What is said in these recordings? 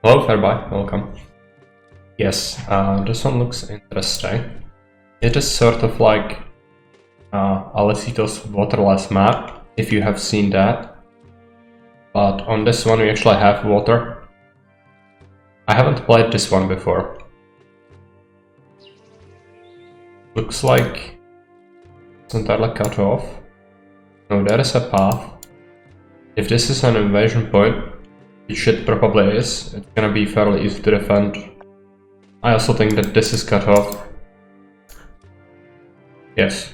Hello Fairby, welcome. Yes, this one looks interesting. It is sort of like LordAlesito's waterless map, if you have seen that. But on this one we actually have water. I haven't played this one before. Looks like it's entirely cut off. No, there is a path. If this is an invasion point, which it probably is, it's gonna be fairly easy to defend. I also think that this is cut off. Yes.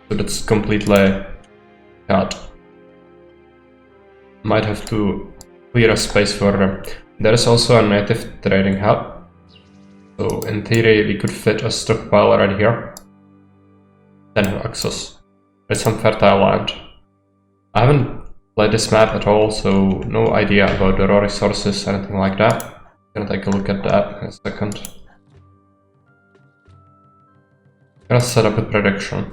So that's completely cut. Might have to clear a space for them. There is also a native trading hub. So in theory we could fit a stockpile right here. Then have access. There's some fertile land. I haven't played this map at all, so no idea about the raw resources, anything like that. I'm gonna take a look at that in a second. I'm gonna set up a prediction.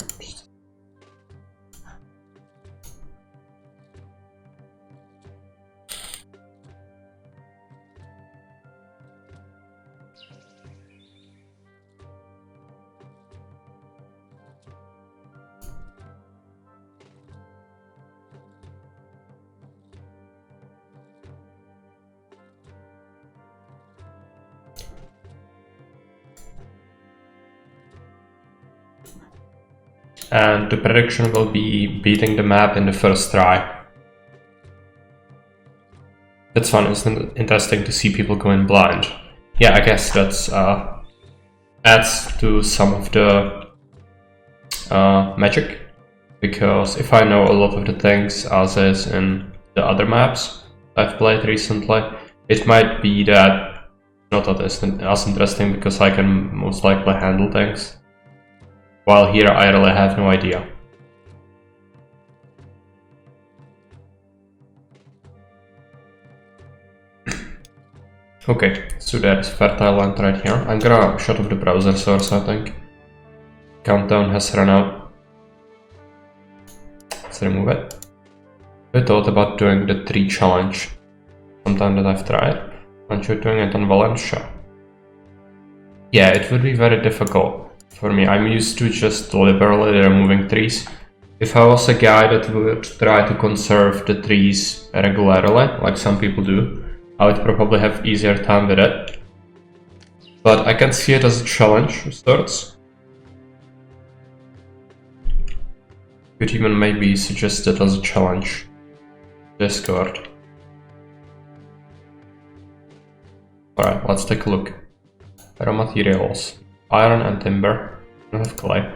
And the prediction will be beating the map in the first try. That's fun, it's interesting to see people going blind. Yeah, I guess that's adds to some of the magic, because if I know a lot of the things as is in the other maps I've played recently, it might be that not that as interesting because I can most likely handle things. While here I really have no idea. Okay, so there's fertile land right here. I'm gonna shut off the browser source, I think. Countdown has run out. Let's remove it. I thought about doing the tree challenge sometime that I've tried. Aren't you doing it on Valencia? Yeah, it would be very difficult. For me, I'm used to just liberally removing trees. If I was a guy that would try to conserve the trees regularly, like some people do, I would probably have easier time with it. But I can see it as a challenge of sorts. Could even maybe suggest it as a challenge. Discord. Alright, let's take a look. Raw materials. Iron and timber. I don't have clay.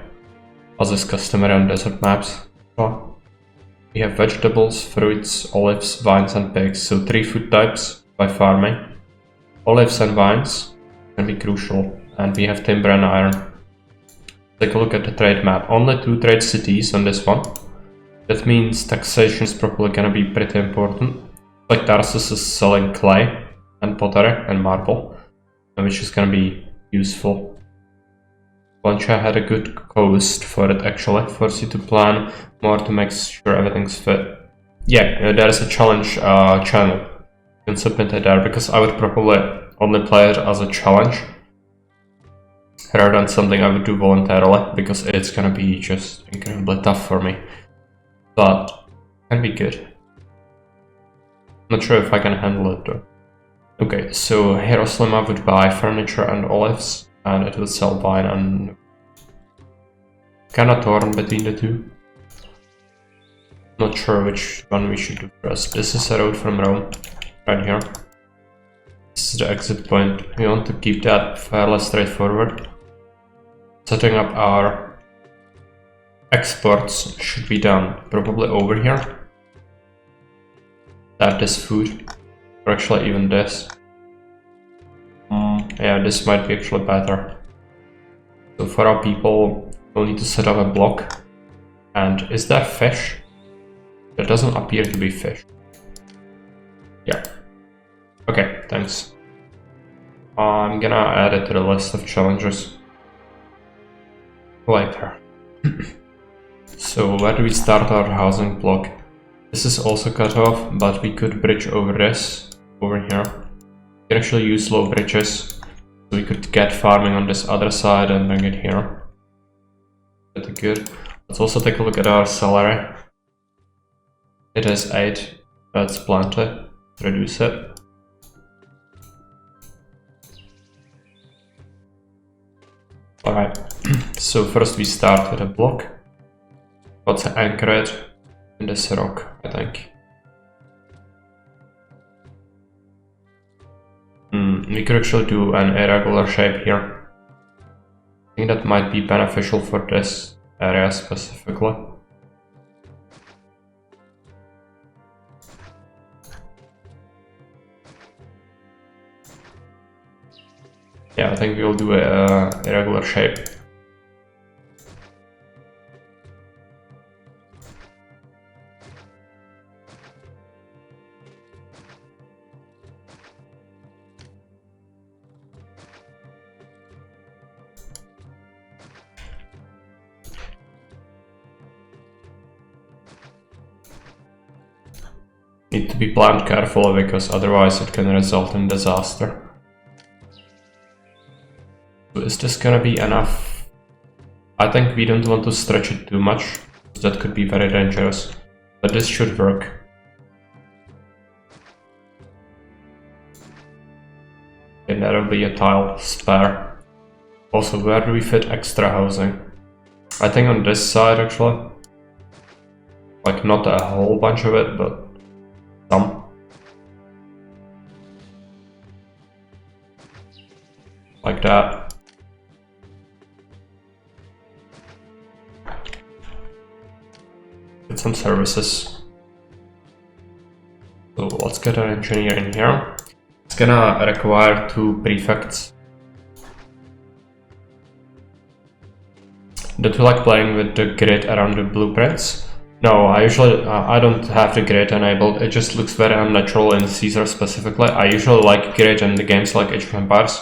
As is customary on desert maps. Oh. We have vegetables, fruits, olives, vines and pigs. So 3 food types by farming. Olives and vines. can be crucial. And we have timber and iron. Take a look at the trade map. Only 2 trade cities on this one. That means taxation is probably gonna be pretty important. Like Tarsus is selling clay and pottery and marble, which is gonna be useful. Lancia had a good coast for it actually, force you to plan more to make sure everything's fit. Yeah, there is a challenge channel. You can submit it there, because I would probably only play it as a challenge rather than something I would do voluntarily, because it's gonna be just incredibly tough for me. But it can be good. Not sure if I can handle it though. Okay, so Hieroslima would buy furniture and olives, and it would sell wine, and kinda torn between the two. Not sure which one we should do first. This is a road from Rome, right here. This is the exit point. We want to keep that fairly straightforward. Setting up our exports should be done probably over here. That this food, or actually even this. Yeah, this might be actually better. So for our people, we'll need to set up a block. And is there fish? There doesn't appear to be fish. Yeah. Okay, thanks. I'm gonna add it to the list of challenges later. So where do we start our housing block? This is also cut off, but we could bridge over this, over here. We can actually use low bridges, so we could get farming on this other side and bring it here. Pretty good. Let's also take a look at our salary. It is 8, that's plenty. Reduce it. Alright, so first we start with a block. Let's anchor it in this rock, I think. We could actually do an irregular shape here. I think that might be beneficial for this area specifically. Yeah, I think we'll do a irregular shape. Need to be planned carefully, because otherwise it can result in disaster. Is this gonna be enough? I think we don't want to stretch it too much, that could be very dangerous, but this should work. And there'll be a tile spare. Also, where do we fit extra housing? I think on this side actually. Like not a whole bunch of it, but some. Like that. Get some services. So let's get an engineer in here. It's gonna require 2 prefects. Don't you like playing with the grid around the blueprints? No, I usually I don't have the grid enabled. It just looks very unnatural in Caesar specifically. I usually like grid in the games like Age of Empires,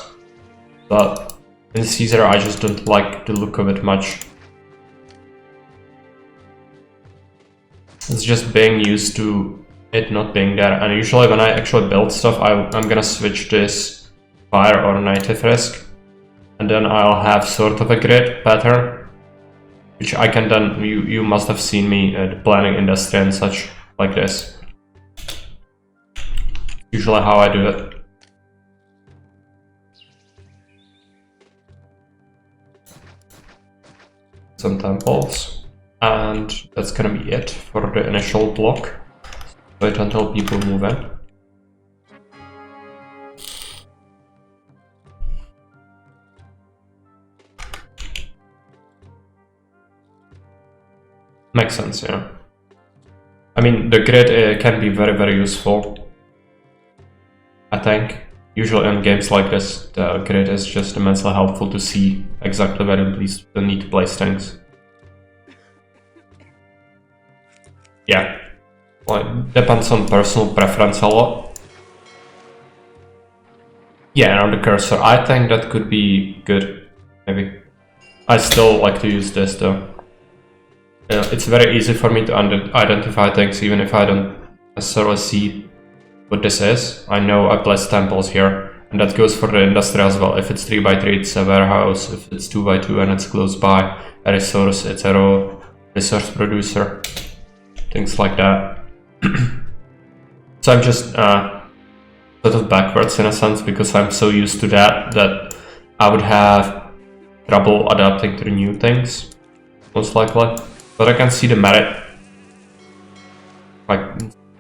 but in Caesar I just don't like the look of it much. It's just being used to it not being there, and usually when I actually build stuff, I'm gonna switch this fire or native risk, and then I'll have sort of a grid pattern, which I can then, you must have seen me planning industry and such like this. Usually how I do it. Some temples. And that's gonna be it for the initial block. Wait until people move in. Makes sense, yeah. I mean, the grid can be very, very useful. I think usually in games like this, the grid is just immensely helpful to see exactly where you need to place things. Yeah, well, it depends on personal preference a lot. Yeah, and on the cursor, I think that could be good, maybe. I still like to use this though. It's very easy for me to identify things even if I don't necessarily see what this is. I know I placed temples here, and that goes for the industry as well. If it's 3x3, it's a warehouse. If it's 2x2 and it's close by a resource, it's a raw resource producer. Things like that. So I'm just sort of backwards in a sense, because I'm so used to that I would have trouble adapting to the new things, most likely. But I can see the merit. Like,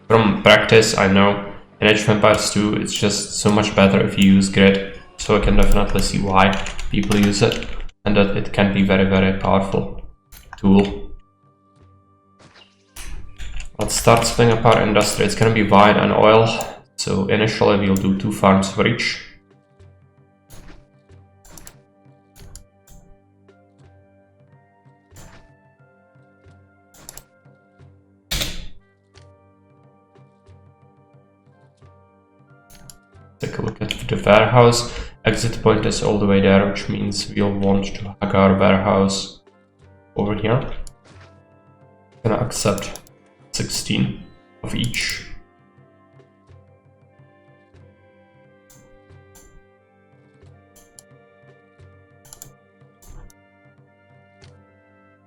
from practice, I know in Age of Empires 2 it's just so much better if you use grid, so I can definitely see why people use it, and that it can be very, very powerful tool. Let's start splitting up our industry. It's gonna be wine and oil, so initially we'll do 2 farms for each. Take a look at the warehouse. Exit point is all the way there, which means we'll want to hug our warehouse over here. Gonna accept 16 of each.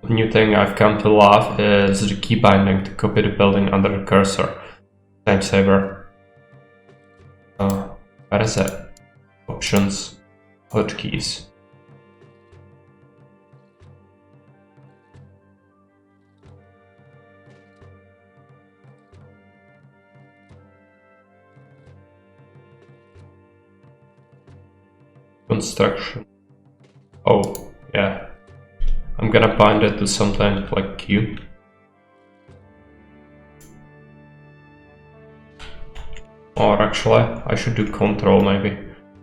The new thing I've come to love is the key binding to copy the building under the cursor. Time saver. Where is it? Options, hotkeys. Construction. Oh, yeah. I'm gonna bind it to something like Q. Or actually, I should do control maybe,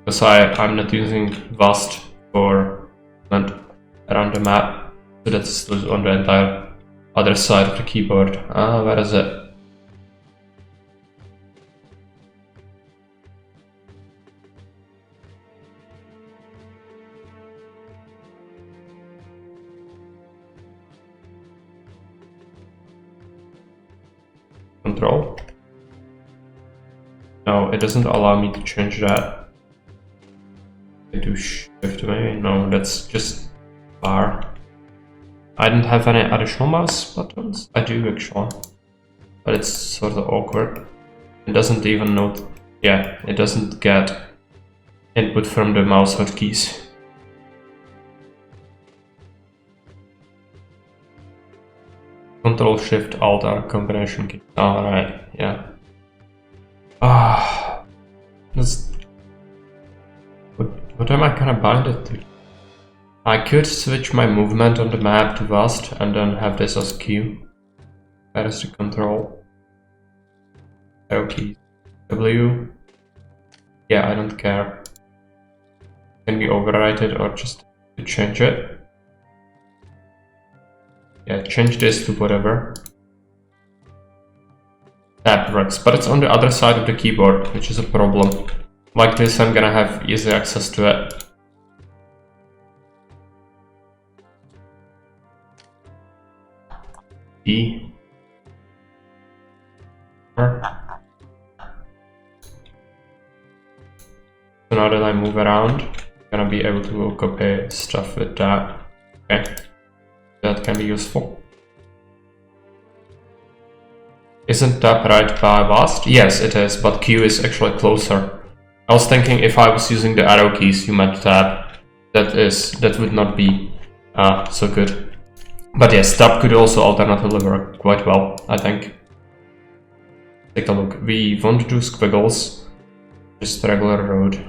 because I'm not using vast for land around the map, so that's on the entire other side of the keyboard. Where is it? Control? No, it doesn't allow me to change that. I do shift maybe? No, that's just bar. I didn't have any additional mouse buttons. I do actually, but it's sort of awkward. It doesn't even note. Yeah, it doesn't get input from the mouse hotkeys. Control Shift Alt are combination key. Alright, yeah. That's... What am I gonna bind it to? I could switch my movement on the map to vast and then have this as Q. Where is the control? Arrow key. W. Yeah, I don't care. Can we overwrite it or just change it? Yeah, change this to whatever. That works, but it's on the other side of the keyboard, which is a problem. Like this, I'm gonna have easy access to it. E. So now that I move around, I'm gonna be able to copy stuff with that. Okay, that can be useful. Isn't tab right by vast? Yes, it is, but Q is actually closer. I was thinking if I was using the arrow keys, you meant tab. That would not be so good. But yes, tab could also alternatively work quite well, I think. Take a look. We want to do squiggles, just regular road.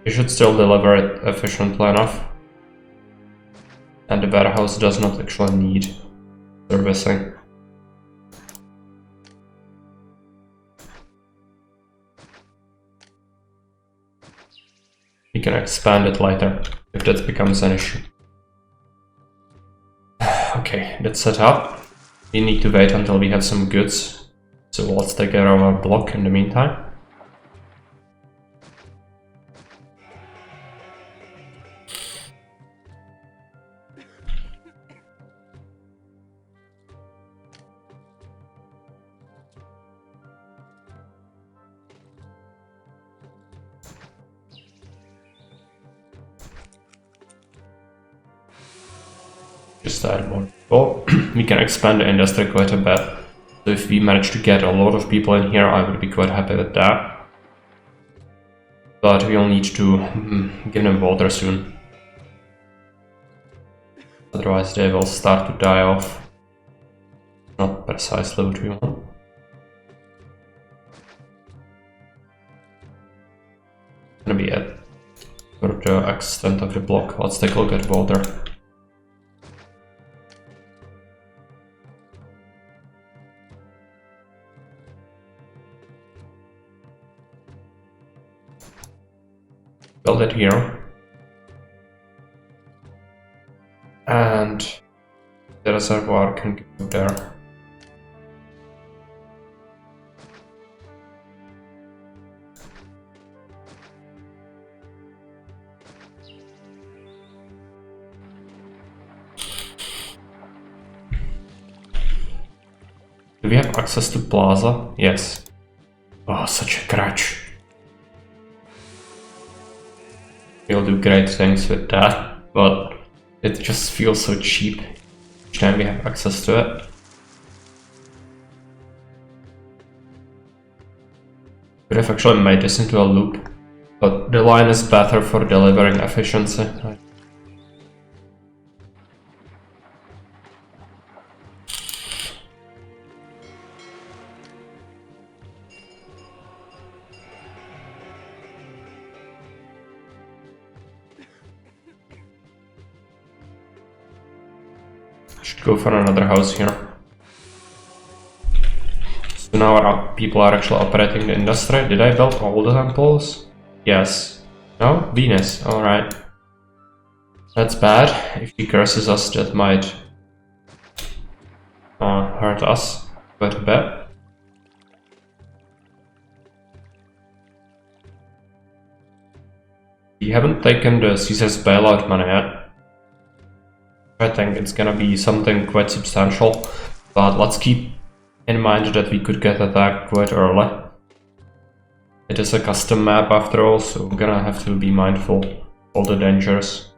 You should should still deliver it efficiently enough. And the warehouse does not actually need servicing. We can expand it later if that becomes an issue. Okay, that's set up. We need to wait until we have some goods. So let's take care of our block in the meantime. Just add more people. We can expand the industry quite a bit. So if we manage to get a lot of people in here, I would be quite happy with that. But we'll need to give them water soon. Otherwise they will start to die off. Not precisely what we want. Gonna be it for the extent of the block. Let's take a look at water. Build it here. And the reservoir can go there. Do we have access to plaza? Yes. Oh, such a crutch. We'll do great things with that, but it just feels so cheap each time we have access to it. Could have actually made this into a loop, but the line is better for delivering efficiency. Should go for another house here. So now our people are actually operating the industry. Did I build all the temples? Yes. No? Venus. Alright. That's bad. If he curses us, that might hurt us quite a bit. We haven't taken the Caesar's bailout money yet. I think it's gonna be something quite substantial, but let's keep in mind that we could get attacked quite early. It is a custom map after all, so we're gonna have to be mindful of all the dangers.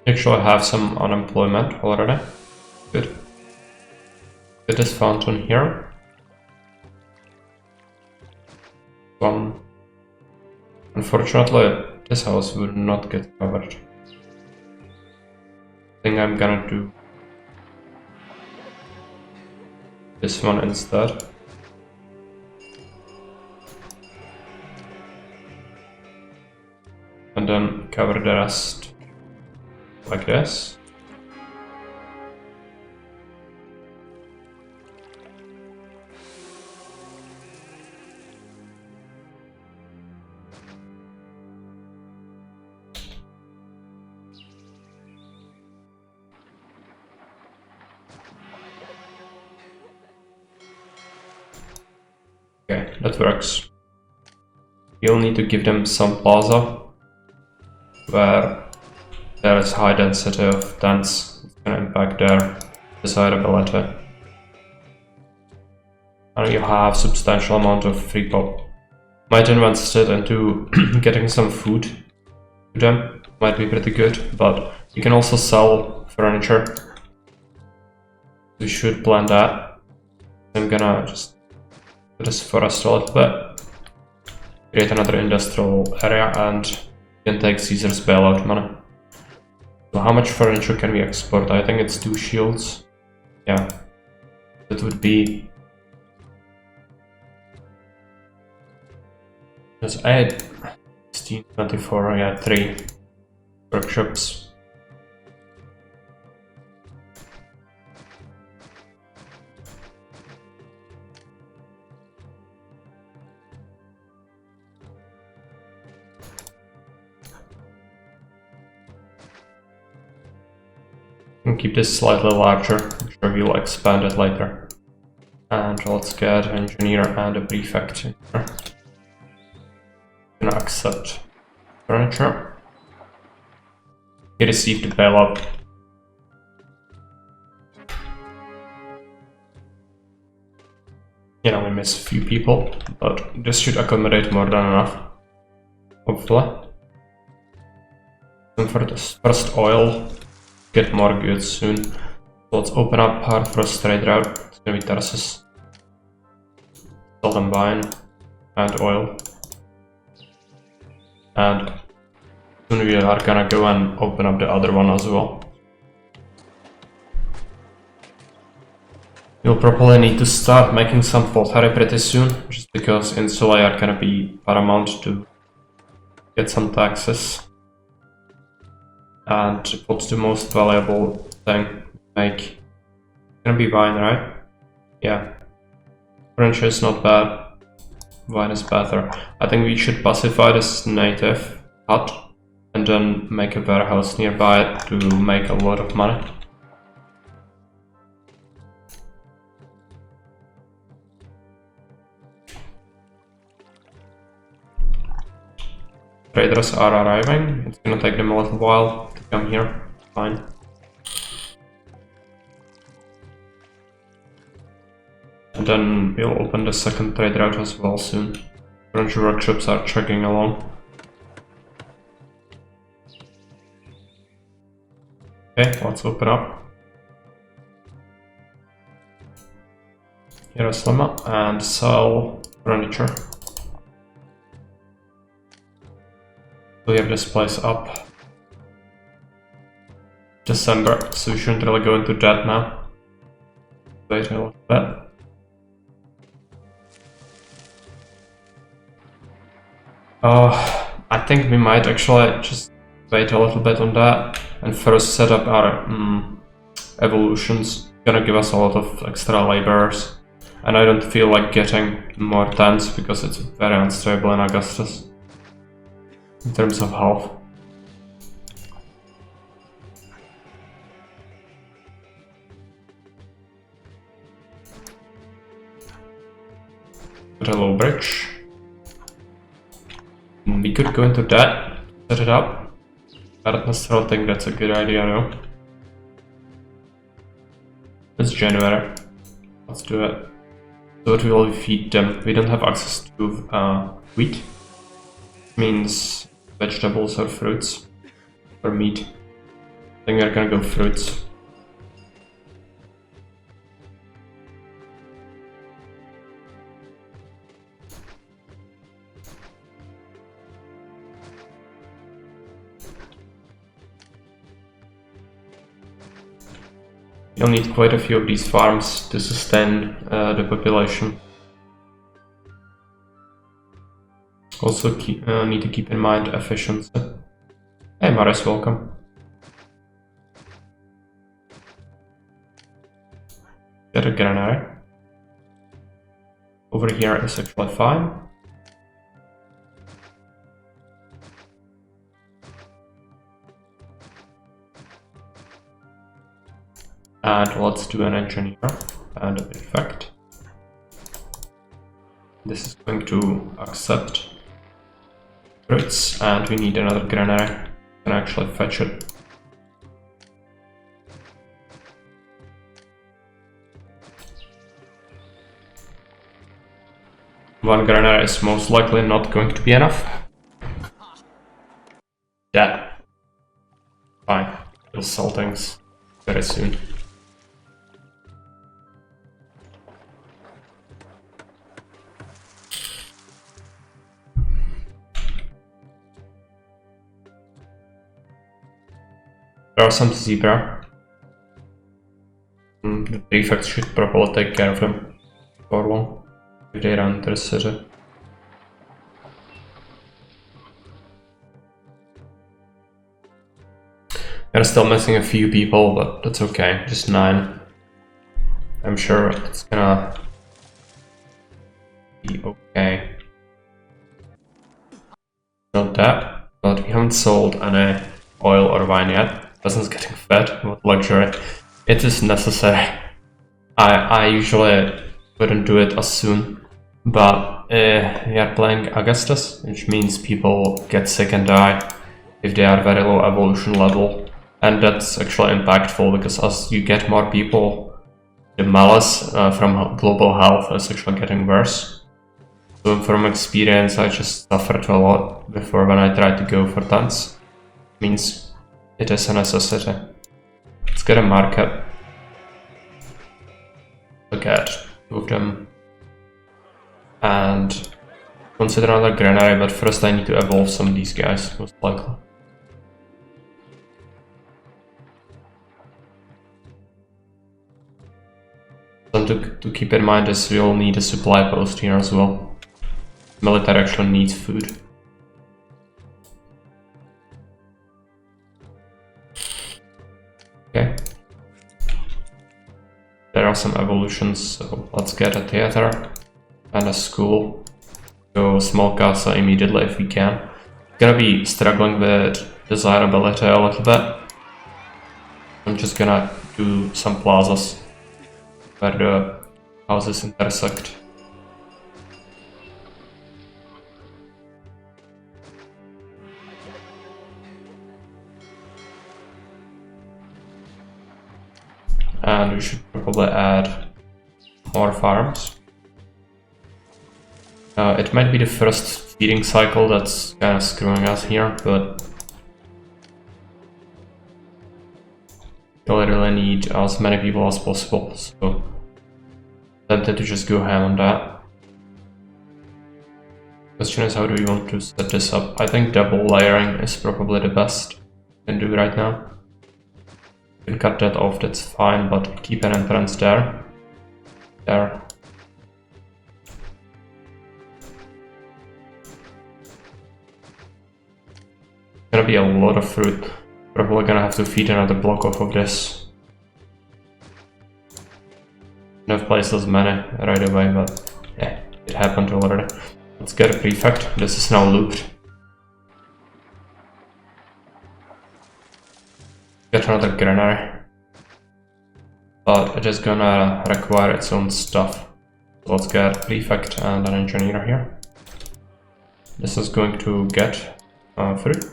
Actually have some unemployment already. Good. Get this fountain here. Unfortunately, this house will not get covered. I think I'm gonna do this one instead. And then cover the rest. Like this. Okay, that works. You'll need to give them some plaza where there is high density of tents. It's going to impact their desirability. And you have substantial amount of free pop. Might invest it into getting some food to them. Might be pretty good, but you can also sell furniture. We should plan that. I'm gonna just do this forest a little bit. create another industrial area, and we can take Caesar's bailout money. So how much furniture can we export? I think it's 2 shields. Yeah, that would be just 8, 16, 24, yeah, 3 workshops. And keep this slightly larger. I'm sure we'll expand it later. And let's get an engineer and a prefect in here. Gonna accept furniture. He received the bailout. You know, we miss a few people, but this should accommodate more than enough. Hopefully. And for this first oil, get more goods soon. So let's open up our first trade route. It's gonna be Tarsus. Salt and wine and oil. And soon we are gonna go and open up the other one as well. You'll probably need to start making some pottery pretty soon, just because insulae are gonna be paramount to get some taxes. And what's the most valuable thing to make? It's gonna be wine, right? Yeah. Furniture is not bad. Wine is better. I think we should pacify this native hut and then make a warehouse nearby to make a lot of money. Traders are arriving. It's gonna take them a little while to come here. Fine. And then we'll open the second trade route as well soon. Furniture workshops are chugging along. Okay, let's open up Jerusalem and sell furniture. Clear this place up. December, so we shouldn't really go into debt now. Wait a little bit. I think we might actually just wait a little bit on that and first set up our evolutions. It's gonna give us a lot of extra laborers, and I don't feel like getting more tents because it's very unstable in Augustus in terms of health. Put a low bridge. We could go into that, set it up. I don't necessarily think that's a good idea though. It's January. Let's do it. So what will we feed them? We don't have access to wheat. Means vegetables or fruits. Or meat. I think we're gonna go fruits. You'll need quite a few of these farms to sustain the population. Also need to keep in mind efficiency. Hey Maris, welcome. Get a granary. Over here is actually fine. And let's do an engineer and an effect. This is going to accept fruits, and we need another granary. Can actually fetch it. One granary is most likely not going to be enough. Yeah. Fine. We'll sell things very soon. There are some zebra. The prefects should probably take care of him for long if they run into the city. We're still missing a few people, but that's okay. Just 9. I'm sure it's gonna be okay. Not that, but we haven't sold any oil or wine yet. Peasants getting fed with luxury. It is necessary. I usually wouldn't do it as soon, but we are playing Augustus, which means people get sick and die if they are very low evolution level. And that's actually impactful because as you get more people, the malice from global health is actually getting worse. So from experience, I just suffered a lot before when I tried to go for tons. Means it is a necessity. Let's get a market. Look at 2 of them. And consider another granary, but first I need to evolve some of these guys, most likely. Something to keep in mind is we'll need a supply post here as well. Military actually needs food. Okay. There are some evolutions, so let's get a theater and a school. Go small casa immediately if we can. Gonna be struggling with desirability a little bit. I'm just gonna do some plazas where the houses intersect. And we should probably add more farms. It might be the first feeding cycle that's kind of screwing us here, but we really need as many people as possible, so I'm tempted to just go ham on that. Question is, how do we want to set this up? I think double layering is probably the best we can do right now. You can cut that off, that's fine, but keep an entrance there. There. Gonna be a lot of fruit. Probably gonna have to feed another block off of this. I've placed as many right away, but yeah, it happened already. Let's get a prefect. This is now looped. Get another granary. But it is gonna require its own stuff. So let's get a prefect and an engineer here. This is going to get fruit.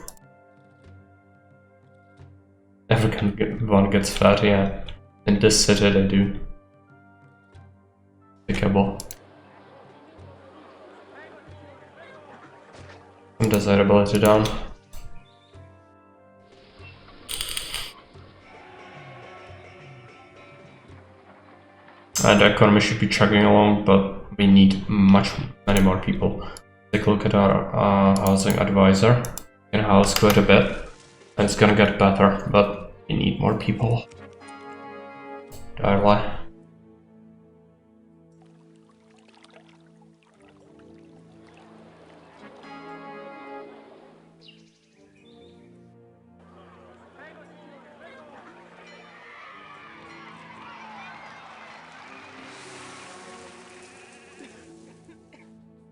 Everyone gets fat, yeah. In this city they do. Pickable. And desirability down. And the economy should be chugging along, but we need many more people. Take a look at our housing advisor. We can house quite a bit, and it's gonna get better, but we need more people. Direly.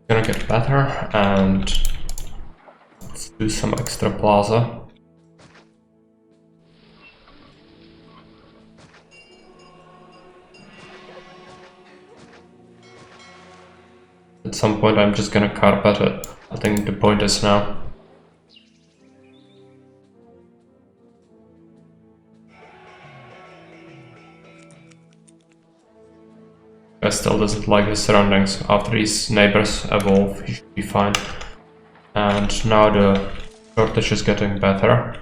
Gonna get better, and let's do some extra plaza. At some point I'm just gonna carpet it. I think the point is now. Guy still doesn't like his surroundings. After his neighbors evolve, he should be fine. And now the shortage is getting better.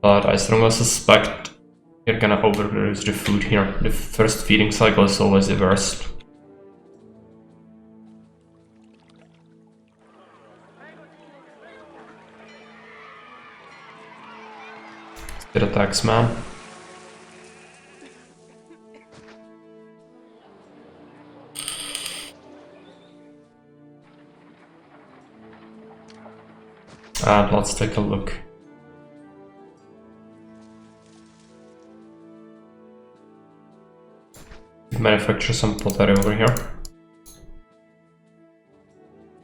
But I strongly suspect you're gonna overproduce the food here. The first feeding cycle is always the worst. It attacks man. And let's take a look. Manufacture some pottery over here.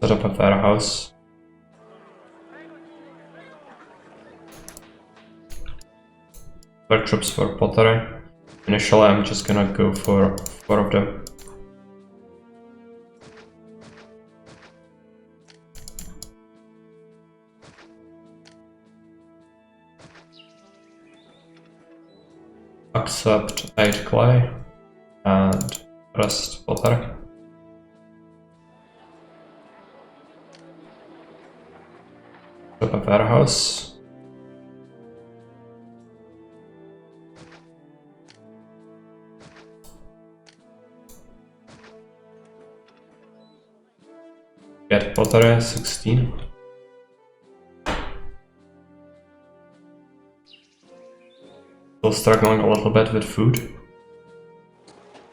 Set up a warehouse. Workshops for pottery. Initially I'm just gonna go for 4 of them. Accept 8 clay and rest pottery. Set up a warehouse. Get pottery 16. Still struggling a little bit with food.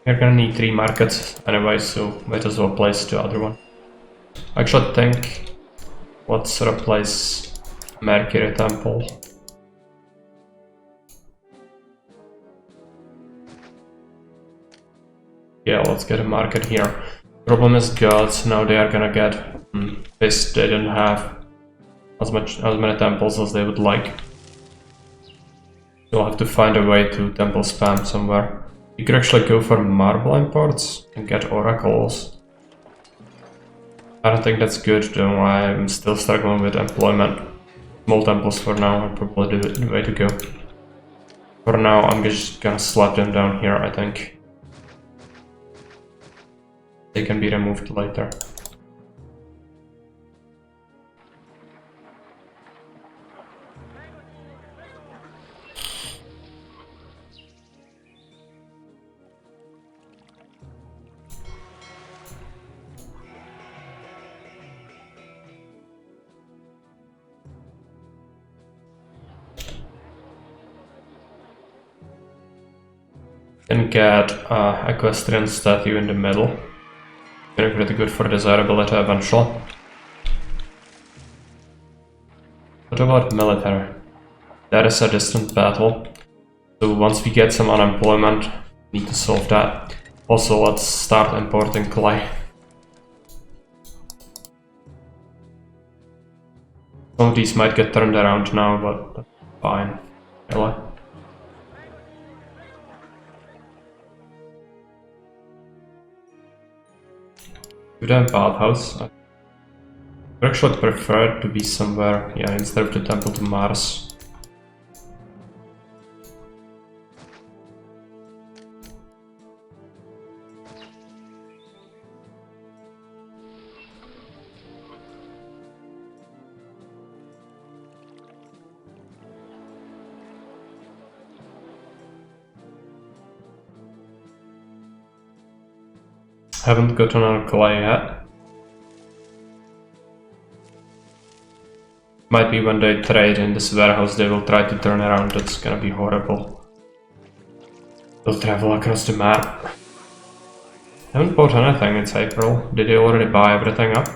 You're gonna need 3 markets anyway, so might as well place the other one. I actually think let's replace Mercury Temple. Yeah, let's get a market here. Problem is gods, now they are gonna get pissed they didn't have as many temples as they would like. You'll have to find a way to temple spam somewhere. You could actually go for marble imports and get oracles. I don't think that's good though, I'm still struggling with employment. Small temples for now are probably the way to go. For now I'm just gonna slap them down here, I think. They can be removed later. Then get equestrian statue in the middle. Gonna be pretty good for desirability eventually. What about military? That is a distant battle. So once we get some unemployment, we need to solve that. Also, let's start importing clay. Some of these might get turned around now, but that's fine. Really. To the bathhouse. I would actually prefer it to be somewhere, yeah, instead of the temple to Mars. Haven't gotten on clay yet. Might be when they trade in this warehouse they will try to turn around, that's gonna be horrible. They'll travel across the map. Haven't bought anything, it's April. Did they already buy everything up?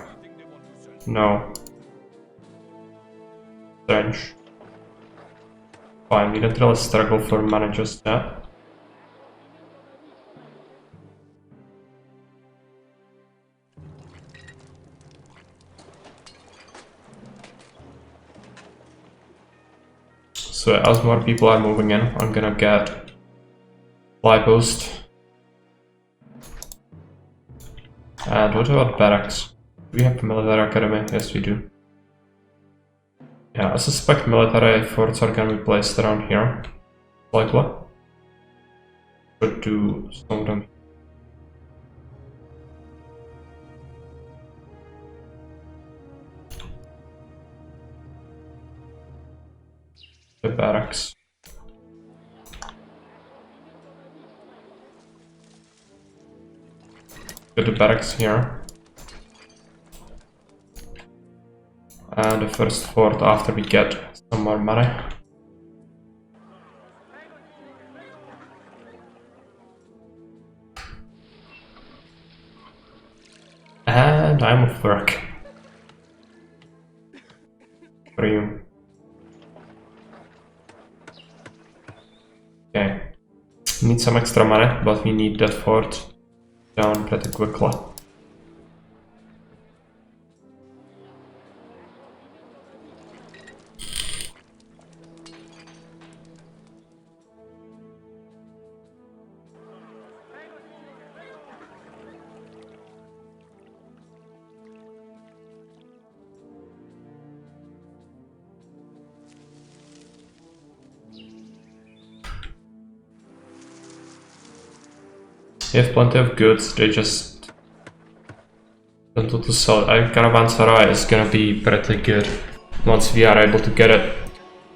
No. Strange. Fine, we didn't really struggle for money just yet. So as more people are moving in, I'm gonna get fly post. And what about barracks? Do we have a military academy? Yes, we do. Yeah, I suspect military forts are gonna be placed around here. Likely. Should do some of them. The barracks. Put the barracks here. And the first fort after we get some more money. of work for you. Okay. Need some extra money, but we need that fort down pretty quickly. You have plenty of goods, they just don't want to sell it. Our caravanserai is gonna be pretty good once we are able to get it.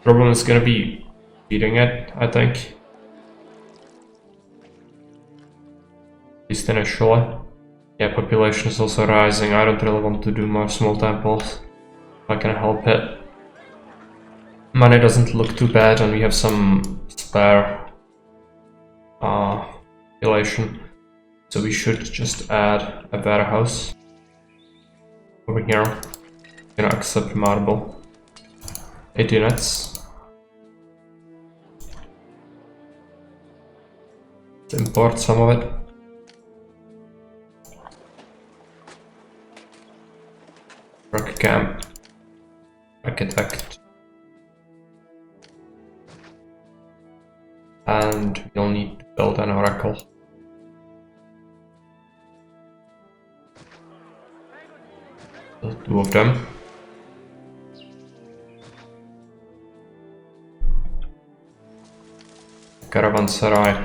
Problem is gonna be feeding it, I think. At least initially. Yeah, population is also rising. I don't really want to do more small temples if I can help it. Money doesn't look too bad, and we have some spare population. So we should just add a warehouse over here. Gonna accept marble. 8 units. Let's import some of it. Work camp. Architect. And we'll need to build an oracle. Two of them. Caravanserai.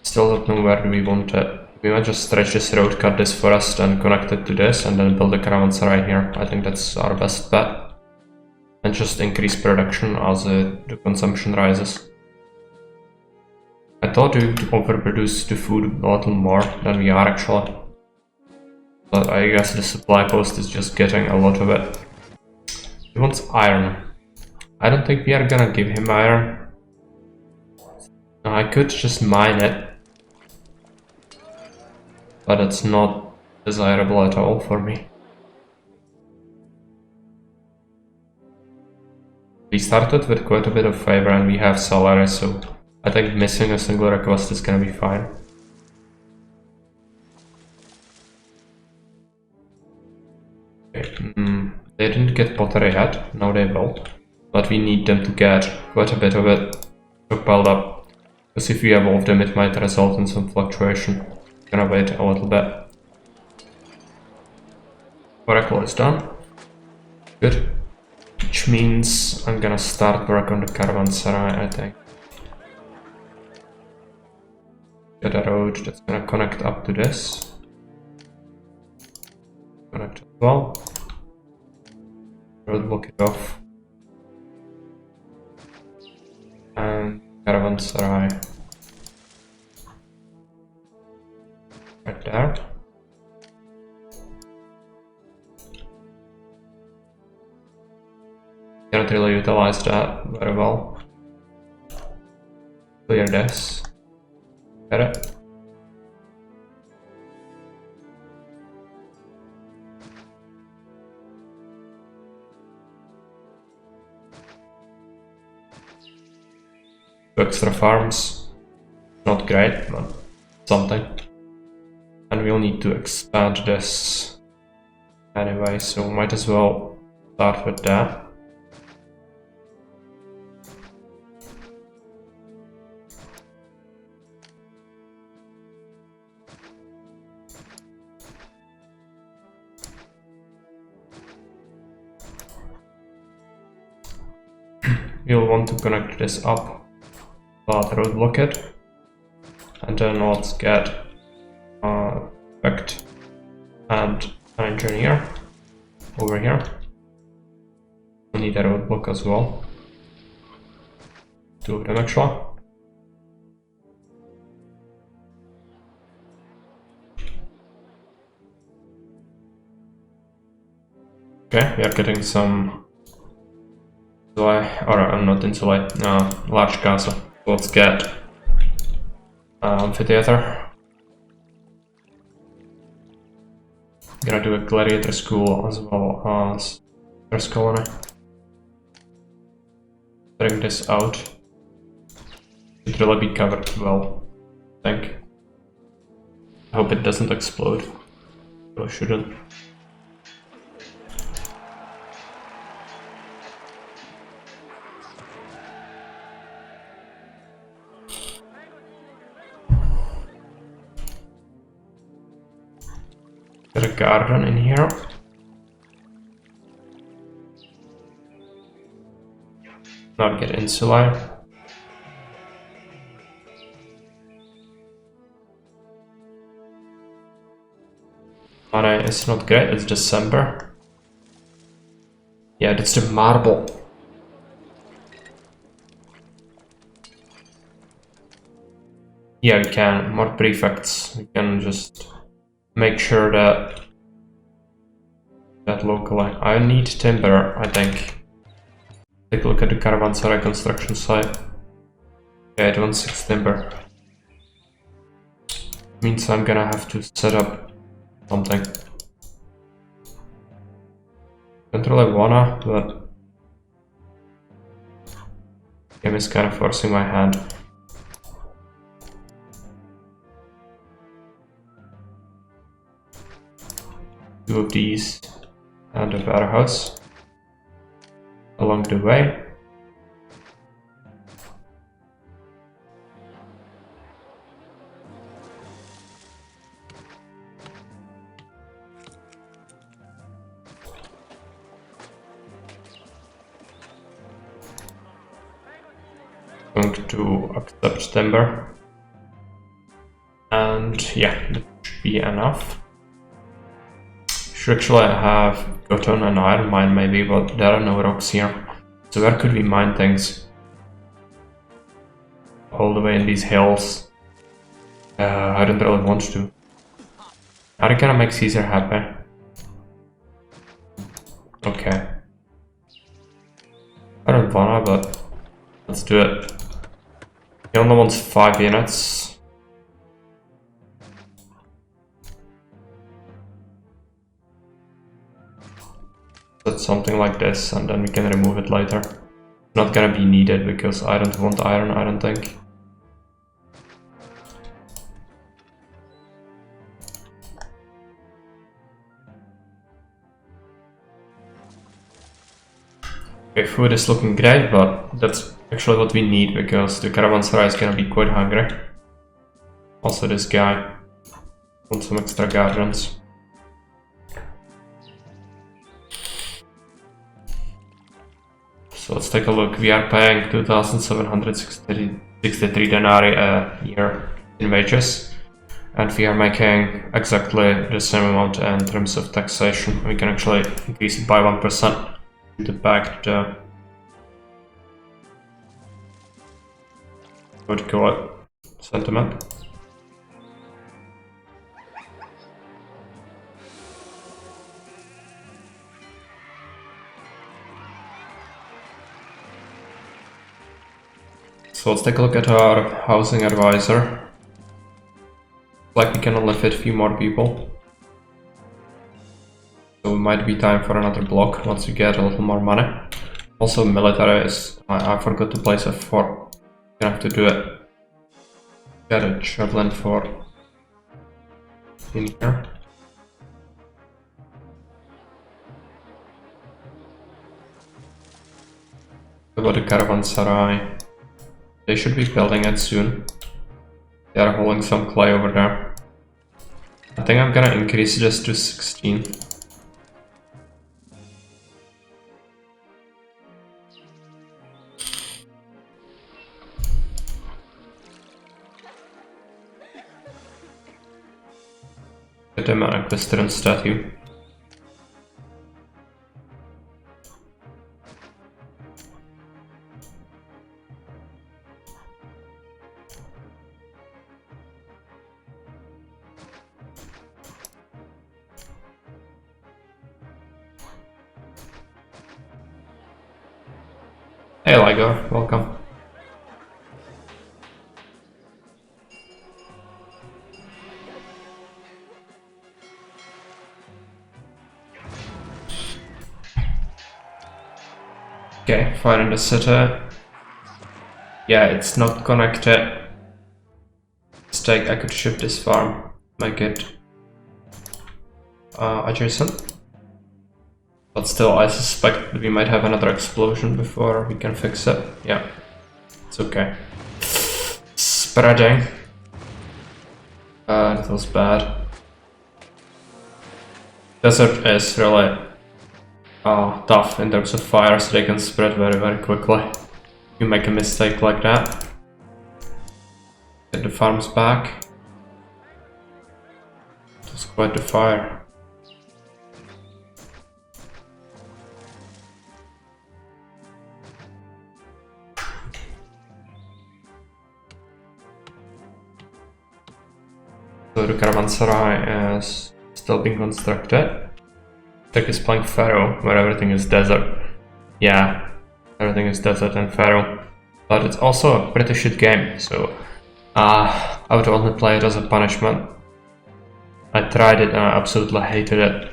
Still don't know where do we want it. We might just stretch this road, cut this forest and connect it to this, and then build a caravanserai here. I think that's our best bet. And just increase production as the consumption rises. I thought we would overproduce the food a little more than we are actually. But I guess the supply post is just getting a lot of it. He wants iron. I don't think we are gonna give him iron. No, I could just mine it. But it's not desirable at all for me. We started with quite a bit of favor and we have salary, so I think missing a single request is gonna be fine. They didn't get pottery yet, now they will. But we need them to get quite a bit of it stockpiled up. Because if we evolve them it might result in some fluctuation. Gonna wait a little bit. Oracle is done. Good. Which means I'm gonna start work on the caravanserai, I think. Get a road that's gonna connect up to this. Connect as well. Road block it off. And caravanserai. Right there. Cannot really utilize that very well. Clear this. Get it. Two extra farms. Not great, but something. And we'll need to expand this anyway, so might as well start with that. We'll want to connect this up, but roadblock it, and then let's get effect and an engineer over here. We need a roadblock as well. Two of them actually. Okay, we are getting some not insulate, large castle. Let's get amphitheater. Gonna do a gladiator school as well as first colony. Bring this out. Should really be covered well, I think. I hope it doesn't explode. No, it shouldn't. Got a garden in here. Now get insulated. Money is not great, it's December. Yeah, that's the marble. Yeah, we can. More prefects. We can just make sure that locally. I need timber, I think. Take a look at the caravanserai construction site. Yeah, it wants 6 timber. Means I'm gonna have to set up something. Don't really wanna, but game is kind of forcing my hand. Two of these and a warehouse along the way. Going to accept timber, and yeah, that should be enough. Should actually have gotten an iron mine maybe, but there are no rocks here. So where could we mine things? All the way in these hills. I don't really want to. Are you gonna make Caesar happy? Okay. I don't wanna, but let's do it. He only wants 5 units. That's something like this, and then we can remove it later. Not gonna be needed because I don't want iron, I don't think. Okay, food is looking great, but that's actually what we need because the caravanserai is gonna be quite hungry. Also, this guy wants some extra gardens. So let's take a look. We are paying 2,763 denarii a year in wages, and we are making exactly the same amount in terms of taxation. We can actually increase it by 1% to back the what do you call it? Sentiment. So let's take a look at our housing advisor. Like we can only fit a few more people. So it might be time for another block once we get a little more money. Also military is, I forgot to place a fort. Gonna have to do it. Get a javelin fort in here. What about the caravanserai? They should be building it soon. They are hauling some clay over there. I think I'm gonna increase this to 16. Get them an equestrian statue. Hey Ligo, welcome. Okay, fire in the city. Yeah, it's not connected. I could shift this farm, make it adjacent. But still, I suspect we might have another explosion before we can fix it. Yeah, it's okay. Spreading. That was bad. Desert is really tough in terms of fire, so they can spread very, very quickly. You make a mistake like that. Get the farms back. That's quite the fire. So the caravanserai is still being constructed. Tech is playing Pharaoh, where everything is desert. Yeah, everything is desert and Pharaoh. But it's also a pretty shit game, so I would only play it as a punishment. I tried it and I absolutely hated it.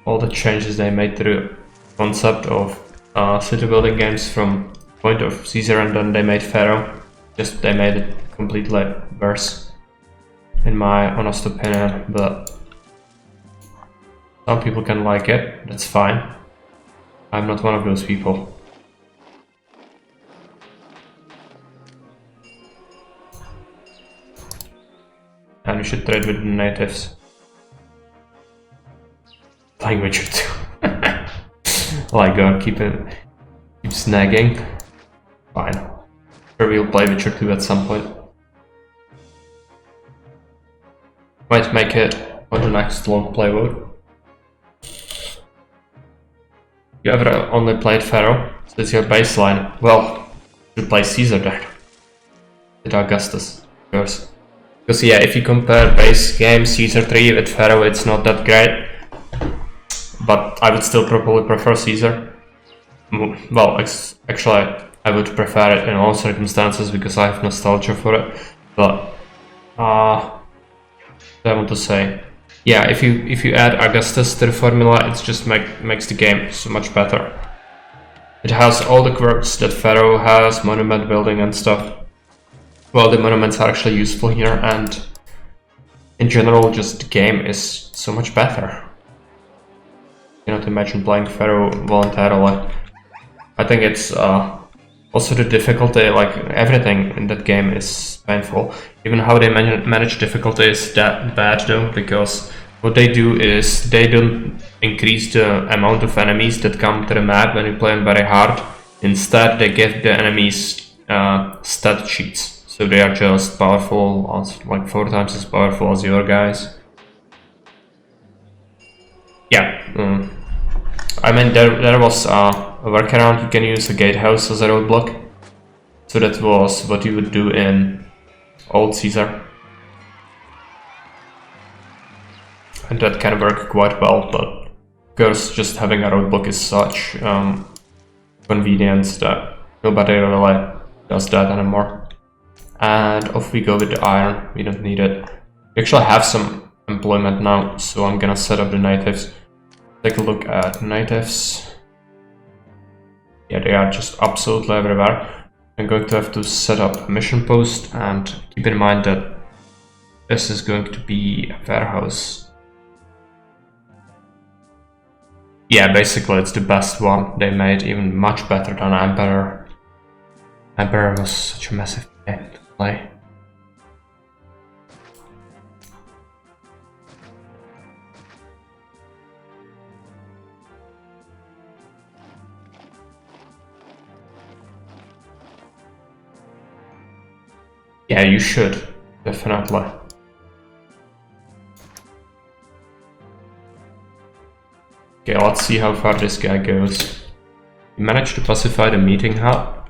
All the changes they made to the concept of city building games from point of Caesar, and then they made Pharaoh. Just they made it completely worse, in my honest opinion, but some people can like it, that's fine. I'm not one of those people. And we should trade with the natives. Playing Witcher 2. My god, keep snagging. Fine. Sure, we'll play Witcher 2 at some point. Might make it on the next long playload. You ever only played Pharaoh? So it's your baseline. Well, you should play Caesar then. With Augustus, of course. Because yeah, if you compare base game Caesar 3 with Pharaoh, it's not that great. But I would still probably prefer Caesar. Well, actually, I would prefer it in all circumstances because I have nostalgia for it. But what I want to say, yeah, if you add Augustus to the formula, it just makes the game so much better. It has all the quirks that Pharaoh has, monument building and stuff. Well, the monuments are actually useful here, and in general, just the game is so much better. You cannot imagine playing Pharaoh voluntarily. I think it's also the difficulty, like everything in that game is painful. Even how they manage difficulty is that bad though, because what they do is they don't increase the amount of enemies that come to the map when you play them very hard. Instead, they give the enemies stat sheets, so they are just powerful, like 4 times as powerful as your guys. Yeah, I mean there was a workaround. You can use a gatehouse as a roadblock, so that was what you would do in old Caesar, and that can work quite well, but of course just having a roadblock is such convenience that nobody really does that anymore. And off we go with the iron, we don't need it. We actually have some employment now, so I'm gonna set up the natives. Take a look at natives. Yeah, they are just absolutely everywhere. I'm going to have to set up a mission post, and keep in mind that this is going to be a warehouse. Yeah, basically it's the best one they made, even much better than Emperor. Emperor was such a massive game to play. Yeah, you should, definitely. Okay, let's see how far this guy goes. He managed to pacify the meeting hub.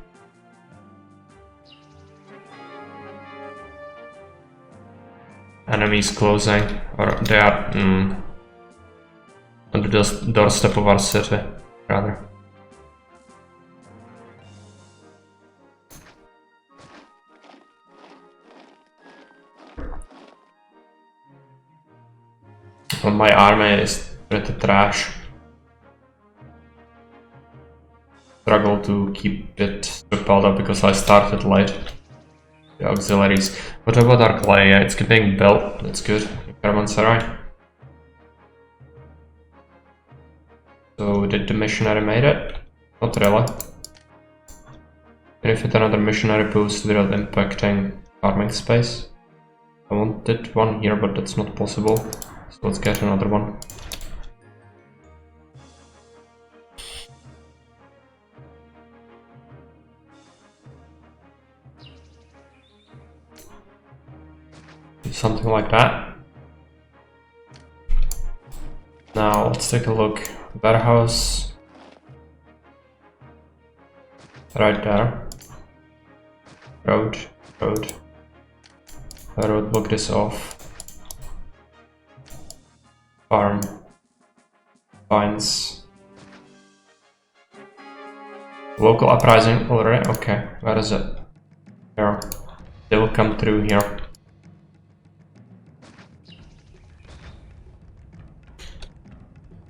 Enemies closing, or they are on the doorstep of our city, rather. Well, my army is pretty trash. struggle to keep it propelled up because I started late. The auxiliaries. What about our clay? Yeah, it's being built. That's good. Caravanserai. So did the missionary made it? Not really. Can you fit another missionary post without impacting farming space? I wanted one here, but that's not possible. So let's get another one. Something like that. Now let's take a look. Warehouse. Right there. Road. Road, block this off. Farm. Vines. Local uprising already? Okay, where is it? Here. They will come through here.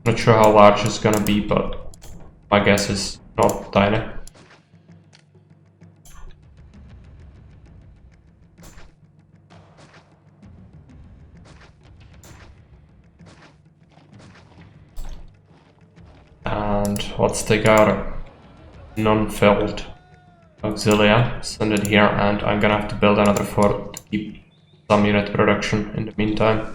Not sure how large it's gonna be, but my guess is not tiny. And let's take our non-filled auxilia, send it here, and I'm gonna have to build another fort to keep some unit production in the meantime.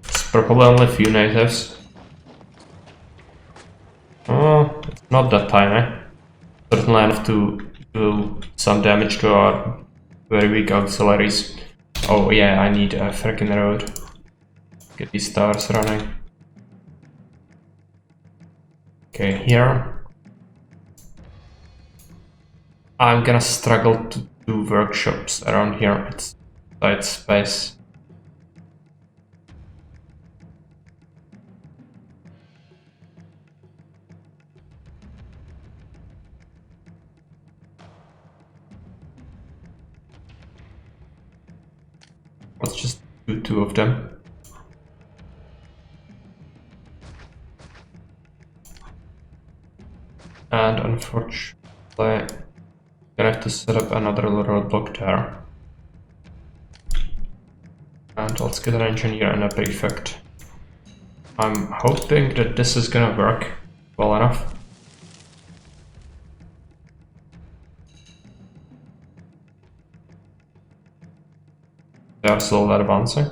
It's probably only a few natives. Oh, it's not that tiny. Certainly enough to do some damage to our very weak auxiliaries. Oh yeah, I need a freaking road. Get these towers running. Okay, here. I'm gonna struggle to do workshops around here. It's tight space. Let's just do two of them. And unfortunately, I'm gonna have to set up another roadblock there. And let's get an engineer and a prefect. I'm hoping that this is gonna work well enough. They are still advancing.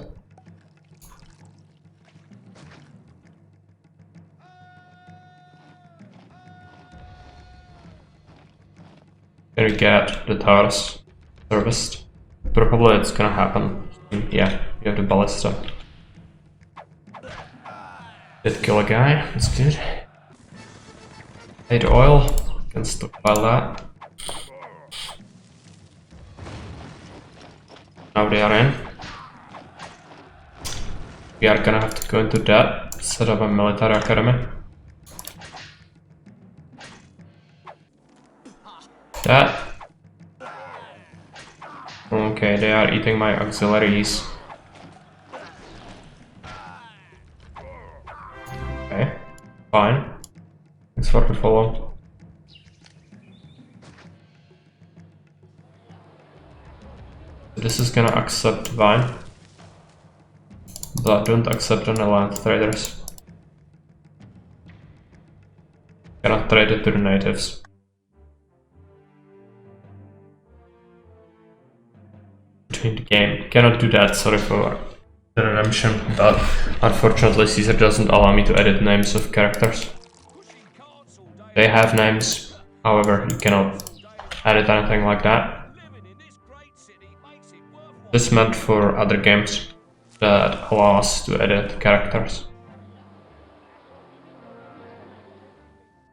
Can we get the towers serviced? Probably it's gonna happen. Yeah, you have the ballista. Did kill a guy, that's good. 8 oil, can stockpile that. Now they are in. We are gonna have to go into that, set up a military academy. That. Okay, they are eating my auxiliaries. Okay, fine. Thanks for the follow. This is gonna accept vine, but don't accept any land traders. Cannot trade it to the natives. Between the game, cannot do that. Sorry for the redemption, but unfortunately Caesar doesn't allow me to edit names of characters. They have names, however, you cannot edit anything like that. This is meant for other games that allow us to edit characters.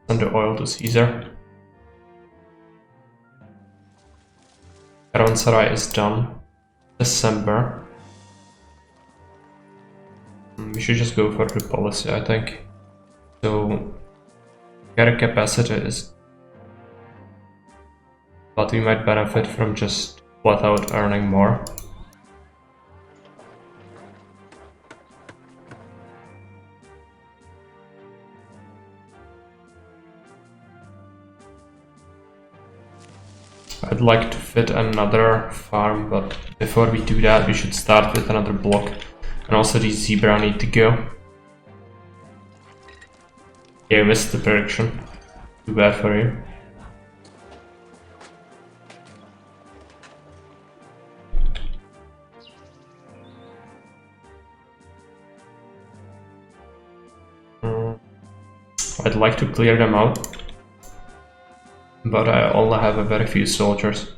Send the oil to Caesar. Caravanserai is done. December. We should just go for the policy, I think. So, carry capacity is, but we might benefit from just flat out earning more. I'd like to fit another farm, but before we do that, we should start with another block. And also these zebra need to go. Yeah, missed the prediction. Too bad for you. I'd like to clear them out, but I only have a very few soldiers.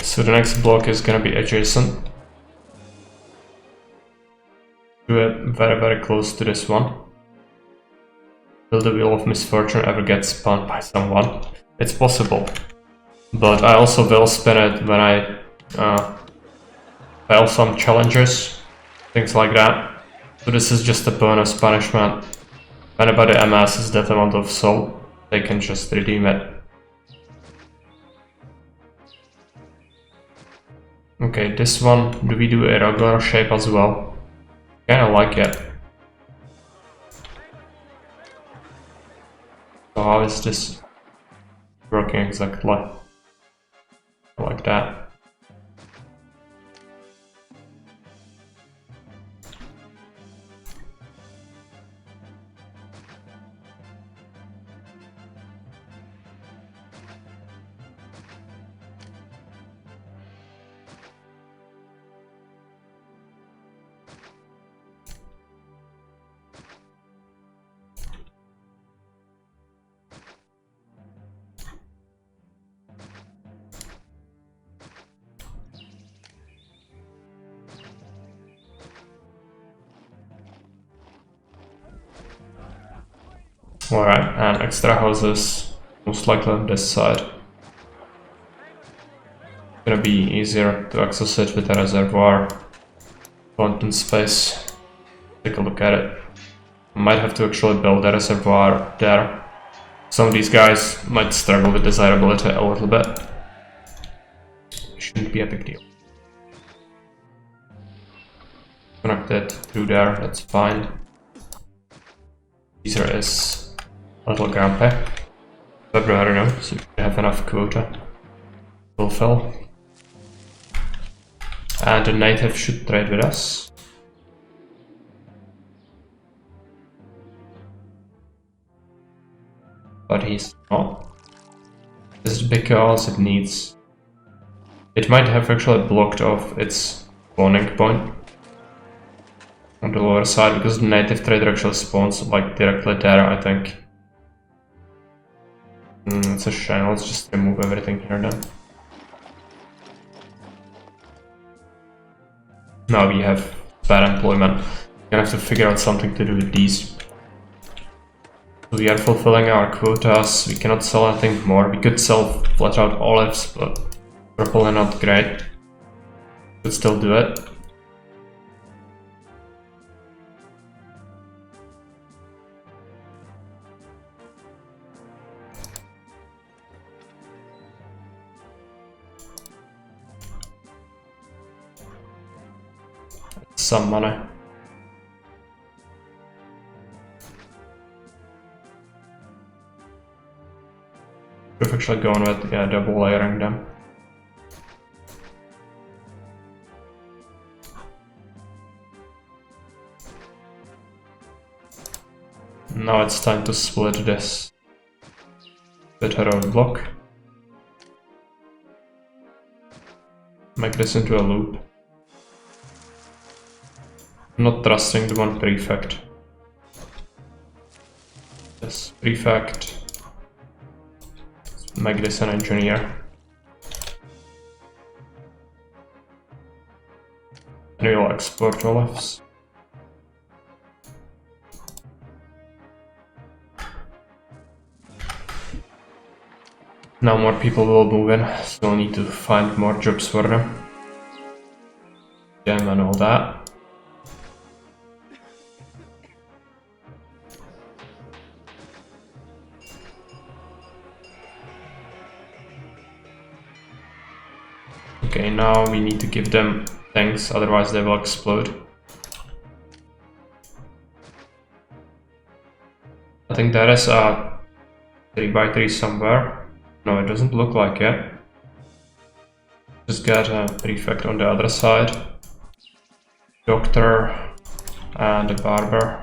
So the next block is gonna be adjacent to it, very close to this one. Will the Wheel of Misfortune ever get spun by someone? It's possible, but I also will spin it when I fail some challenges, things like that. So this is just a bonus punishment. If anybody amasses that amount of soul, they can just redeem it. Okay, this one, do we do a regular shape as well? Kinda like it. So how is this working exactly? Like that. Alright, and extra houses, most likely on this side. Gonna be easier to access it with a reservoir. Fountain space. Take a look at it. I might have to actually build a reservoir there. Some of these guys might struggle with desirability a little bit. Shouldn't be a big deal. Connect it through there, that's fine. Caesar is a little grumpy. February now, so we have enough quota to fulfill. And the native should trade with us. But he's not. This is because it needs... It might have actually blocked off its spawning point on the lower side, because the native trader actually spawns like directly there, I think. It's a shame, let's just remove everything here then. Now we have bad employment. We're gonna have to figure out something to do with these. So we are fulfilling our quotas, we cannot sell anything more. We could sell flat out olives, but probably not great. Could still do it. Some money. We've actually gone with double layering them. Now it's time to split this with a road block. Make this into a loop. Not trusting the one prefect. This prefect. Let's make this an engineer. And we'll export olives. Now more people will move in, so we'll need to find more jobs for them. them and all that. Okay, now we need to give them things, otherwise they will explode. I think there is a 3x3 somewhere. No, it doesn't look like it. Just got a prefect on the other side. Doctor and a barber.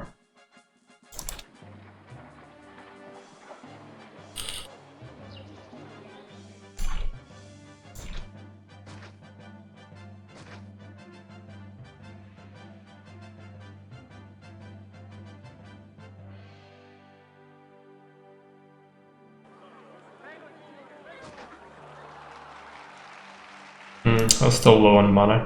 I'm still low on money.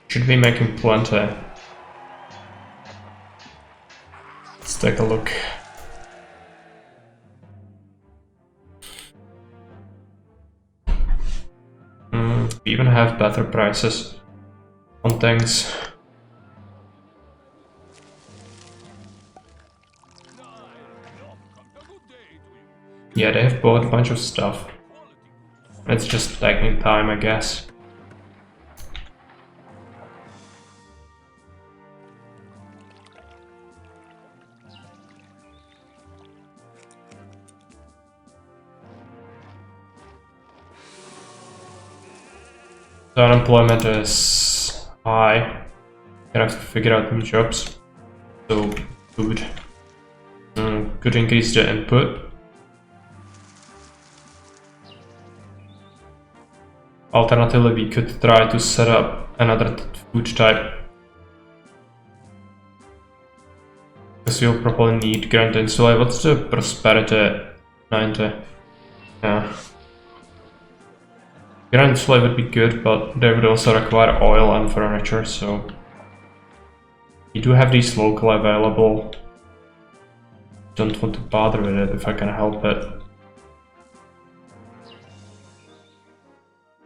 Should be making plenty. Let's take a look. We even have better prices on things. Yeah, they have bought a bunch of stuff. It's just taking time, I guess. The unemployment is high. Gonna have to figure out new jobs. So, food. Could increase the input. Alternatively, we could try to set up another food type. Because we'll probably need Grand Insula. What's the prosperity? 90. Yeah. Grand Insula would be good, but they would also require oil and furniture, so... We do have these local available. Don't want to bother with it if I can help it.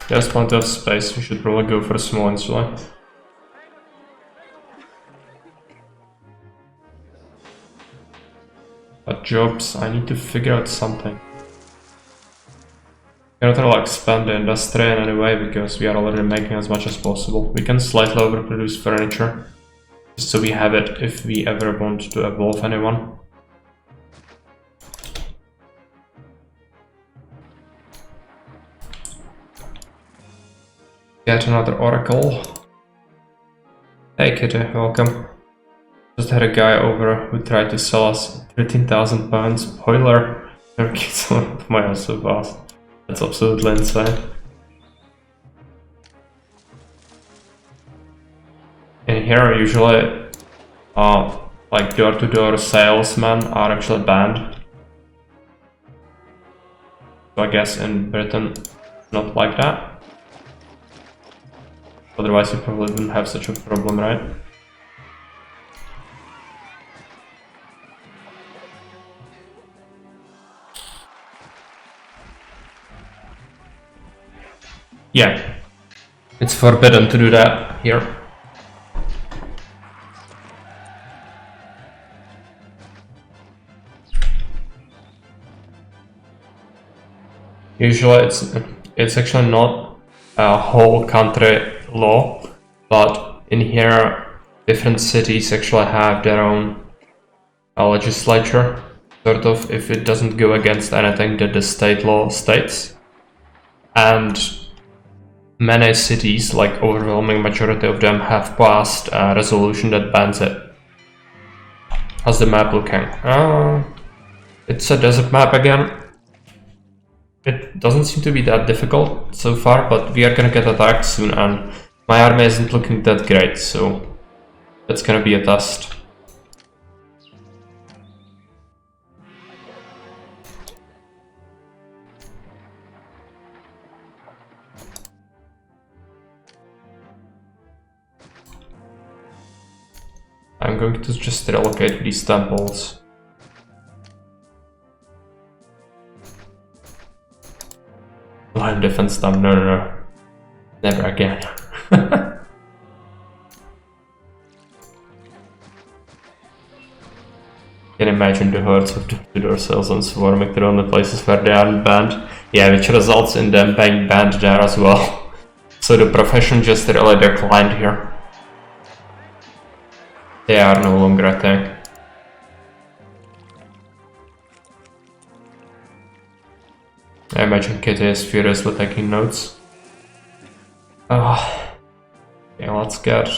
There's plenty of space, we should probably go for a small insula. But jobs, I need to figure out something. I cannot really expand the industry in any way because we are already making as much as possible. We can slightly overproduce furniture, just so we have it if we ever want to evolve anyone. Get another oracle. Hey Kitty, welcome. Just had a guy over who tried to sell us 13,000 pounds boiler. My also boss. That's absolutely insane. In here, usually, like door-to-door salesmen are actually banned. So I guess in Britain, not like that. Otherwise you probably wouldn't have such a problem, right? Yeah. It's forbidden to do that here. Usually it's actually not a whole country law, but in here different cities actually have their own legislature, sort of, if it doesn't go against anything that the state law states. And many cities, like overwhelming majority of them, have passed a resolution that bans it. How's the map looking? It's a desert map again. It doesn't seem to be that difficult so far, but we are gonna get attacked soon and my army isn't looking that great, so that's gonna be a test. I'm going to just relocate these temples. Line defense them, no. Never again. Can imagine the hordes of Tudor citizens swarming through the places where they aren't banned. Yeah, which results in them being banned there as well. So the profession just really declined here. They are no longer a thing. I imagine Kitty is furiously taking notes. Okay, let's get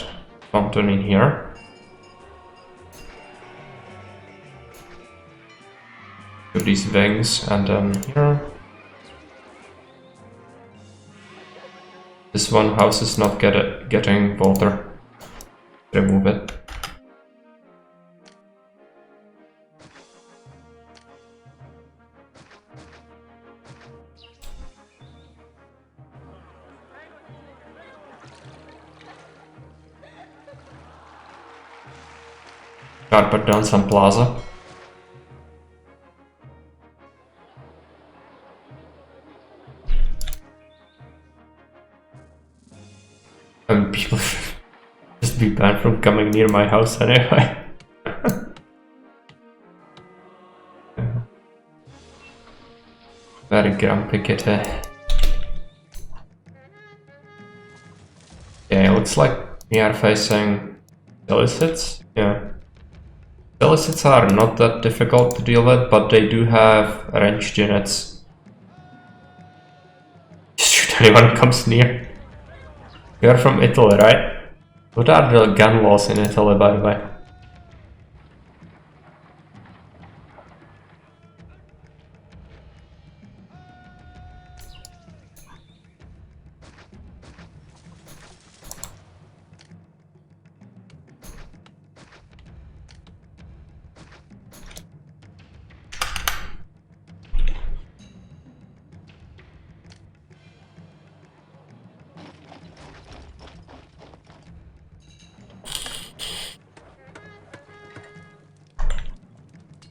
fountain in here. Do these wings and then here. This one house is not getting water. Remove it. Carpet down some plaza. And people should just be banned from coming near my house anyway. Very grumpy kitty. Okay, looks like we are facing illicits. Yeah. Illicits are not that difficult to deal with, but they do have ranged units. Just shoot anyone who comes near. You are from Italy, right? What are the gun laws in Italy, by the way?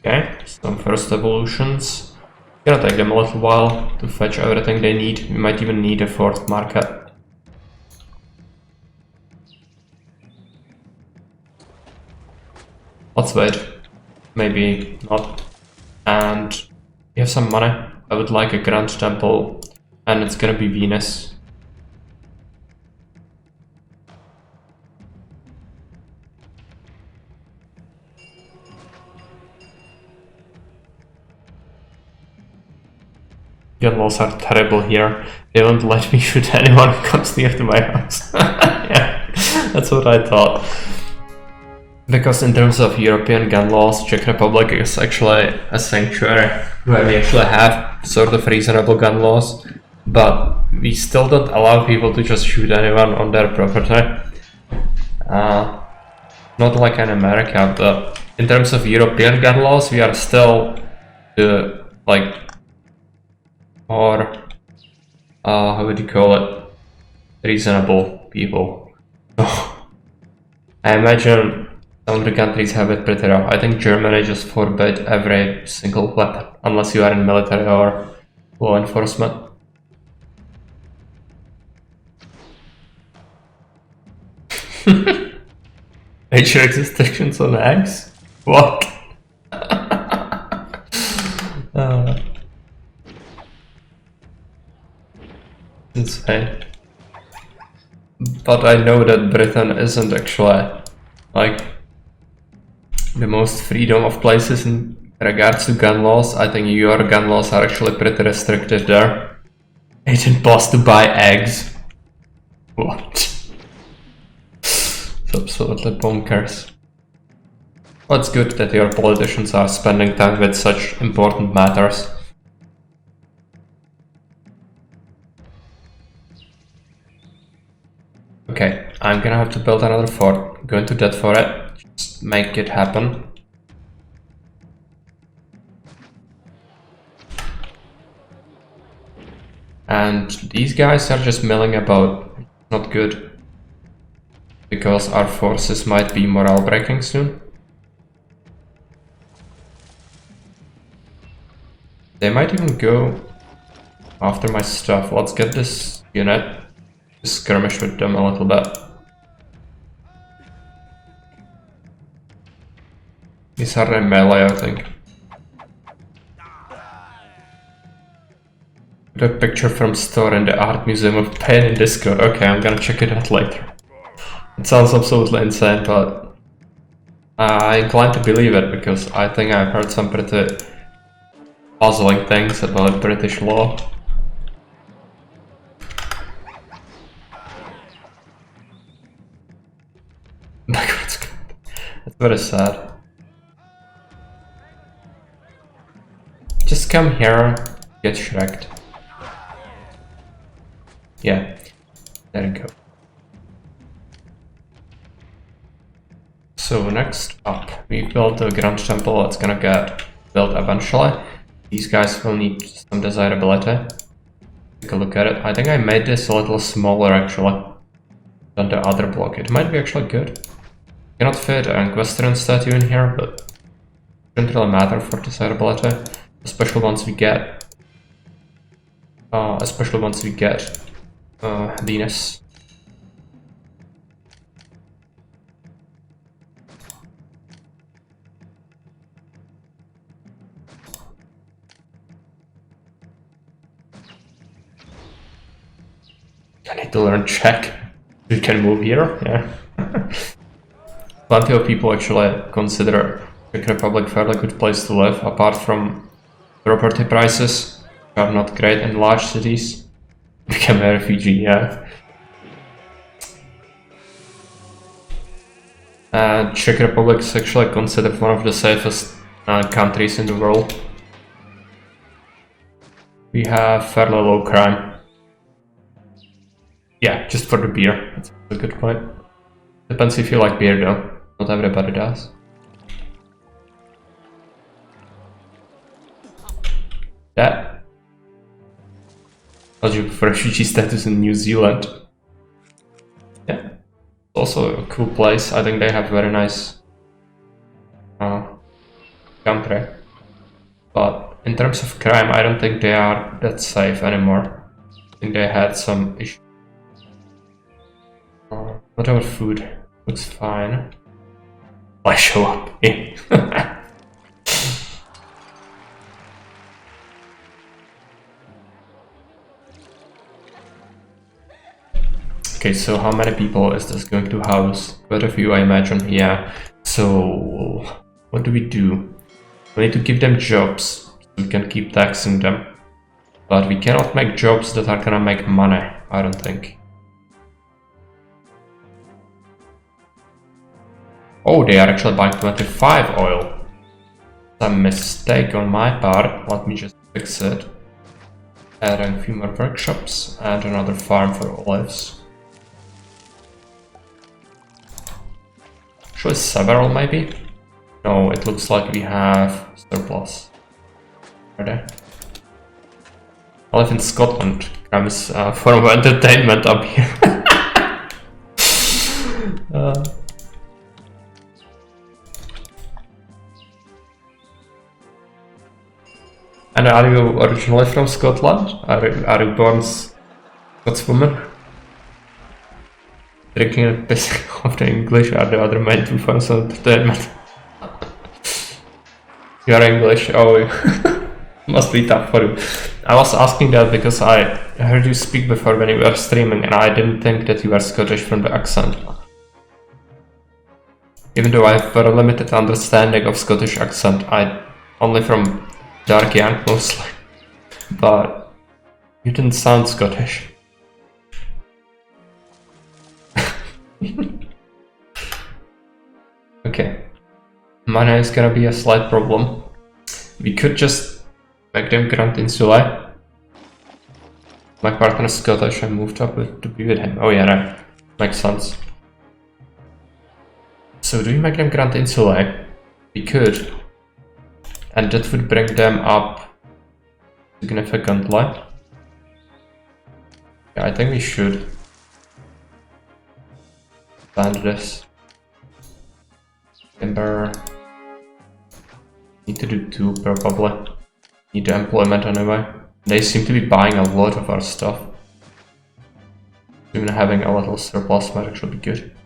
Okay, some first evolutions. Gonna take them a little while to fetch everything they need. We might even need a fourth market. Let's wait. Maybe not. And we have some money. I would like a grand temple, and it's gonna be Venus. Gun laws are terrible here. They won't let me shoot anyone who comes near to my house. Yeah, that's what I thought. Because in terms of European gun laws, Czech Republic is actually a sanctuary where we actually have sort of reasonable gun laws, but we still don't allow people to just shoot anyone on their property. Not like in America, but in terms of European gun laws, we are still the more how would you call it? Reasonable people. I imagine some of the countries have it pretty rough. I think Germany just forbid every single weapon, unless you are in military or law enforcement. Major restrictions on eggs? What? Insane. But I know that Britain isn't actually like the most freedom of places in regards to gun laws. I think your gun laws are actually pretty restricted there. Agent boss to buy eggs. What? It's absolutely bonkers. Well, it's good that your politicians are spending time with such important matters. Okay, I'm gonna have to build another fort. I'm going to debt for it. Just make it happen. And these guys are just milling about. Not good. because our forces might be morale breaking soon. They might even go after my stuff. Let's get this unit to skirmish with them a little bit. These are in melee, I think. The picture from store in the Art Museum of Pain in Discord. Okay, I'm gonna check it out later. It sounds absolutely insane, but I incline to believe it because I think I've heard some pretty puzzling things about British law. That's very sad. Just come here, get shreked. Yeah, there you go. So next up, we built the Grand Temple that's gonna get built eventually. These guys will need some desirability. Take a look at it. I think I made this a little smaller actually than the other block. It might be actually good. Cannot fit an equestrian statue in here, but it doesn't really matter for desirability. Especially once we get Venus. I need to learn Czech. You can move here, yeah. Plenty of people actually consider Czech Republic a fairly good place to live, apart from property prices, which are not great in large cities. Become a refugee, yeah. Czech Republic is actually considered one of the safest countries in the world. We have fairly low crime. Yeah, just for the beer. That's a good point. Depends if you like beer though. Not everybody does. That. Eligible for refugee status in New Zealand. Yeah. Also a cool place. I think they have very nice country. But in terms of crime, I don't think they are that safe anymore. I think they had some issues. What about food? Looks fine. I show up. Okay, so how many people is this going to house? Quite a few, I imagine. Yeah. So what do? We need to give them jobs so we can keep taxing them. But we cannot make jobs that are gonna make money, I don't think. Oh, they are actually buying 25 oil. That's a mistake on my part. Let me just fix it. Adding a few more workshops and another farm for olives. Actually, several maybe? No, it looks like we have surplus. Are there? I live in Scotland. Comes form of entertainment up here. And are you originally from Scotland? Are you born Scotswoman? Drinking and pissing off the English are the other main two forms of entertainment. You are English? Oh, must be tough for you. I was asking that because I heard you speak before when you were streaming and I didn't think that you were Scottish from the accent. Even though I have a limited understanding of Scottish accent, only from Dark Young mostly, but you didn't sound Scottish. Okay, money is gonna be a slight problem. We could just make them Grand Insulae. My partner is Scottish, I moved up to be with him. Oh yeah, right. Makes sense. So do we make them Grand Insulae? We could. And that would bring them up significantly. Yeah, I think we should. Expand this. Timber. Need to do 2 probably. Need to employment anyway. They seem to be buying a lot of our stuff. Even having a little surplus might actually be good.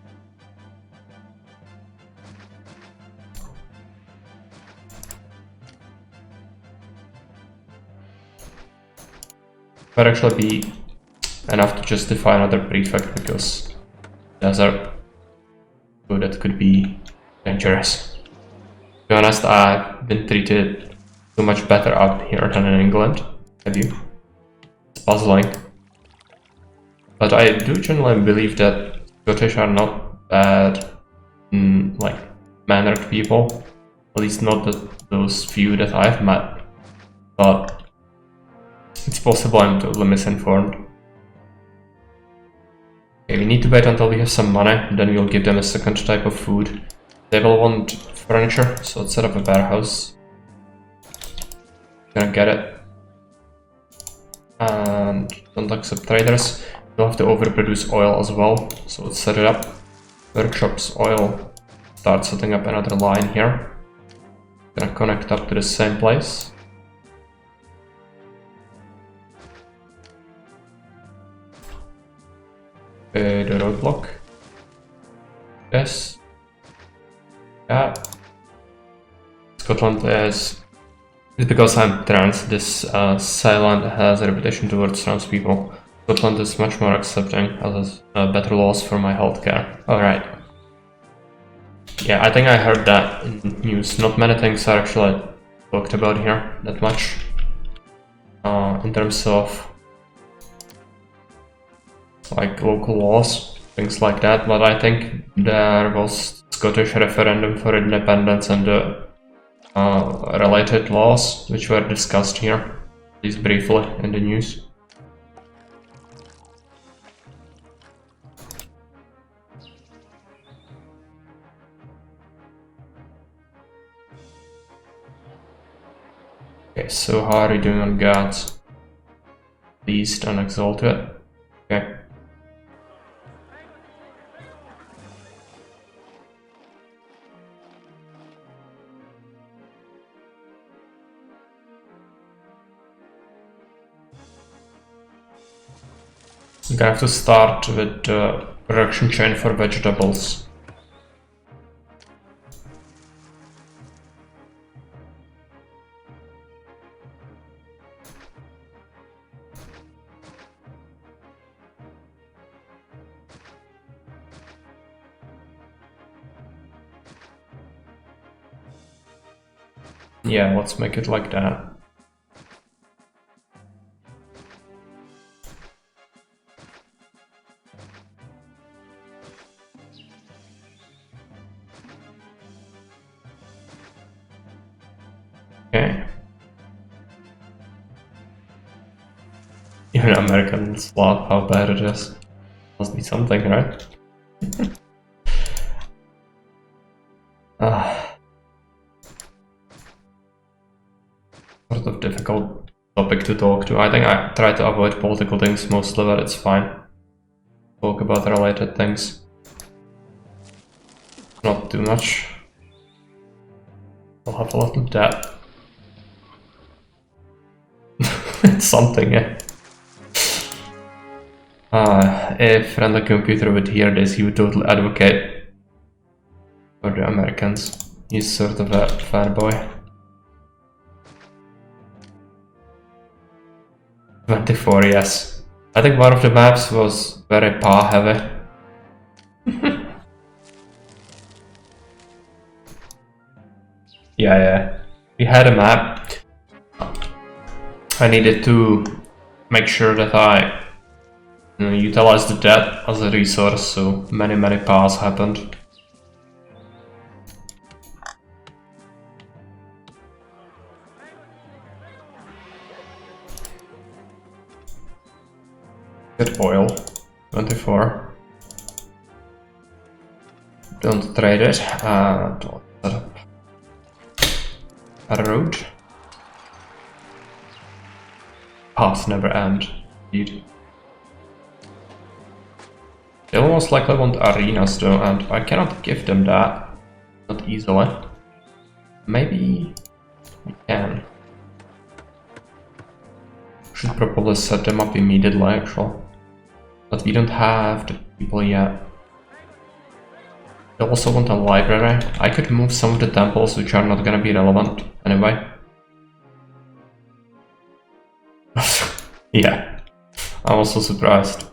Might actually be enough to justify another prefect because desert food that could be dangerous. To be honest, I've been treated so much better out here than in England. Have you? It's puzzling. But I do generally believe that Scottish are not bad, like, mannered people. At least not those few that I've met. But it's possible I'm totally misinformed. Okay, we need to wait until we have some money, then we'll give them a second type of food. They will want furniture, so let's set up a warehouse. Gonna get it. And don't accept traders. We'll have to overproduce oil as well, so let's set it up. Workshops, oil. Start setting up another line here. Gonna connect up to the same place. The roadblock. Yes. Yeah. Scotland is... It's because I'm trans. This Ceylon has a reputation towards trans people. Scotland is much more accepting, has better laws for my healthcare. Alright. Yeah, I think I heard that in news. Not many things are actually talked about here that much. In terms of like local laws, things like that, but I think there was Scottish referendum for independence and the related laws which were discussed here, at least briefly in the news. Okay, so how are you doing on gods? Beast and exalted. Okay. I'm gonna have to start with the production chain for vegetables. Yeah, let's make it like that. Okay. Even Americans laugh how bad it is. Must be something, right? Sort of difficult topic to talk to. I think I try to avoid political things mostly, but it's fine. Talk about related things. Not too much. I'll have a lot of that. It's something, yeah. If Random Computer would hear this, he would totally advocate for the Americans. He's sort of a fanboy. 24, yes. I think one of the maps was very PA heavy. Yeah. We had a map. I needed to make sure that I utilize the debt as a resource, so many PAs happened. Get oil. 24. Don't trade it. Don't set up a road. Paths never end. Indeed. They'll most likely want arenas though, and I cannot give them that. Not easily. Maybe we can. Should probably set them up immediately actually. But we don't have the people yet. They also want a library. I could move some of the temples which are not gonna be relevant anyway. Yeah, I'm also surprised.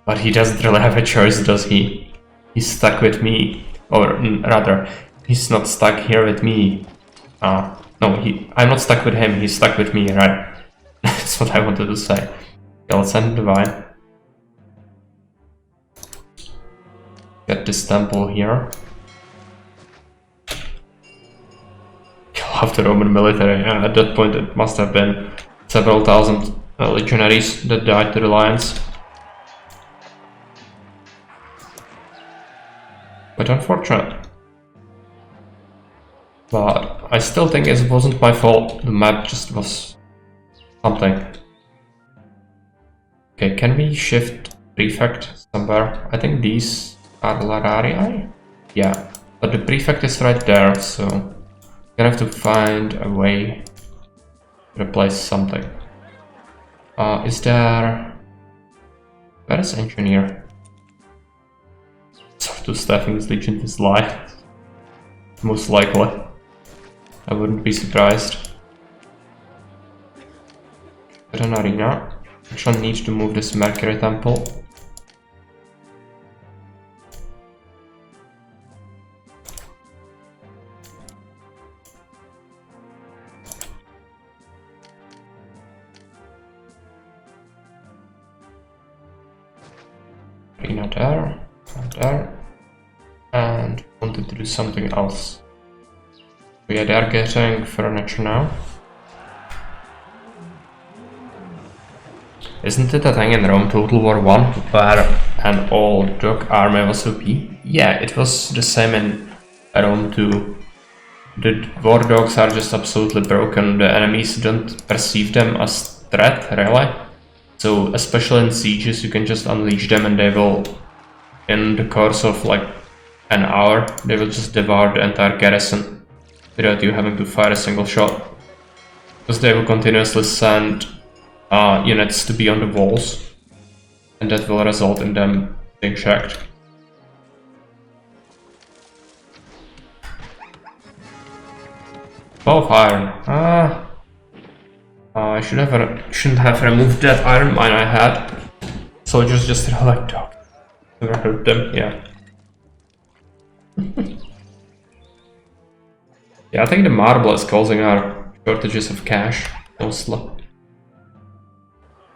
But he doesn't really have a choice, does he? He's stuck with me. Or rather, he's not stuck here with me. No, I'm not stuck with him, he's stuck with me, right? That's what I wanted to say. Okay, let's send Divine. Get this temple here. Kill off the Roman military. Yeah, at that point it must have been several thousand legionaries that died to the lions. But unfortunate. But I still think it wasn't my fault. The map just was something. Okay, can we shift prefect somewhere? I think these are Lararii? Yeah, but the prefect is right there, so I'm gonna have to find a way to replace something. Is there... Where is engineer? So to staffing this legion is lie. Most likely. I wouldn't be surprised. Get an arena. Actually need to move this Mercury temple. Arena there, and there. And wanted to do something else. Yeah, they're getting furniture now. Isn't it a thing in Rome Total War 1 where an old dog army was OP? Yeah, it was the same in Rome 2. The war dogs are just absolutely broken. The enemies don't perceive them as threat, really. So, especially in sieges, you can just unleash them and they will, in the course of like an hour, they will just devour the entire garrison without you having to fire a single shot. Because they will continuously send units to be on the walls, and that will result in them being checked. Oh, iron. I shouldn't have removed that iron mine I had. Soldiers just like dog. Never hurt them, yeah. Yeah, I think the marble is causing our shortages of cash, mostly.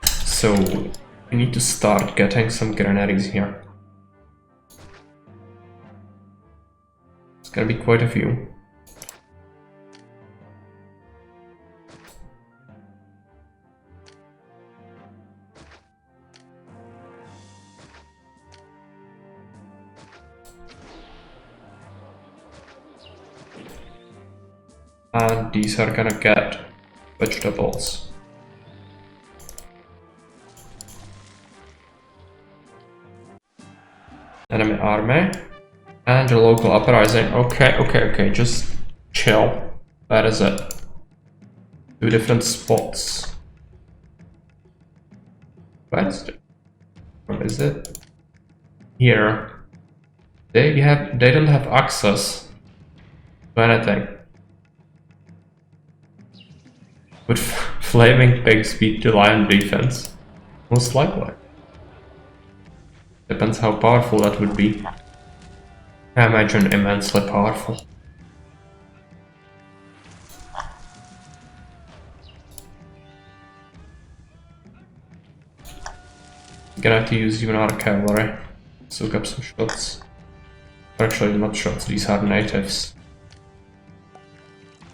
So, we need to start getting some granaries here. It's gonna be quite a few. And these are gonna get vegetables. Enemy army. And the local uprising. Okay, just chill. That is it. 2 different spots. Where is it? Where is it? Here. They don't have access to anything. Would flaming pigs beat the lion defense? Most likely. Depends how powerful that would be. I imagine immensely powerful. Gonna have to use even our cavalry. Soak up some shots. Or actually not shots, these are natives.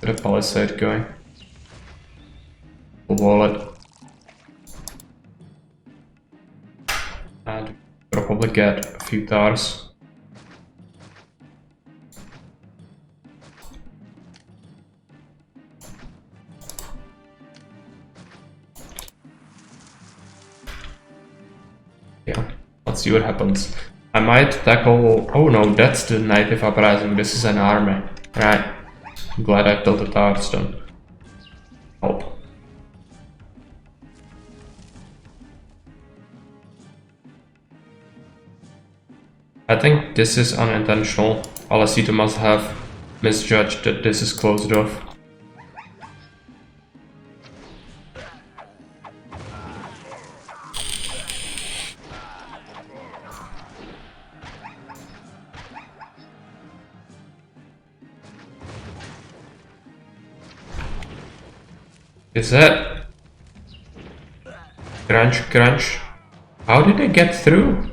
Get a palisade going. We'll wall it. And probably get a few towers. Yeah, Let's see what happens. I might tackle... Oh no, that's the native uprising. This is an army. Right. I'm glad I built a tower stone. Help. I think this is unintentional. LordAlesito must have misjudged that this is closed off. Is it? Crunch, crunch. How did I get through?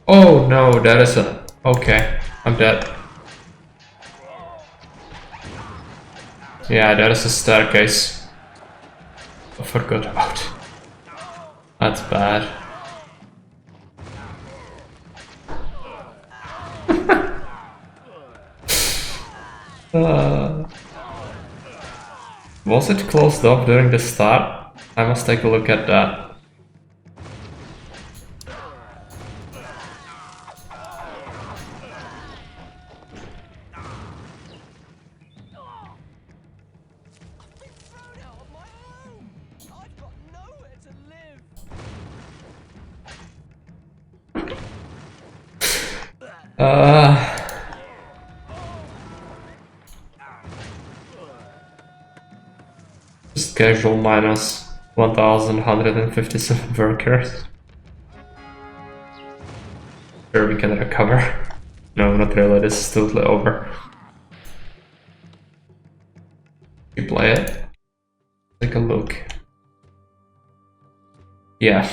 Oh no, that is a... Okay, I'm dead. Yeah, that is a staircase. I forgot about. That's bad. Was it closed off during the start? I must take a look at that. Just casual minus 1,157 workers. Sure, we can recover. No, not really, this is totally over. You play it? Take a look. Yeah.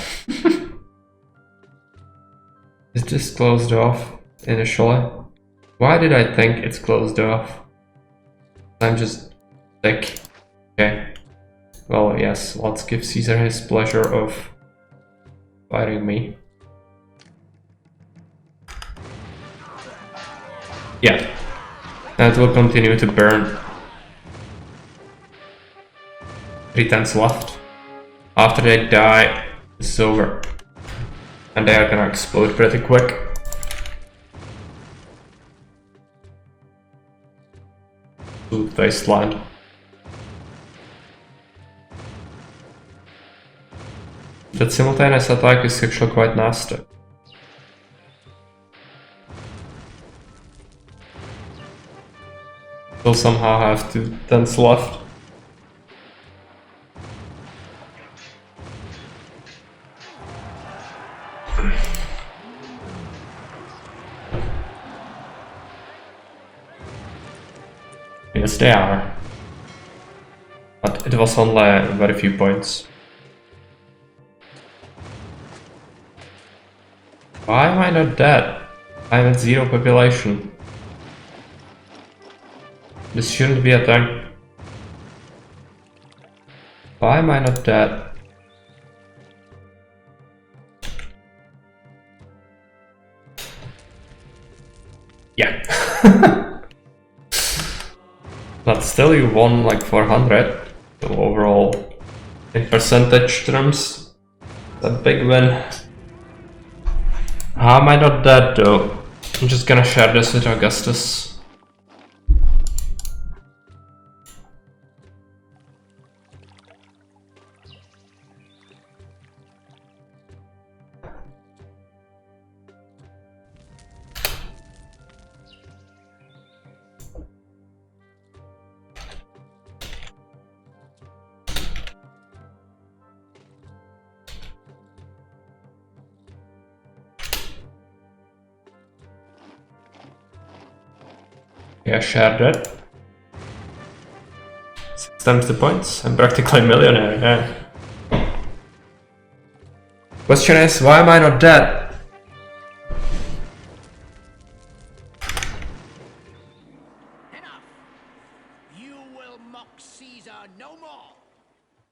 Is this closed off initially? Why did I think it's closed off? I'm just sick. Okay. Well, yes, let's give Caesar his pleasure of fighting me. Yeah. That will continue to burn. 3 tenths left. After they die, it's over. And they are gonna explode pretty quick. To wasteland. That simultaneous attack is actually quite nasty. Still somehow have 2 tenths left. Yes, they are. But it was only very few points. Why am I not dead? I'm at 0 population. This shouldn't be a thing. Why am I not dead? Yeah. But still you won like 400. So overall, in percentage terms, a big win. How am I not dead though? I'm just gonna share this with Augustus. Yeah, shared it. 6 times the points. I'm practically a millionaire, yeah. Question is, why am I not dead? Enough. You will mock Caesar no more.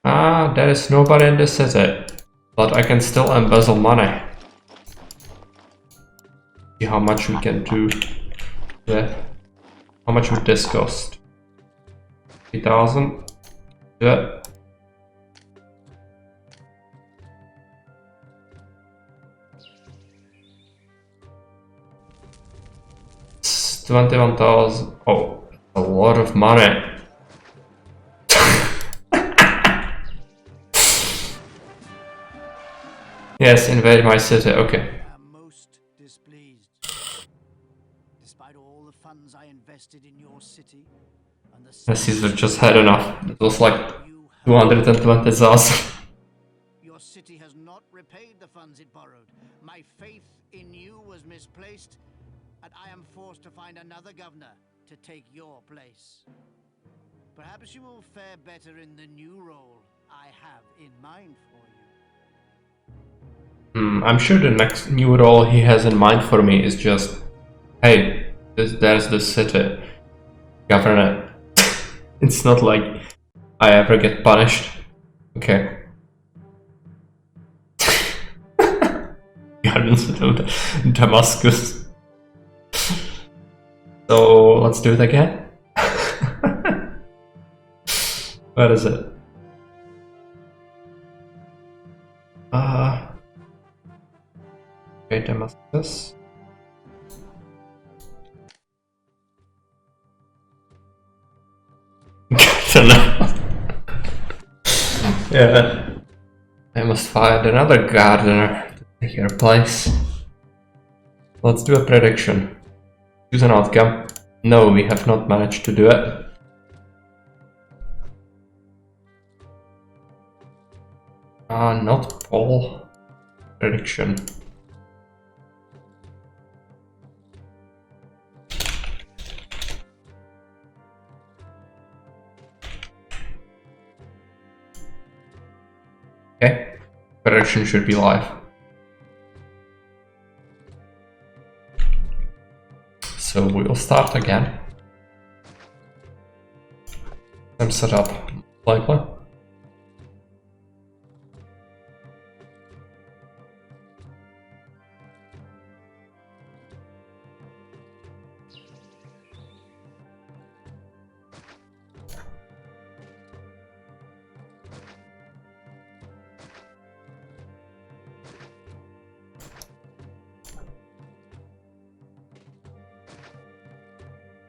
Ah, there is nobody in the city. But I can still embezzle money. See how much we can do with. How much would this cost? 3,000? Yeah. 21,000. Oh, a lot of money. Yes, invade my city. Okay. I am most displeased. Despite all the funds I invested in your city, and the Caesar just had enough. It was like you have 220,000. Your city has not repaid the funds it borrowed. My faith in you was misplaced, and I am forced to find another governor to take your place. Perhaps you will fare better in the new role I have in mind for you. I'm sure the next new role he has in mind for me is just, hey, there's the city. Govern it. It's not like I ever get punished. Okay. Gardens of Damascus. So let's do it again. Where is it? Okay, Damascus. Yeah. I must find another gardener to take your place. Let's do a prediction. Choose an outcome. No, we have not managed to do it. Not Paul. Prediction. Okay. Prediction should be live. So we'll start again. Same setup, likely.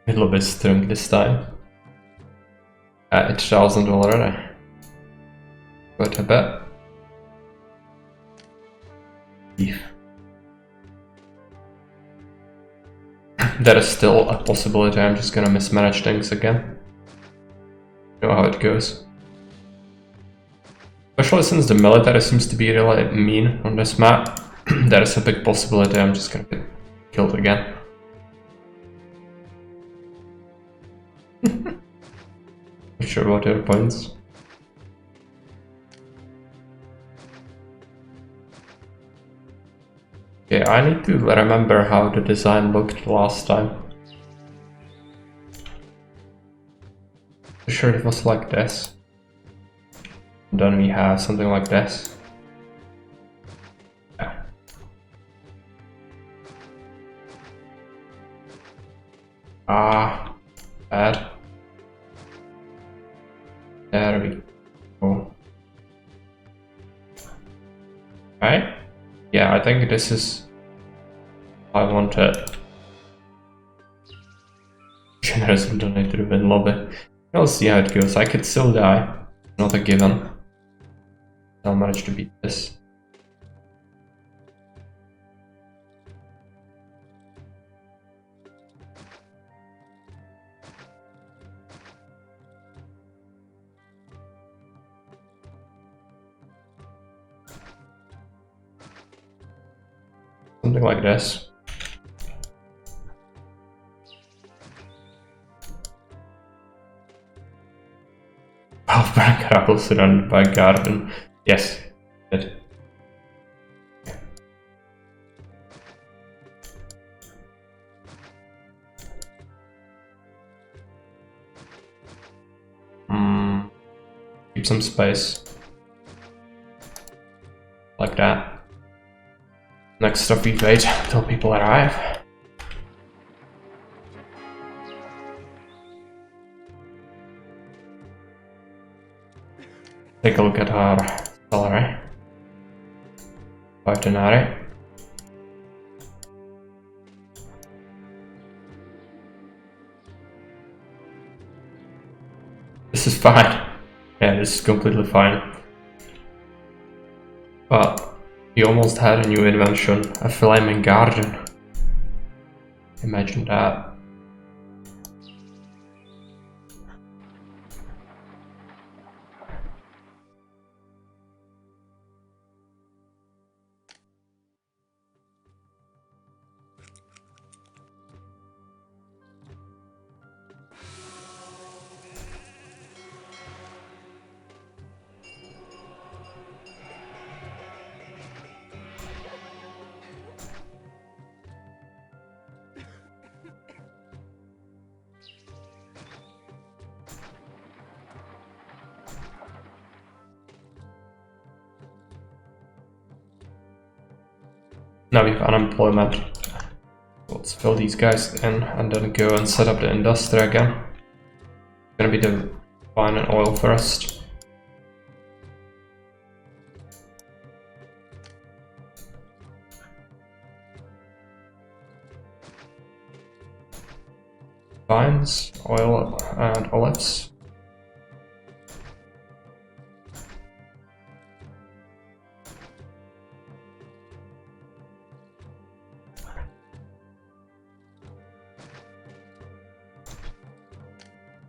A little bit strong this time. It's 1,000 already. Quite a bit. Beef. There is still a possibility I'm just gonna mismanage things again. You know how it goes. Especially since the military seems to be really mean on this map, there is a big possibility I'm just gonna get killed again. Not sure about your points. Okay, I need to remember how the design looked last time. I'm sure it was like this. And then we have something like this. Yeah. Bad. There we go. Right? Yeah, I think this is I wanted. Generous and donate to the win lobby. We'll see how it goes. I could still die. Not a given. I'll manage to beat this. Something like this. Half-back apple surrounded by garden. Yes, good. Keep some space. Like that. Next stop we wait until people arrive. Take a look at our salary. 5 denarii. This is fine. Yeah, this is completely fine. But we almost had a new invention, a flaming garden. Imagine that. Now we have unemployment. Let's fill these guys in and then go and set up the industry again. It's gonna be the wine and oil first. Vines, oil and olives.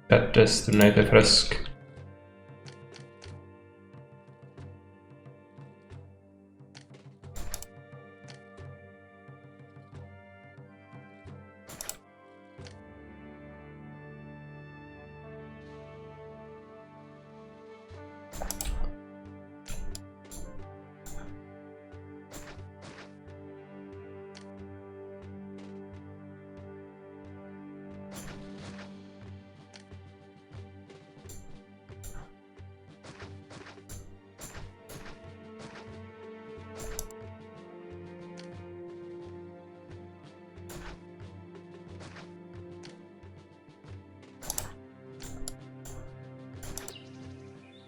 Set this to native risk.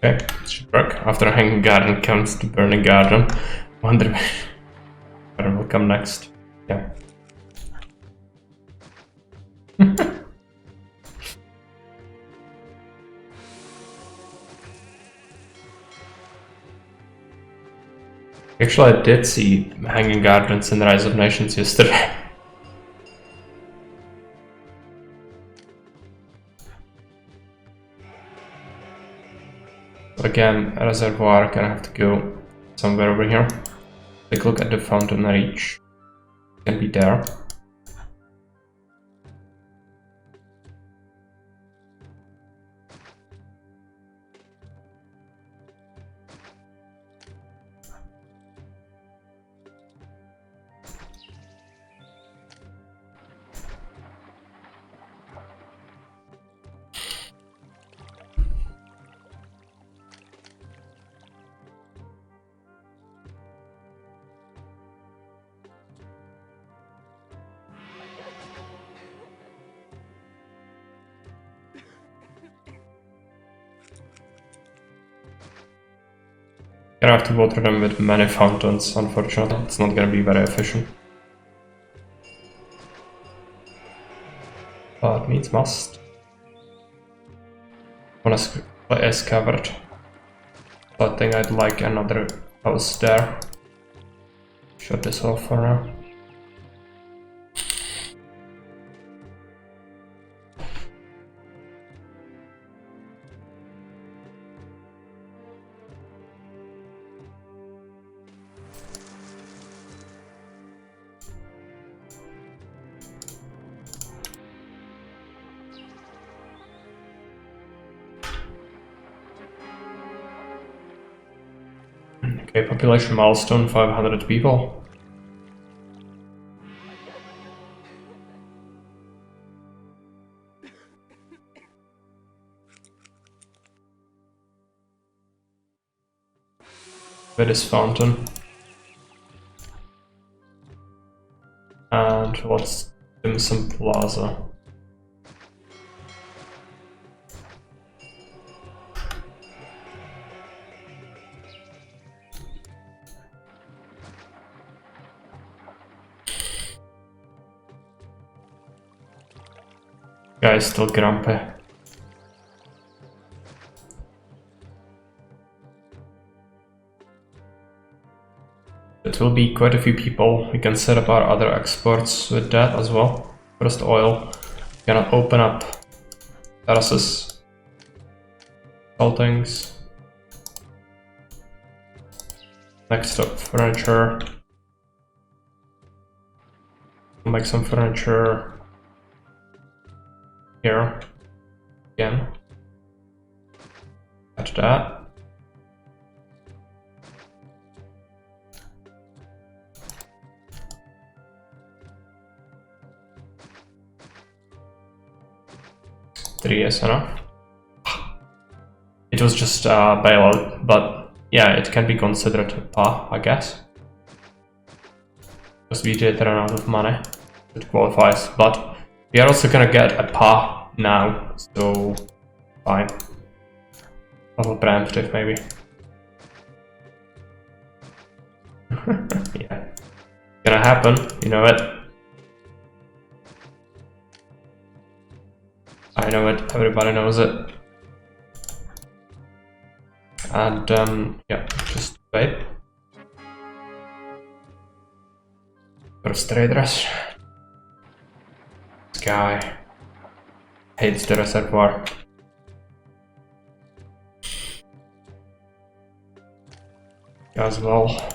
Okay, it should work. After a hanging garden comes the burning garden. Wonder what will come next. Yeah. Actually, I did see hanging gardens in Rise of Nations yesterday. Again, a reservoir, gonna have to go somewhere over here. Take a look at the fountain reach. Can be there. Gonna have to water them with many fountains, unfortunately. It's not gonna be very efficient. But needs must. One is covered. So I think I'd like another house there. Shut this off for now. Okay, population milestone, 500 people. With this fountain. And let's dim some plaza. Guy's still grumpy. will be quite a few people. We can set up our other exports with that as well. First oil. We're gonna open up terraces, things. Next up, furniture. We'll make some furniture here again. Catch that. Three is enough. It was just a bailout, but yeah, it can be considered a PA, I guess. Because we did run out of money. It qualifies, but we are also gonna get a PA now, so fine. A little preemptive, maybe. Yeah. Gonna happen, you know it. I know it, everybody knows it. And yeah, just wait. First traders. This guy hates the reservoir. As well.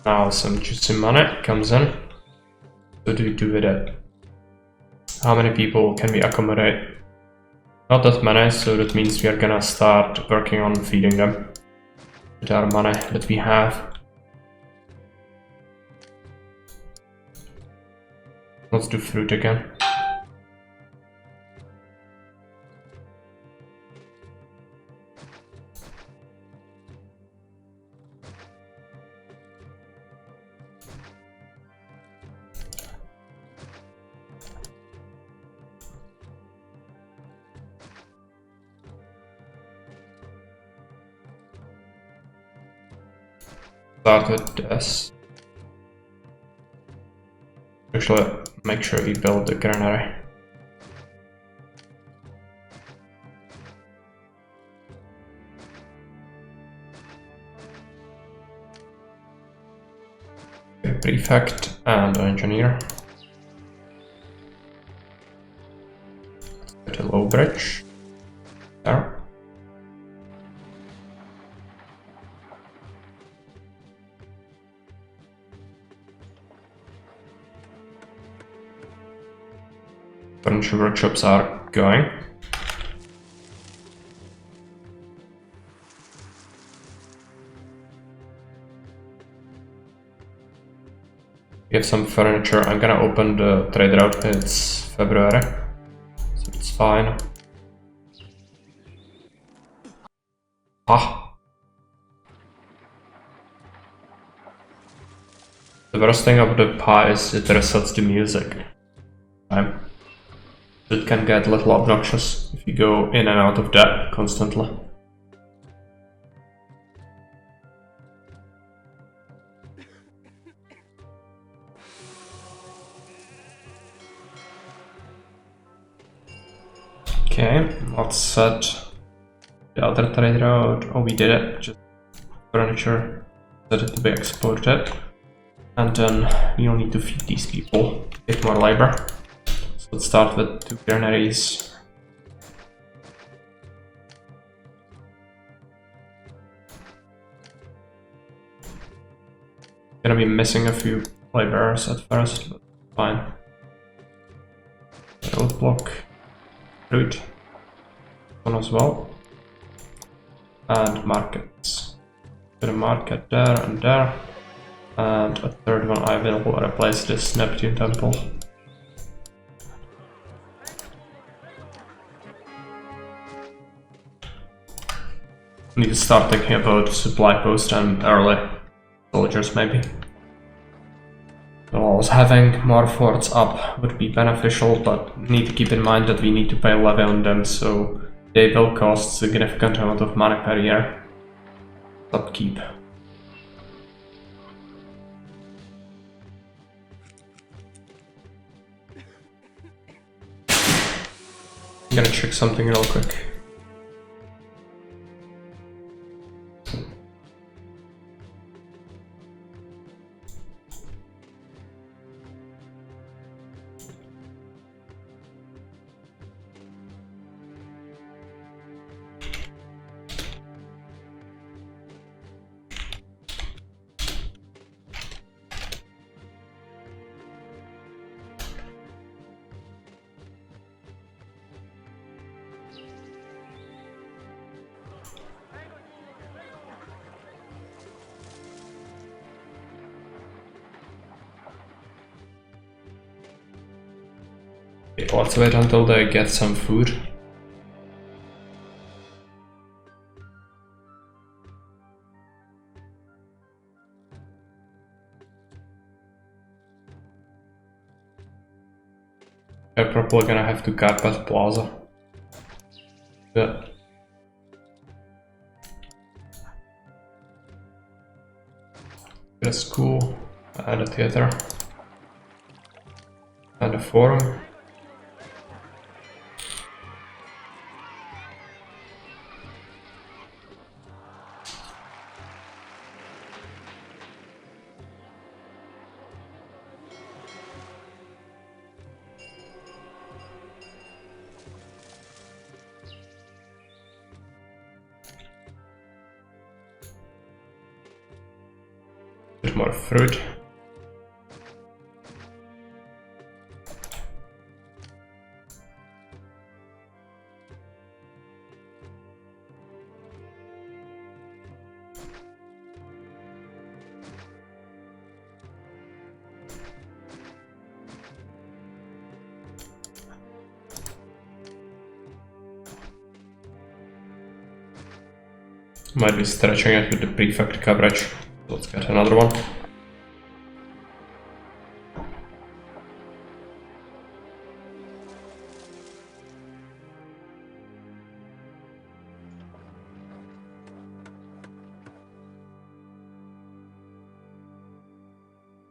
Now some juicy money comes in. What do we do with it? How many people can we accommodate? Not that many, so that means we are gonna start working on feeding them with our money that we have. Let's do fruit again. Start with this. Actually, make sure we build the granary. Okay, prefect and engineer. Let's get a low bridge. There. Furniture workshops are going. We have some furniture. I'm gonna open the trade route. It's February, so it's fine. Ah! The worst thing about the PA is it resets the music. It can get a little obnoxious if you go in and out of that constantly. Okay, let's set the other trade route. Oh, we did it. Just furniture, set it to be exported. And then we'll need to feed these people, get more labor. So let's start with 2 granaries. Gonna be missing a few laborers at first, but fine. Road block, fruit, one as well, and markets. Put a market there and there. And a third one I will replace this Neptune temple. Need to start thinking about supply post and early soldiers maybe. Well, having more forts up would be beneficial, but need to keep in mind that we need to pay levy on them, so they will cost significant amount of money per year. Upkeep. I'm gonna check something real quick. Okay, let's wait until they get some food. They're probably gonna have to cut that plaza. Yeah. Get a school, and a theater, and a forum. Bit more fruit. Might be stretching it with the prefect coverage. Let's get another one.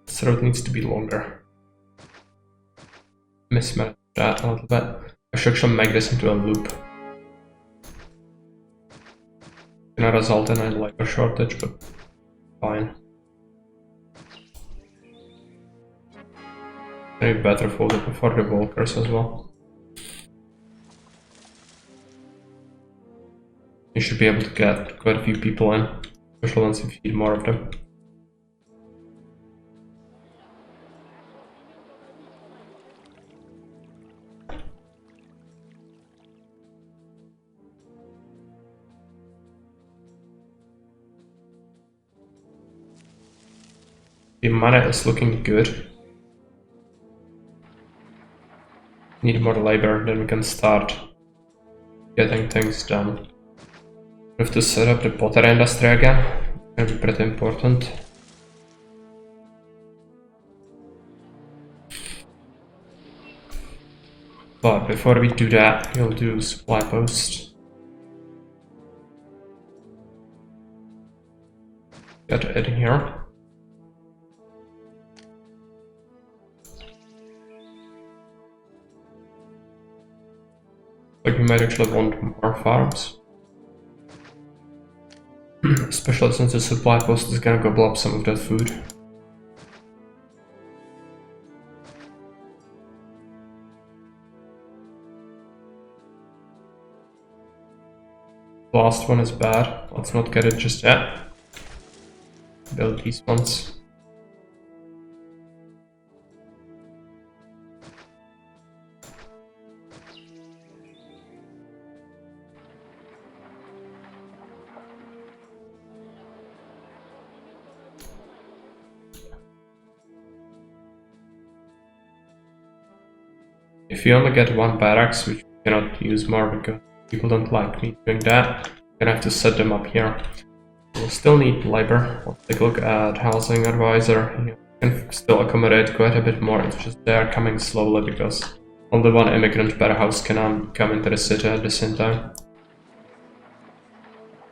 This road needs to be longer. Mismanaged that a little bit. I should actually make this into a loop. Gonna result in a labor shortage, but fine. Maybe better for the walkers as well. You should be able to get quite a few people in, especially once you feed more of them. The money is looking good. Need more labor, then we can start getting things done. We have to set up the pottery industry again. It's gonna be pretty important. But before we do that, we'll do supply post. Get it in here. Like we might actually want more farms. Especially since the supply post is gonna gobble up some of that food. The last one is bad. Let's not get it just yet. Build these ones. If you only get one barracks, which you cannot use more because people don't like me doing that, you're gonna have to set them up here. We'll still need labor. Let's take a look at housing advisor. You can still accommodate quite a bit more, it's just they're coming slowly because only one immigrant per house can come into the city at the same time.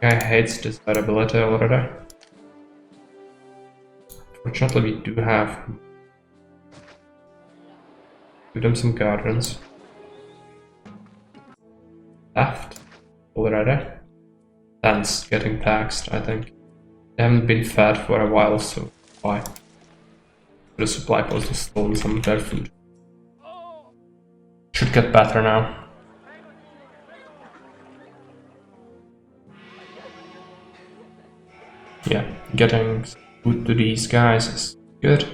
Guy hates desirability already. Fortunately, we do have. Give them some gardens. Left already. Land's getting taxed, I think. They haven't been fed for a while, so why? The supply post has stolen some of their food. Should get better now. Yeah, getting food to these guys is good.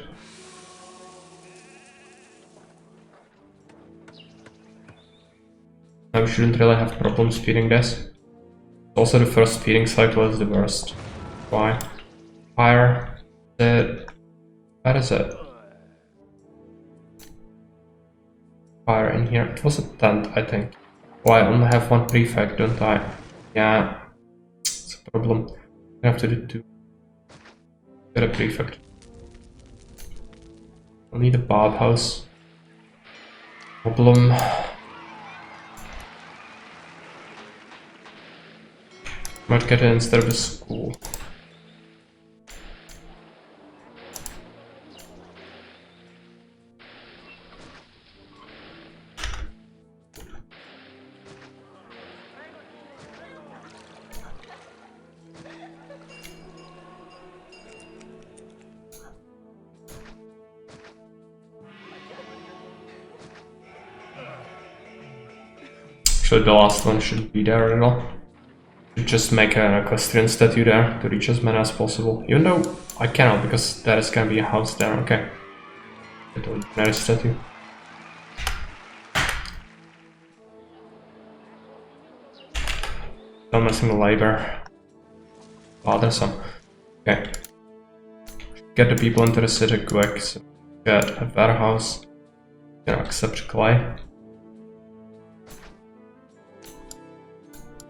Now we shouldn't really have problems feeding this. Also, the first feeding cycle is the worst. Why? Fire. Where is it? fire in here. It was a tent, I think. Oh, I only have one prefect, don't I? Yeah, it's a problem. I have to do two. Get a prefect. I'll need a bathhouse. Problem. Might get it instead of a school. Actually, the last one shouldn't be there at all. Should just make an equestrian statue there to reach as many as possible. Even though I cannot, because there is gonna be a house there. Okay. Get a ordinary statue. Not missing labor. Bothersome. Okay. Get the people into the city quick. So get a warehouse. Gonna accept clay.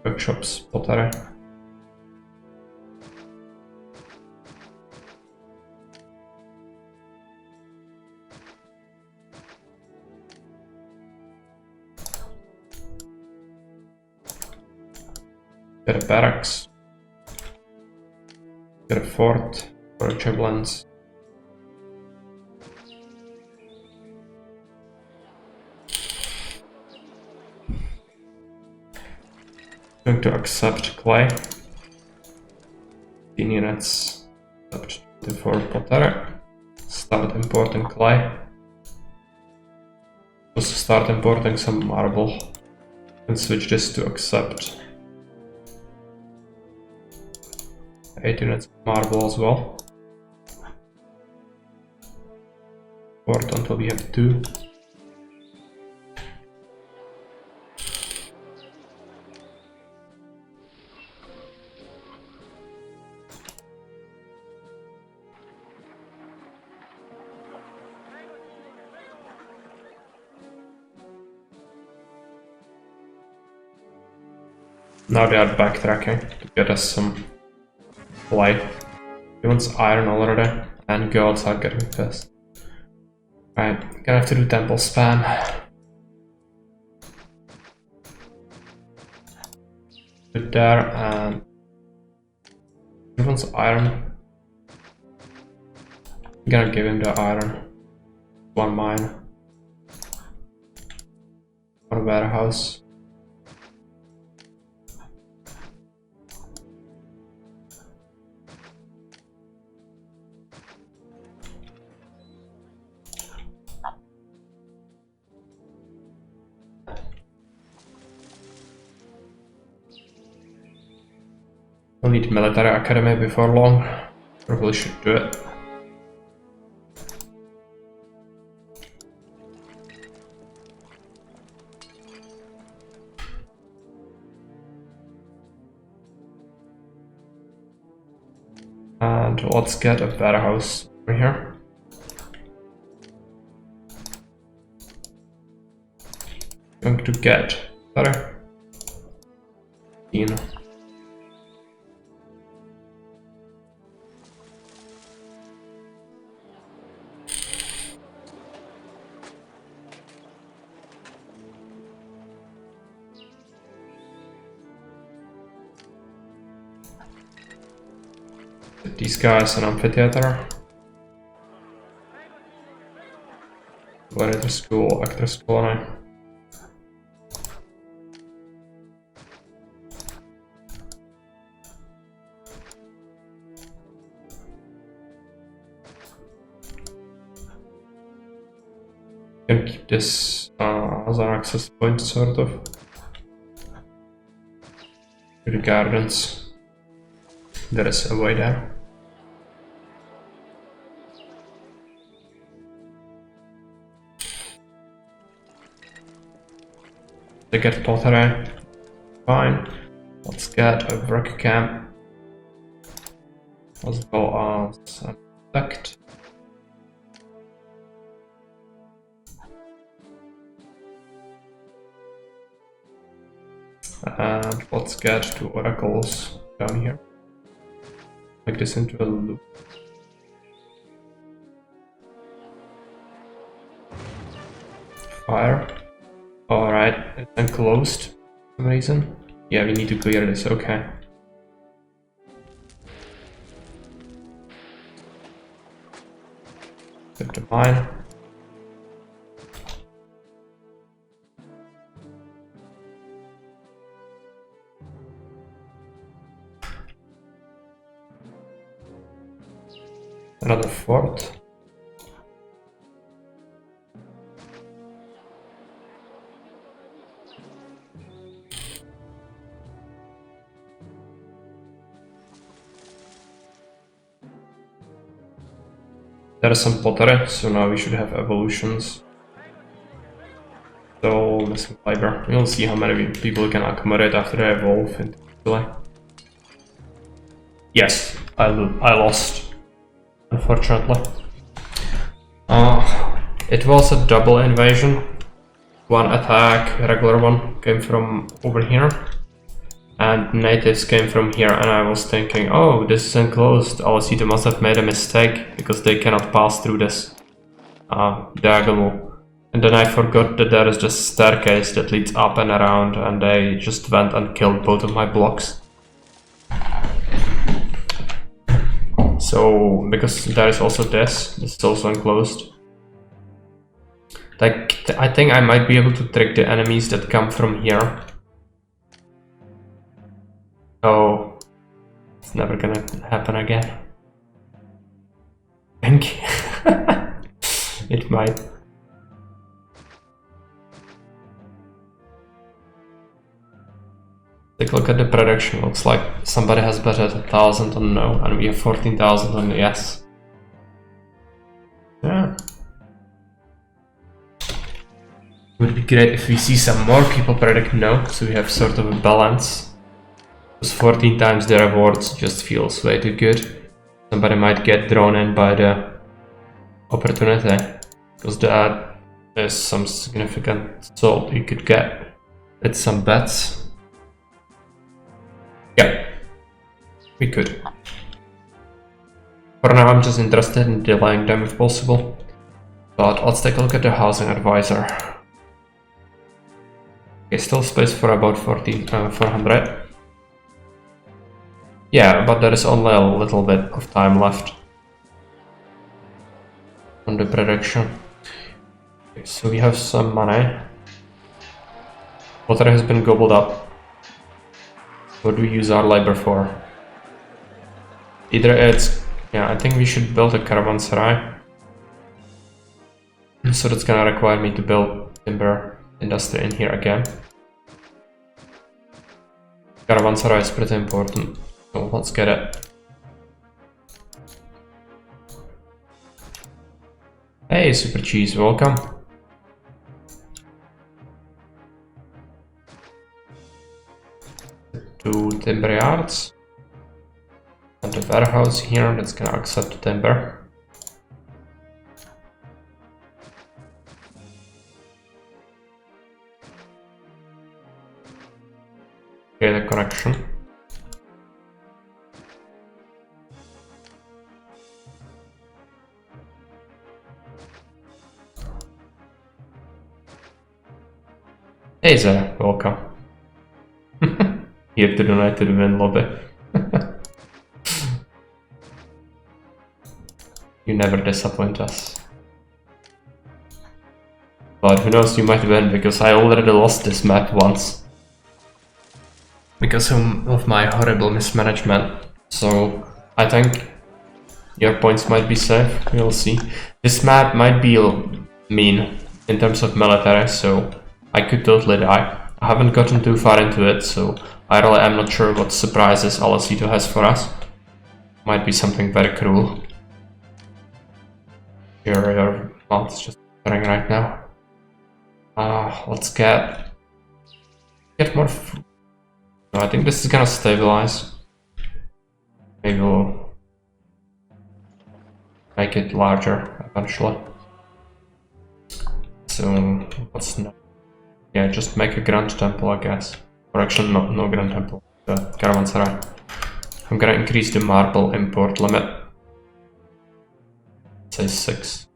Workshops, pottery. Get a barracks. Get a fort for javelins. Going to accept clay. 15 units. Accept 24 pottery. Start importing clay. Also start importing some marble. And switch this to accept. 8 units of marble as well. Port until we have 2. Now they are backtracking to get us some clay. He wants iron already, and gods are getting pissed. Right, gonna have to do temple spam. Put there, and he wants iron. I'm gonna give him the iron. One mine. One warehouse. We'll need military academy before long. Probably should do it. And let's get a warehouse over here. Going to get better. 15. These guys an amphitheater. Gladiator school, actor school, and I. Can keep this as an access point, sort of. To the gardens. There is a way there. They get pottery. Fine. Let's get a work camp. As well as an effect. And let's get to oracles down here. Make this into a loop. Fire. Alright, it's enclosed for some reason. Yeah, we need to clear this, okay. Get the mine. Another fort. There is some pottery, so now we should have evolutions. Still missing labor. We'll see how many people can accommodate after they evolve into Chile. Yes, I lost, unfortunately. It was a double invasion. One attack, regular one, came from over here. And natives came from here, and I was thinking, oh, this is enclosed. LordAlesito must have made a mistake, because they cannot pass through this diagonal. And then I forgot that there is just a staircase that leads up and around, and they just went and killed both of my blocks. So, because there is also this is also enclosed. Like, I think I might be able to trick the enemies that come from here. Oh, it's never gonna happen again. Thank you. It might. Take a look at the production. Looks like somebody has betted 1,000 on no, and we have 14,000 on yes. Yeah. Would be great if we see some more people predict no, so we have sort of a balance. 14 times the rewards just feels way too good. Somebody might get drawn in by the opportunity, because there is some significant salt you could get with some bets. Yeah, we could. For now I'm just interested in delaying them if possible. But let's take a look at the housing advisor. Okay, still space for about 400. Yeah, but there is only a little bit of time left on the prediction. Okay, so we have some money. Water has been gobbled up. What do we use our labor for? Either it's... yeah, I think we should build a caravanserai. So that's gonna require me to build timber industry in here again. Caravanserai is pretty important. So let's get it. Hey, Super Cheese, welcome. To timber yards. And the warehouse here that's gonna accept timber. Okay, the connection. Hey there, welcome. Here to donate to the win lobby. You never disappoint us. But who knows, you might win, because I already lost this map once. Because of my horrible mismanagement. So I think your points might be safe, we'll see. This map might be mean in terms of military, so I could totally die. I haven't gotten too far into it, so I really am not sure what surprises LordAlesito has for us. Might be something very cruel. Your mouth is just burning right now. Let's get more food. No, I think this is gonna stabilize. Maybe we'll make it larger eventually. So what's next? Yeah, just make a grand temple, I guess. Or actually, no Grand Temple. The Caravanserai. I'm gonna increase the marble import limit. Say 6.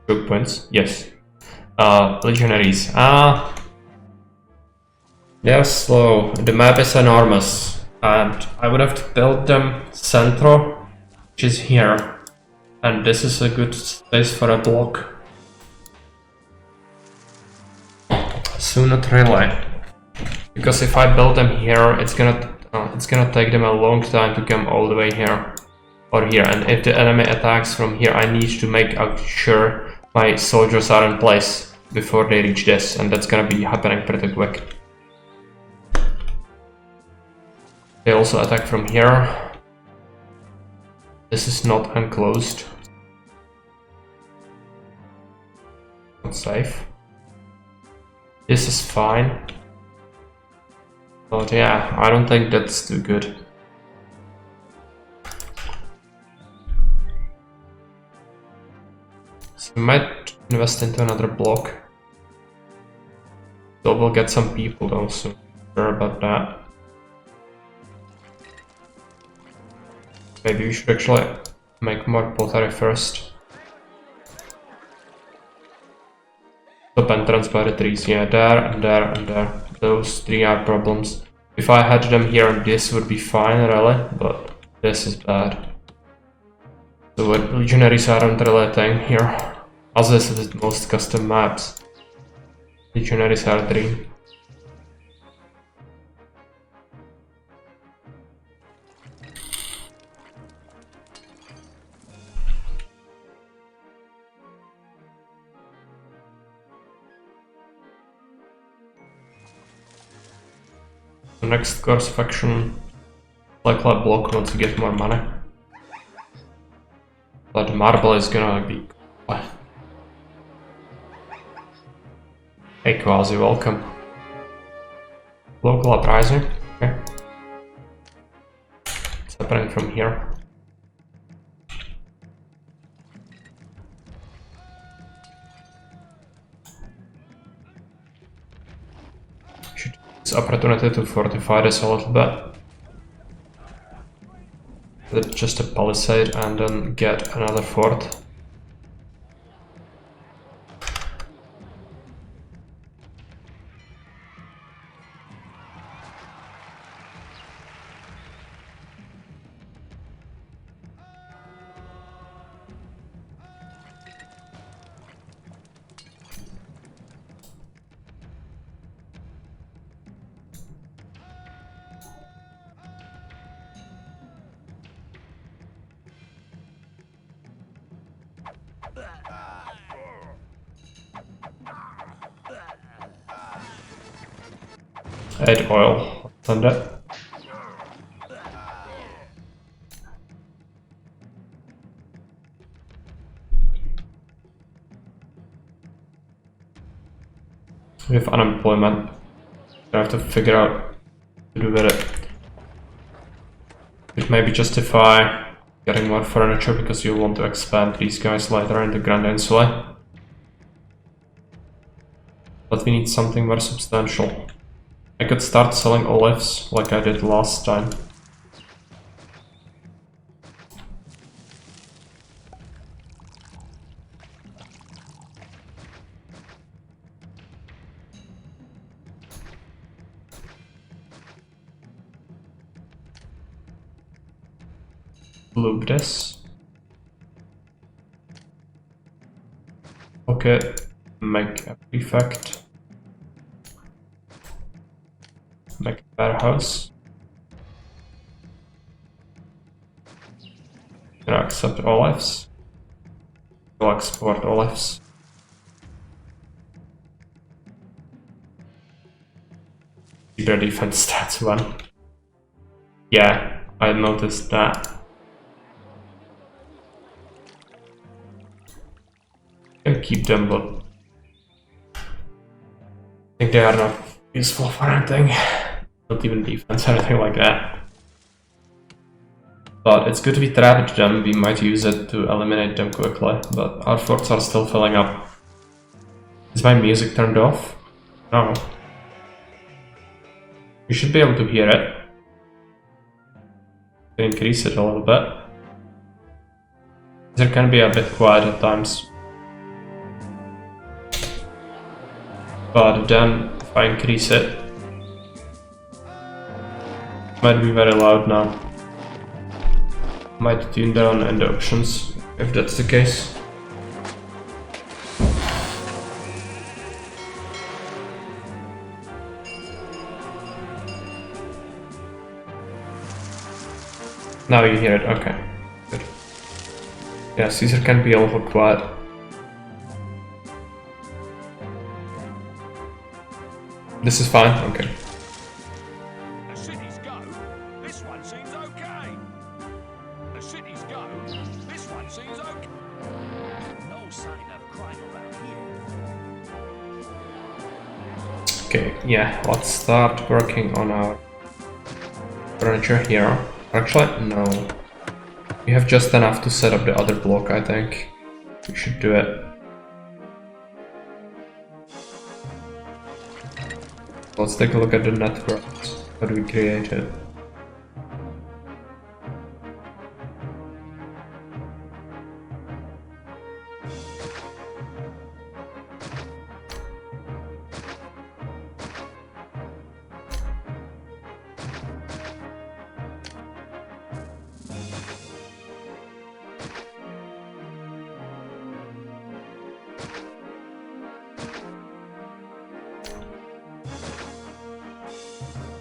Good points. Yes. Legionaries. They're slow. The map is enormous. And I would have to build them centro, which is here. And this is a good space for a block. So not really. Because if I build them here, it's gonna take them a long time to come all the way here. Or here. And if the enemy attacks from here, I need to make sure my soldiers are in place before they reach this. And that's gonna be happening pretty quick. They also attack from here. This is not enclosed. Not safe. This is fine. But yeah, I don't think that's too good. So we might invest into another block. So we'll get some people though, so sure about that. Maybe we should actually make more pottery first. Top entrance by the trees, yeah, there and there and there. Those 3 are problems. If I had them here, this would be fine, really, but this is bad. So what legionaries aren't really a thing here. As this is most custom maps. Legionaries are a dream. The next course faction, likely a block wants to get more money. But marble is gonna be... Hey Quasi, welcome. Local uprising, okay. It's happening from here. Opportunity to fortify this a little bit. With just a palisade and then get another fort. Add oil, send it. We have unemployment. I have to figure out what to do with it. It maybe justify getting more furniture because you want to expand these guys later in the Grand Insula. But we need something more substantial. I could start selling olives like I did last time. Loop this. Okay, make a prefect. Make a warehouse. Can I accept olives? We'll export olives. Their defense stats 1. Yeah, I noticed that. Can keep them, but I think they are not useful for anything. Not even defense or anything like that. But it's good we trapped them, we might use it to eliminate them quickly, but our forts are still filling up. Is my music turned off? No. You should be able to hear it. To increase it a little bit. There can be a bit quiet at times. But then, if I increase it, it might be very loud now. Might tune down in the options, if that's the case. Now you hear it, okay. Good. Yeah, Caesar can be a little quiet. This is fine, okay. The cities go, this one seems okay. The cities go, this one seems okay. No sign of crime around here. Okay, yeah, let's start working on our furniture here. Actually, no. We have just enough to set up the other block, I think. We should do it. Let's take a look at the networks that we created.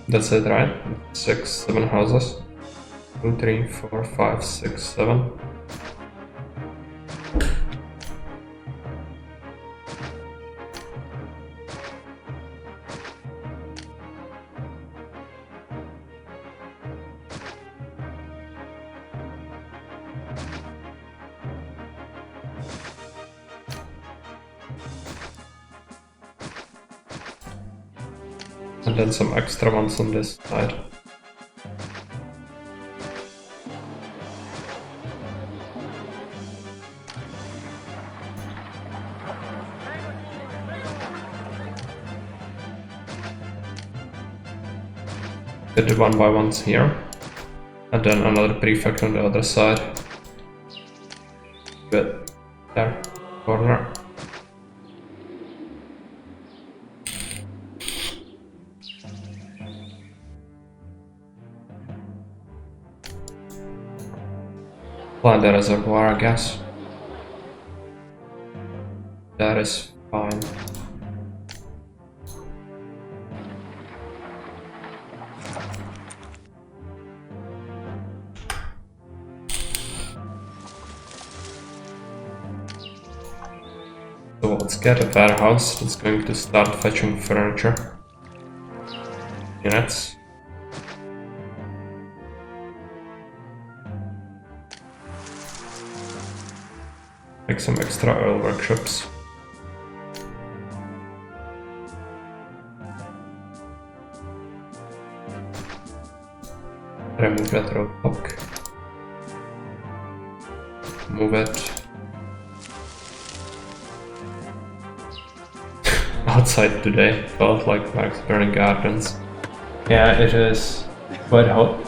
That's it, right? 6, 7 houses. 2, 3, 4, 5, 6, 7. And then some extra ones on this side. Did the 1x1s here. And then another prefect on the other side. Good. There. Corner. Plan the reservoir, I guess. That is fine. So let's get a warehouse that's going to start fetching furniture. Units. Make some extra oil workshops. Remove that roadblock. Move it. Outside today felt like Max burning gardens. Yeah, it is quite hot.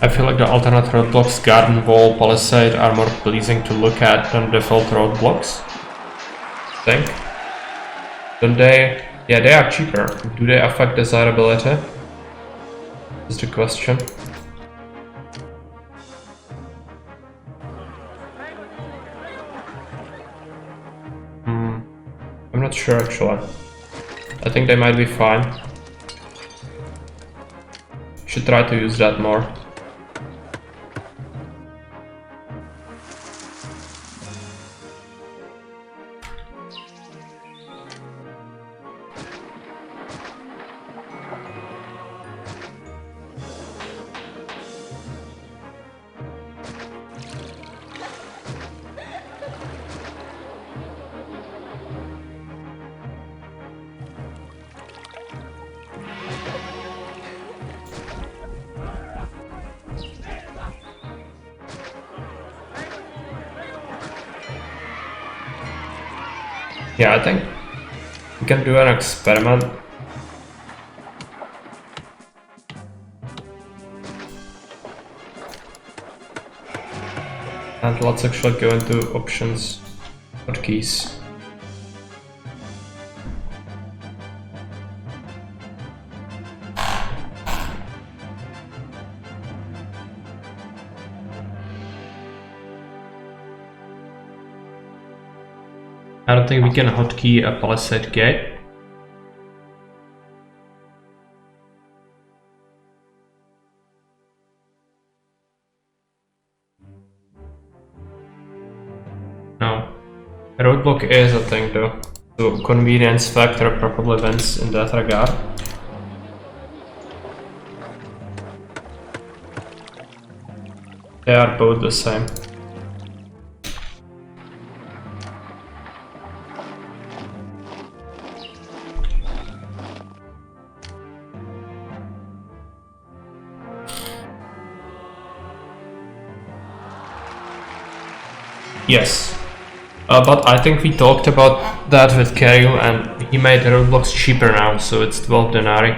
I feel like the alternate roadblocks, garden wall, palisade are more pleasing to look at than default roadblocks. I think. Don't they? Yeah, they are cheaper. Do they affect desirability? Is the question. I'm not sure actually. I think they might be fine. Should try to use that more. Yeah, I think we can do an experiment. And let's actually go into options, hotkeys. I don't think we can hotkey a palisade gate. No. Roadblock is a thing though. So convenience factor probably wins in that regard. They are both the same. Yes. But I think we talked about that with Karyu, and he made roadblocks cheaper now, so it's 12 denarii.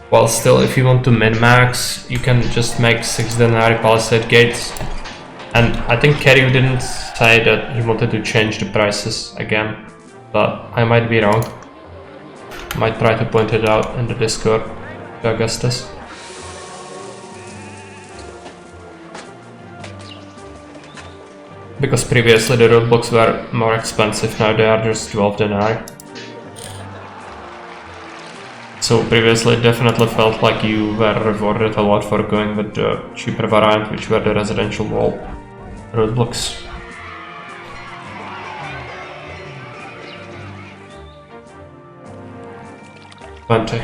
While still, if you want to min-max, you can just make 6 denarii palisade gates. And I think Karyu didn't say that he wanted to change the prices again, but I might be wrong. Might try to point it out in the Discord to Augustus. Because previously the roadblocks were more expensive, now they are just 12 denarii. So previously it definitely felt like you were rewarded a lot for going with the cheaper variant, which were the residential wall roadblocks. Plenty.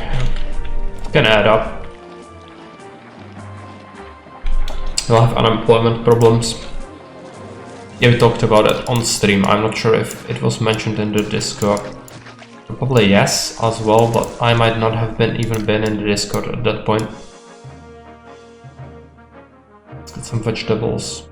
Can add up. You'll have unemployment problems. Yeah, we talked about it on stream. I'm not sure if it was mentioned in the Discord. Probably yes as well, but I might not have even been in the Discord at that point. Let's get some vegetables.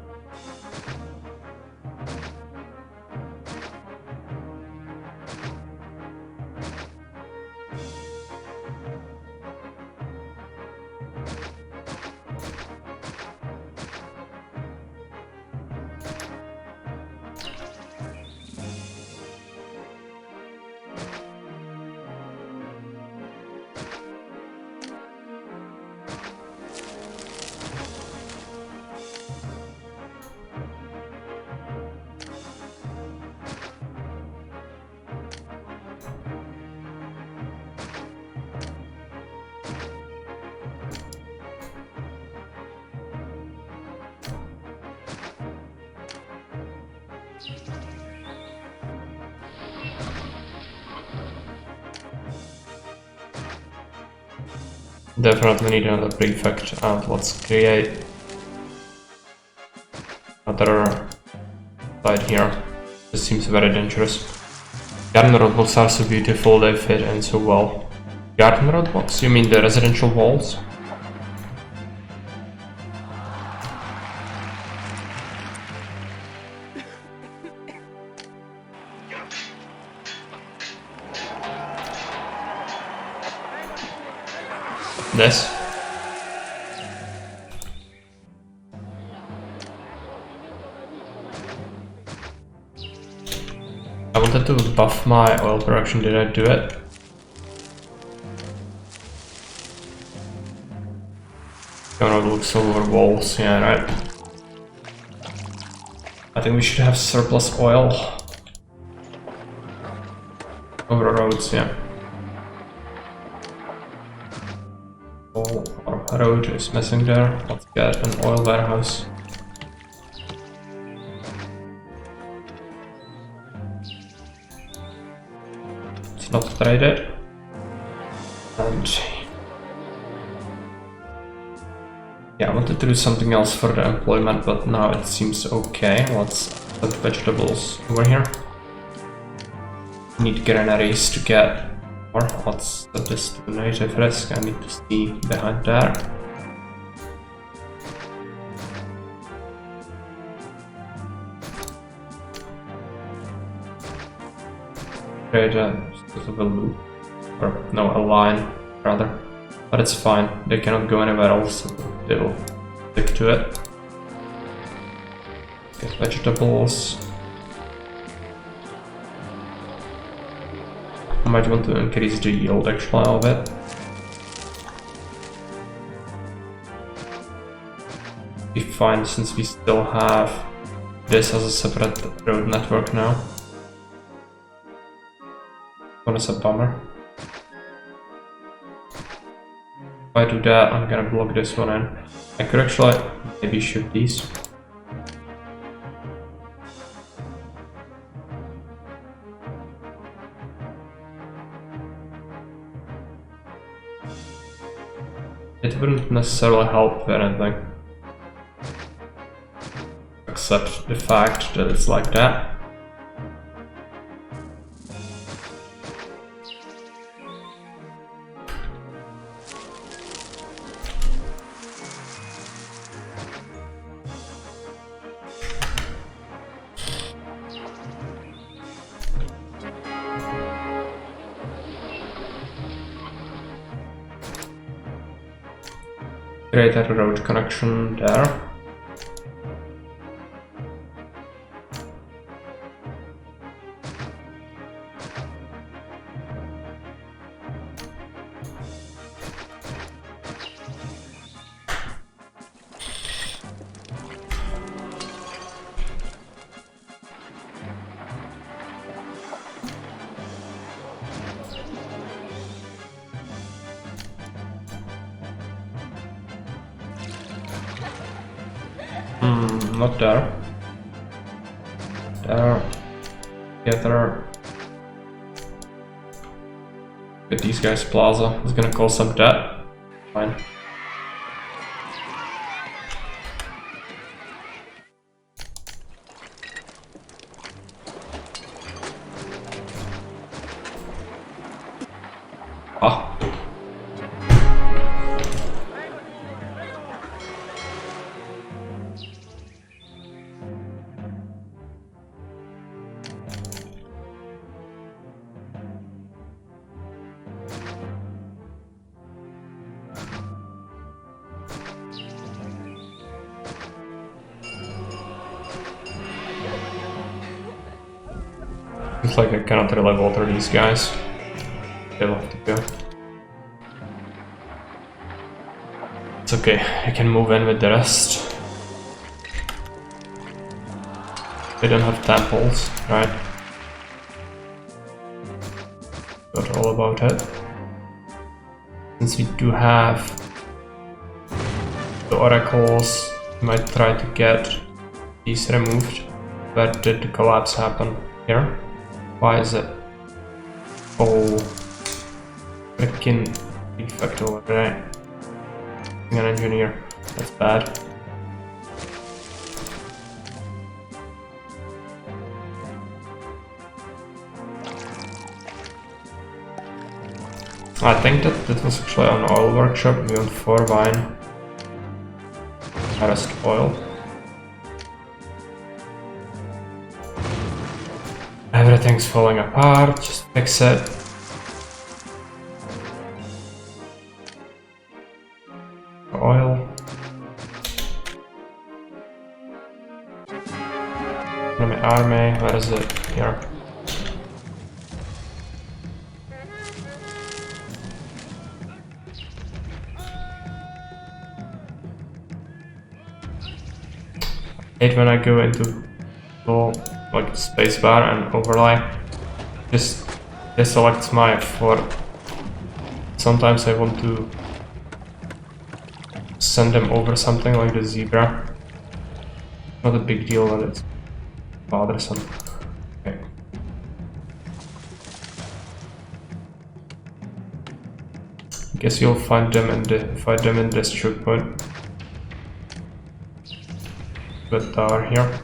Definitely need another prefect, and let's create another side here. This seems very dangerous. Garden roadblocks are so beautiful, they fit in so well. Garden roadblocks? You mean the residential walls? This? I wanted to buff my oil production, did I do it? Gonna look over walls, yeah, right. I think we should have surplus oil over roads, yeah. All our road is missing there. Let's get an oil warehouse. It's not traded. And yeah, I wanted to do something else for the employment, but now it seems okay. Let's put vegetables over here. Need granaries to get more. Let's set this to native risk. I need to see behind there. create a sort of a loop, or no, a line rather, but it's fine. They cannot go anywhere else, so they will stick to it. Get vegetables. I might want to increase the yield actually of it. Be fine since we still have this as a separate road network now. What is a bummer. If I do that, I'm gonna block this one in. I could actually maybe shoot these. It wouldn't necessarily help with anything, except the fact that it's like that. Create a road connection there. Not there. There. Together. With these guys, plaza is gonna cause some debt. Fine. Ah. It's like I cannot really water these guys. They'll have to go. It's okay, I can move in with the rest. They don't have temples, right? Not all about it. Since we do have the oracles, we might try to get these removed. Where did the collapse happen? Here? Why is it all freaking defect over there? Being an engineer, that's bad. I think that this was actually an oil workshop. We want 4 wine, rest oil. Everything's falling apart, just fix it. Oil. Enemy army, where is it? Here. I hate when I go into like spacebar and overlay, just deselects my for. Sometimes I want to send them over something like the zebra. Not a big deal, but it's bothersome. Okay. I guess you'll find them in this choke point. Good tower here.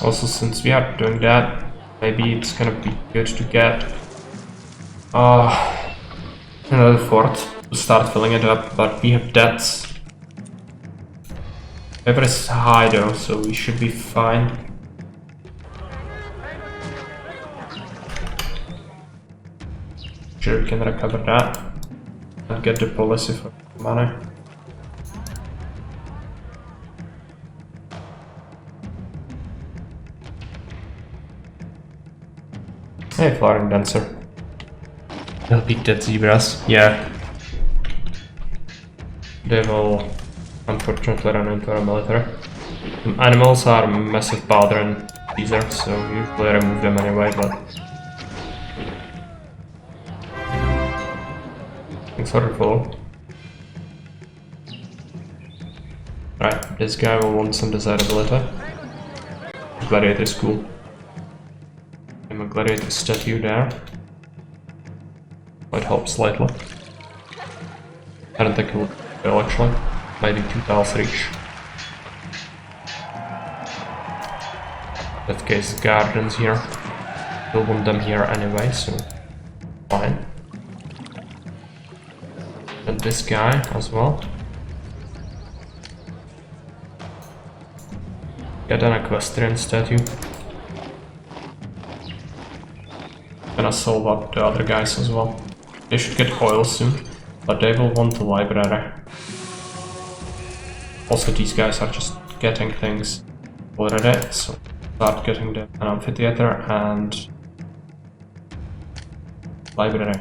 Also, since we are doing that, maybe it's gonna be good to get another fort to start filling it up, but we have debts. Paper is high though, so we should be fine. Sure, we can recover that and get the policy for money. Hey, flooring dancer. They'll be dead zebras. Yeah. They will unfortunately run into our military. Animals are massive bother in Caesar, so we usually remove them anyway, but... Thanks for the follow. Right, this guy will want some desirability. Gladiator is cool. I'm a gladiator statue there. Might help slightly. I don't think it will fail actually. Maybe 2 tiles reach. In that case, gardens here. We'll want them here anyway, so fine. And this guy as well. Get an equestrian statue. Gonna solve up the other guys as well. They should get oil soon, but they will want the library. Also, these guys are just getting things already, so start getting the amphitheater and library.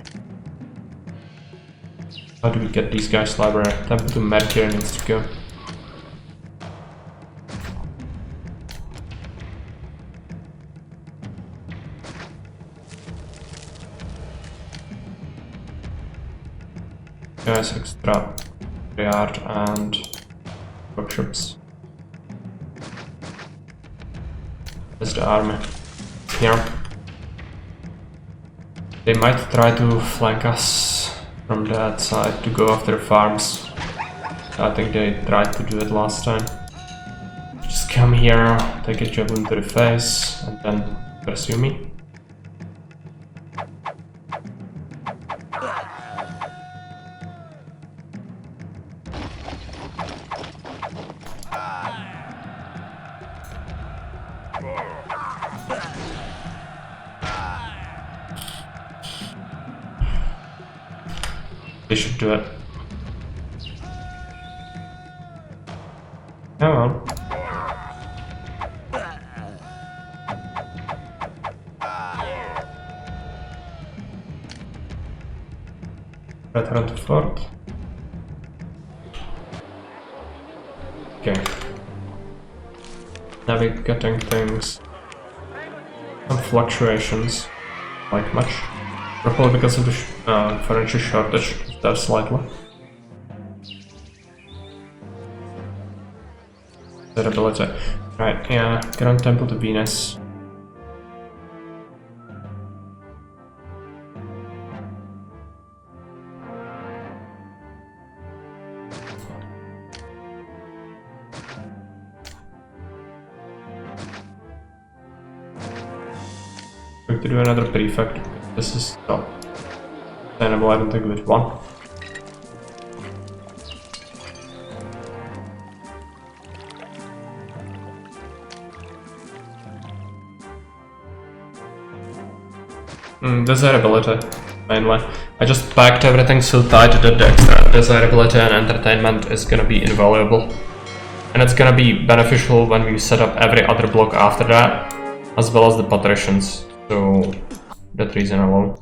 How do we get these guys library? Temple to Mercury needs to go. Guys, extra yard and workshops. There's the army here. They might try to flank us from that side to go after farms. I think they tried to do it last time. Just come here, take a javelin to the face, and then pursue me. They should do it. Come on. Return to fort. Okay. Now we're getting things. Some fluctuations. Like much. Probably because of the furniture shortage, there slightly. Durability. Right, yeah, Grand Temple to Venus. We have to do another prefect. This is top. Sustainable, I don't think with one. Desirability, mainly. I just packed everything so tight that the extra desirability and entertainment is gonna be invaluable. And it's gonna be beneficial when we set up every other block after that, as well as the patricians. So, that reason alone.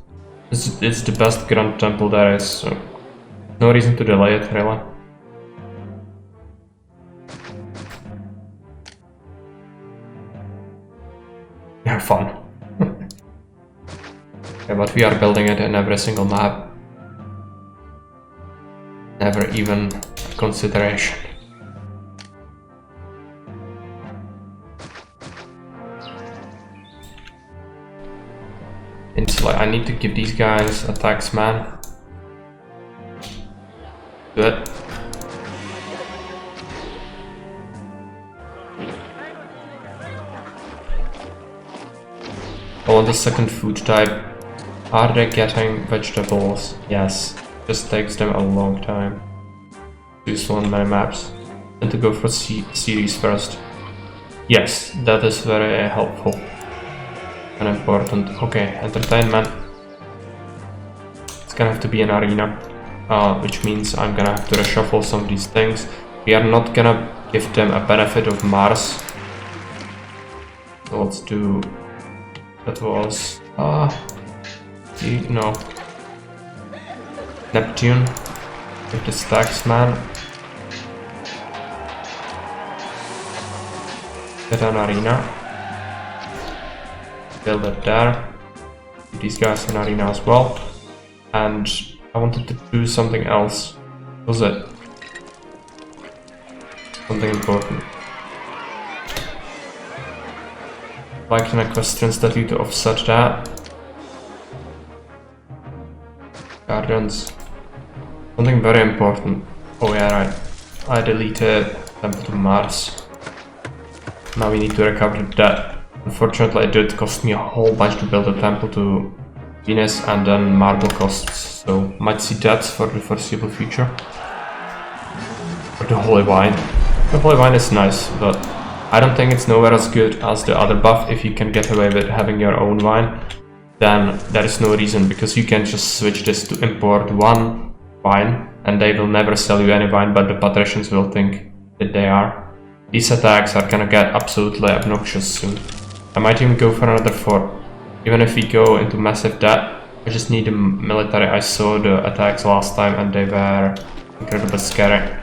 It's the best Grand Temple there is, so no reason to delay it, really. Yeah, fun. Yeah, but we are building it in every single map. Never even a consideration. It's like I need to give these guys attacks, man. Do it. I want the second food type. Are they getting vegetables? Yes. just takes them a long time. Useful on many maps. And to go for series first. Yes, that is very helpful and important. Okay, entertainment. It's gonna have to be an arena, which means I'm gonna have to reshuffle some of these things. We are not gonna give them a benefit of Mars. So let's do... that was... no. Neptune. With the stacks, man. Get an arena. Build it there. Give these guys an arena as well. And I wanted to do something else. What was it? Something important. Like an equestrian statue to offset that. Guardians. Something very important. Oh yeah, right. I deleted Temple to Mars. Now we need to recover the debt. Unfortunately, it did cost me a whole bunch to build a temple to Venus, and then marble costs. So might see debts for the foreseeable future. Or the Holy Wine. The Holy Wine is nice, but I don't think it's nowhere as good as the other buff. If you can get away with having your own wine, then there is no reason, because you can just switch this to import one wine, and they will never sell you any wine, but the patricians will think that they are. These attacks are gonna get absolutely obnoxious soon. I might even go for another fort. Even if we go into massive debt, I just need a military. I saw the attacks last time and they were incredibly scary.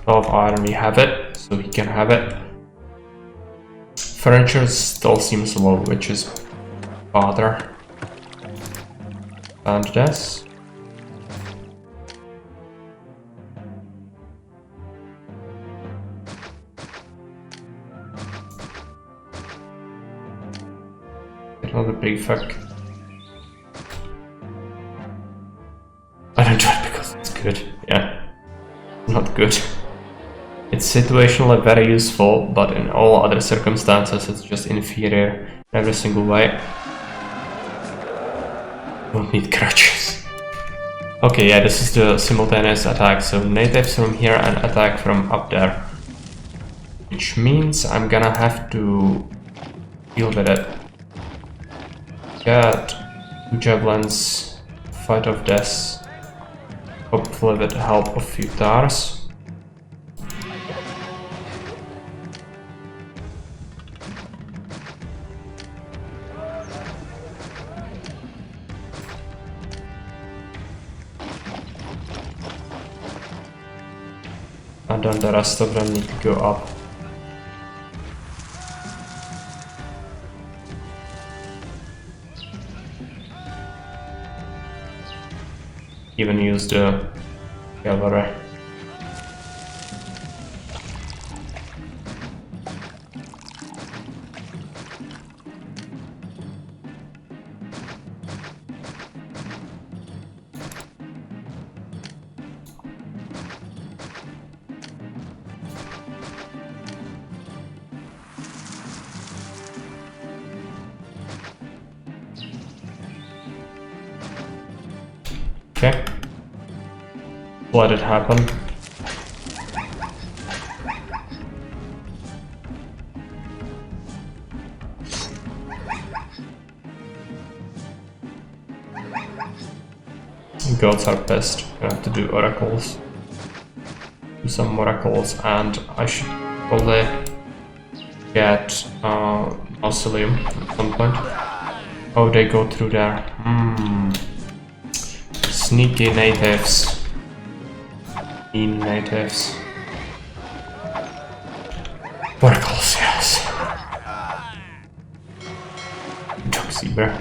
Iron, we have it, so he can have it. Furniture still seems low, which is bother. And this. Another big fuck. I don't do it because it's good. Yeah, not good. It's situationally very useful, but in all other circumstances it's just inferior in every single way. Don't need crutches. Okay, yeah, this is the simultaneous attack, so natives from here and attack from up there. Which means I'm gonna have to deal with it. Get 2 javelins, fight off this, hopefully with the help of few tars. And then the rest of them need to go up. Even use the cavalry. Okay. Let it happen. Gods are pissed. I have to do oracles. Do some oracles, and I should probably get mausoleum at some point. Oh, they go through there. Sneaky natives. Mean natives. Oracles, yes. Joxy bear.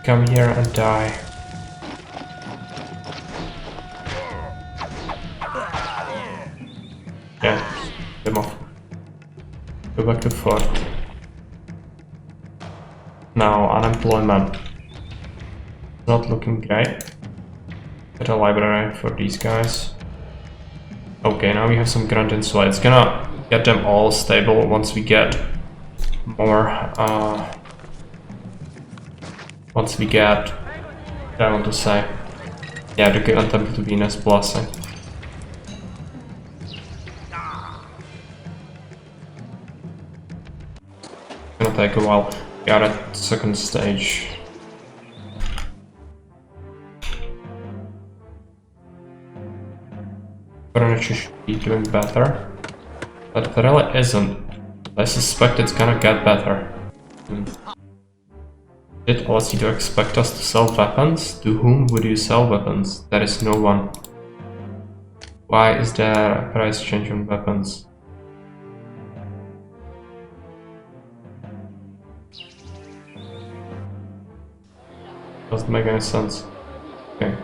Come here and die. Yeah, them off. Go back to fort. Now, unemployment. Not looking great. Get a library for these guys. Okay, now we have some grunt and sweat. It's gonna get them all stable once we get more, once we get, what I want to say, yeah, the Grand Temple to Venus blessing. Gonna take a while. We are at second stage. Furniture should be doing better, but it really isn't. I suspect it's gonna get better. Did LordAlesito expect us to sell weapons? To whom would you sell weapons? There is no one. Why is there a price change on weapons? Doesn't make any sense. Okay.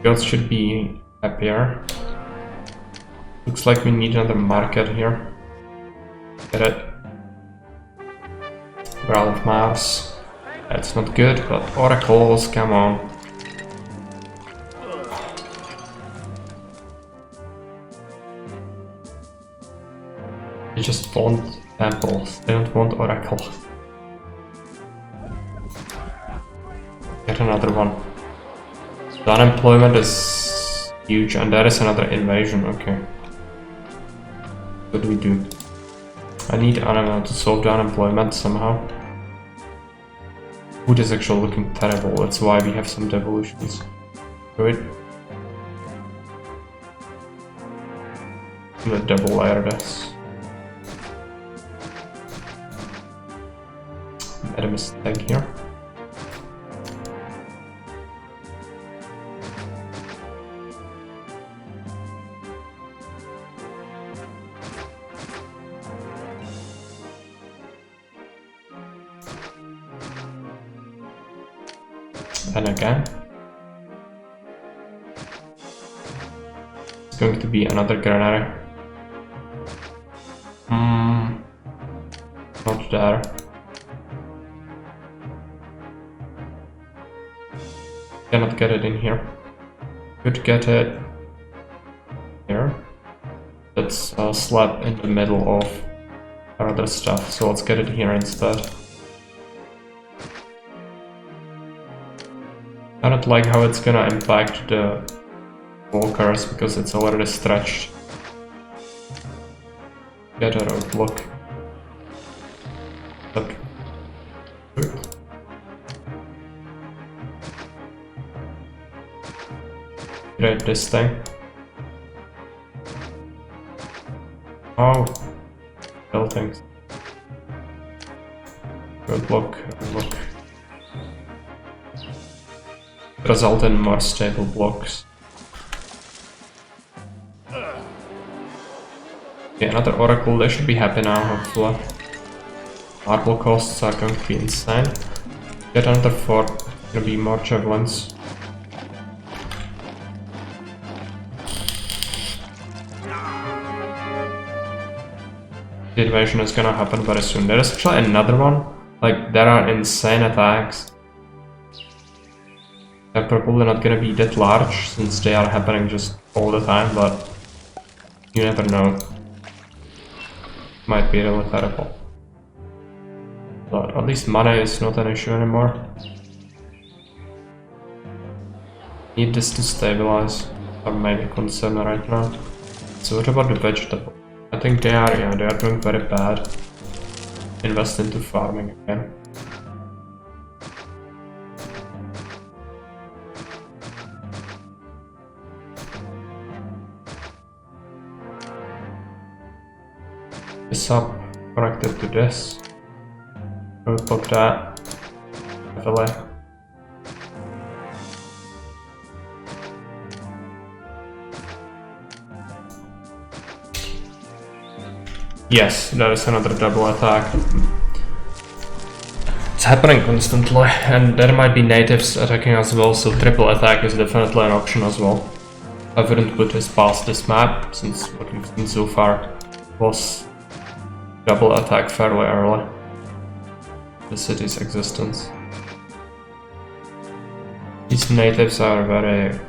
Guilds should be happier. Looks like we need another market here. Get it. World of Mars. That's not good, but oracles, come on. They just want temples, they don't want oracle. Get another one. The unemployment is huge, and there is another invasion, okay. What do we do? I need to solve the unemployment somehow. Food is actually looking terrible, that's why we have some devolutions. Do it. I'm gonna double layer this. Made a mistake here. And again, it's going to be another granary. Not there. Cannot get it in here. Could get it here. That's a slab in the middle of our other stuff, so let's get it here instead. I don't like how it's gonna impact the walkers because it's already stretched. Get a roadblock. Look. Great, this thing. Oh, buildings. Roadblock, roadblock. Result in more stable blocks. Okay, another oracle, they should be happy now, hopefully. Marble costs are going to be insane. Get another fort, gonna be more javelins. The invasion is gonna happen very soon. There is actually another one, like there are insane attacks. They're probably not gonna be that large since they are happening just all the time, but you never know. Might be really terrible. But at least money is not an issue anymore. Need this to stabilize, our main concern right now. So what about the vegetable? I think they are, yeah, they are doing very bad. Invest into farming again. This up connected to this. Roadblock that. Heavily. Yes, there is another double attack. It's happening constantly, and there might be natives attacking as well, so triple attack is definitely an option as well. I wouldn't put this past this map, since what we've seen so far was double attack fairly early. The city's existence. These natives are very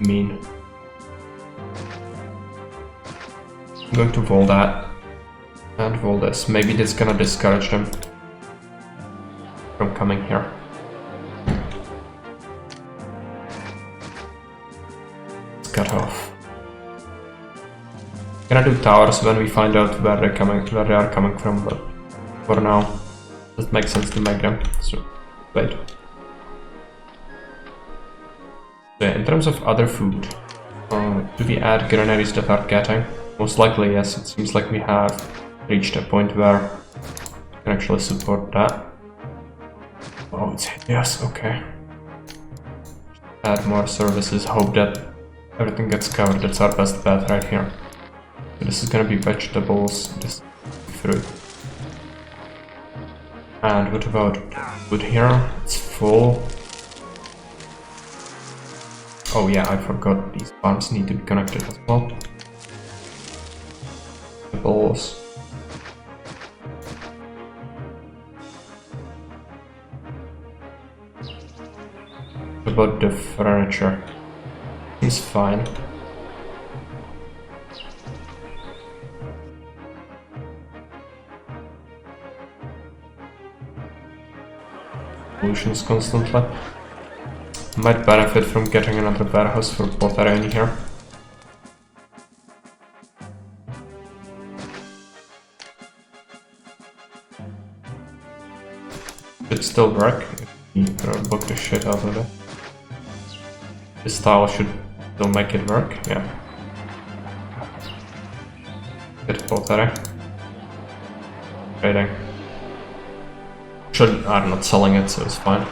mean. I'm going to wall that and wall this. Maybe this is gonna discourage them from coming here. It's cut off. Gonna do towers when we find out where they are coming from, but for now it makes sense to make them. So wait. So in terms of other food, do we add granaries that are getting? Most likely yes, it seems like we have reached a point where we can actually support that. Oh, it's hideous, okay. Add more services, hope that everything gets covered, that's our best bet right here. So this is gonna be vegetables, this fruit. And what about food here? It's full. Oh yeah, I forgot these farms need to be connected as well. Vegetables. What about the furniture? Seems fine. Pollutions constantly. Might benefit from getting another warehouse for pottery in here. Should still work if we book the shit out of it. This tile should still make it work, yeah. Get pottery. Trading. I'm not selling it, so it's fine.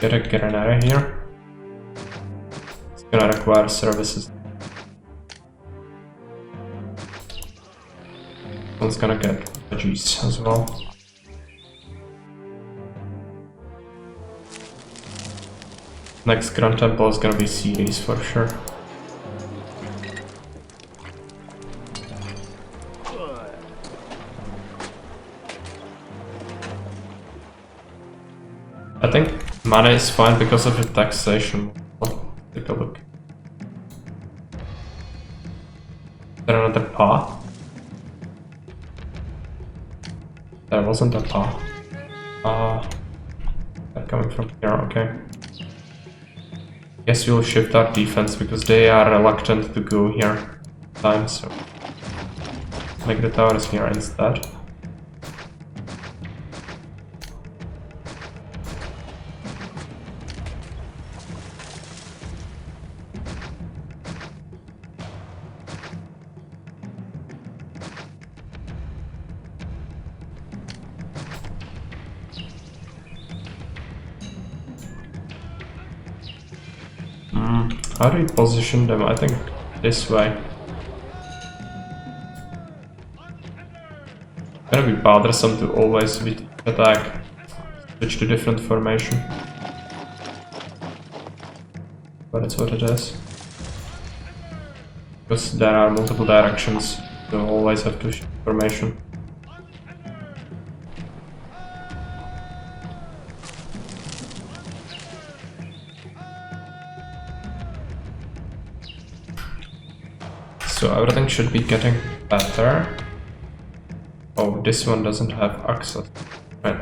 Get a granary here. It's gonna require services. One's gonna get veggies as well. Next Grand Temple is gonna be series for sure. I think mana is fine because of the taxation. Take a look. Is there another path? There wasn't a path. They're coming from here, okay. Guess we'll shift our defense because they are reluctant to go here time, so make the towers here instead. How do we position them? I think this way. Gonna be bothersome to always attack, switch to different formation. But it's what it is. Because there are multiple directions, so always have to shift formation. So everything should be getting better. Oh, this one doesn't have access. Right.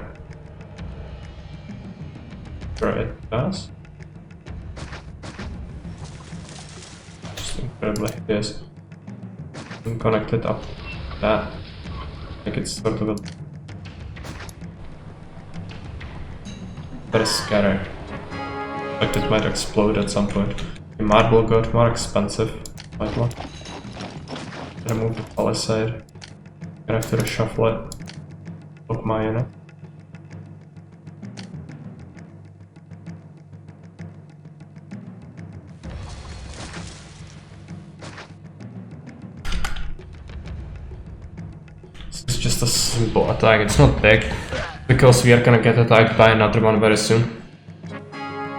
Sure it does. Just incredibly hideous. And connect it up to that. Make it sort of a... That is scary. Like it might explode at some point. The marble got more expensive. Might not. Remove the palisade. Gonna have to reshuffle it. Look my unit. just a simple attack, it's not big, because we are gonna get attacked by another one very soon.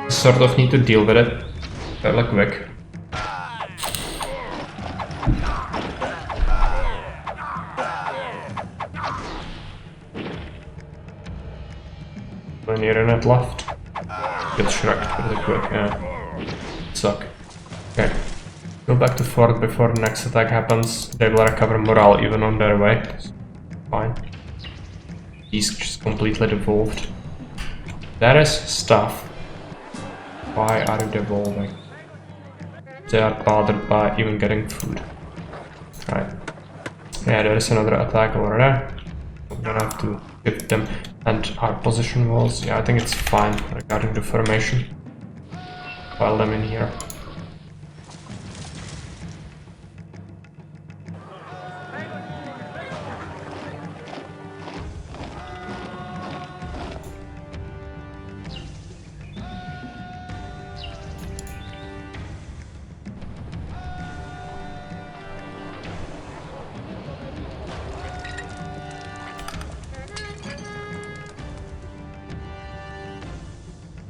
Sort of need to deal with it fairly quick. When you're in it left, get shreked pretty quick, yeah. Suck. Okay. Go back to fort before the next attack happens. They will recover morale even on their way. Fine. He's just completely devolved. That is stuff. Why are you devolving? They are bothered by even getting food. Right. Yeah, there is another attack over there. I'm gonna have to hit them. And our position was, yeah, I think it's fine regarding the formation. File them in here.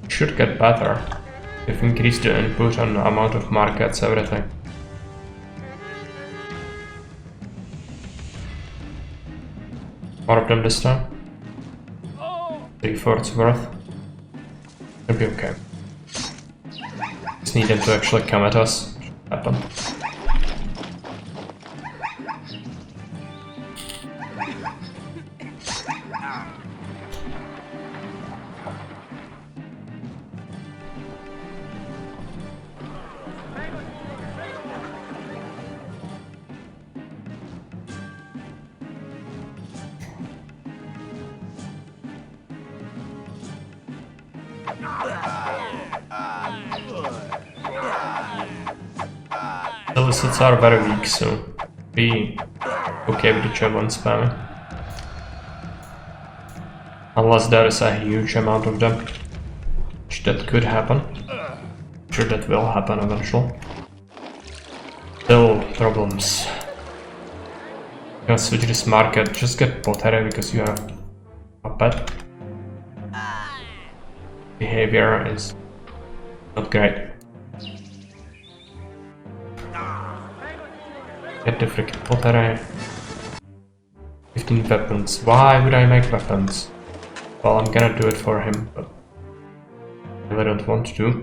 Should get better if we increase the input and the amount of markets, everything. More of them this time. 3/4 worth. It'll be okay. Just need them to actually come at us. Happen. The lizards are very weak, so be okay with the javelin spamming. Unless there is a huge amount of them, which that could happen. I'm sure that will happen eventually. Still problems. I'm gonna switch this market, just get pottery because you have a pet. Behavior is not great. Get the freaking pottery. 15 weapons. Why would I make weapons? Well, I'm gonna do it for him, but I really don't want to.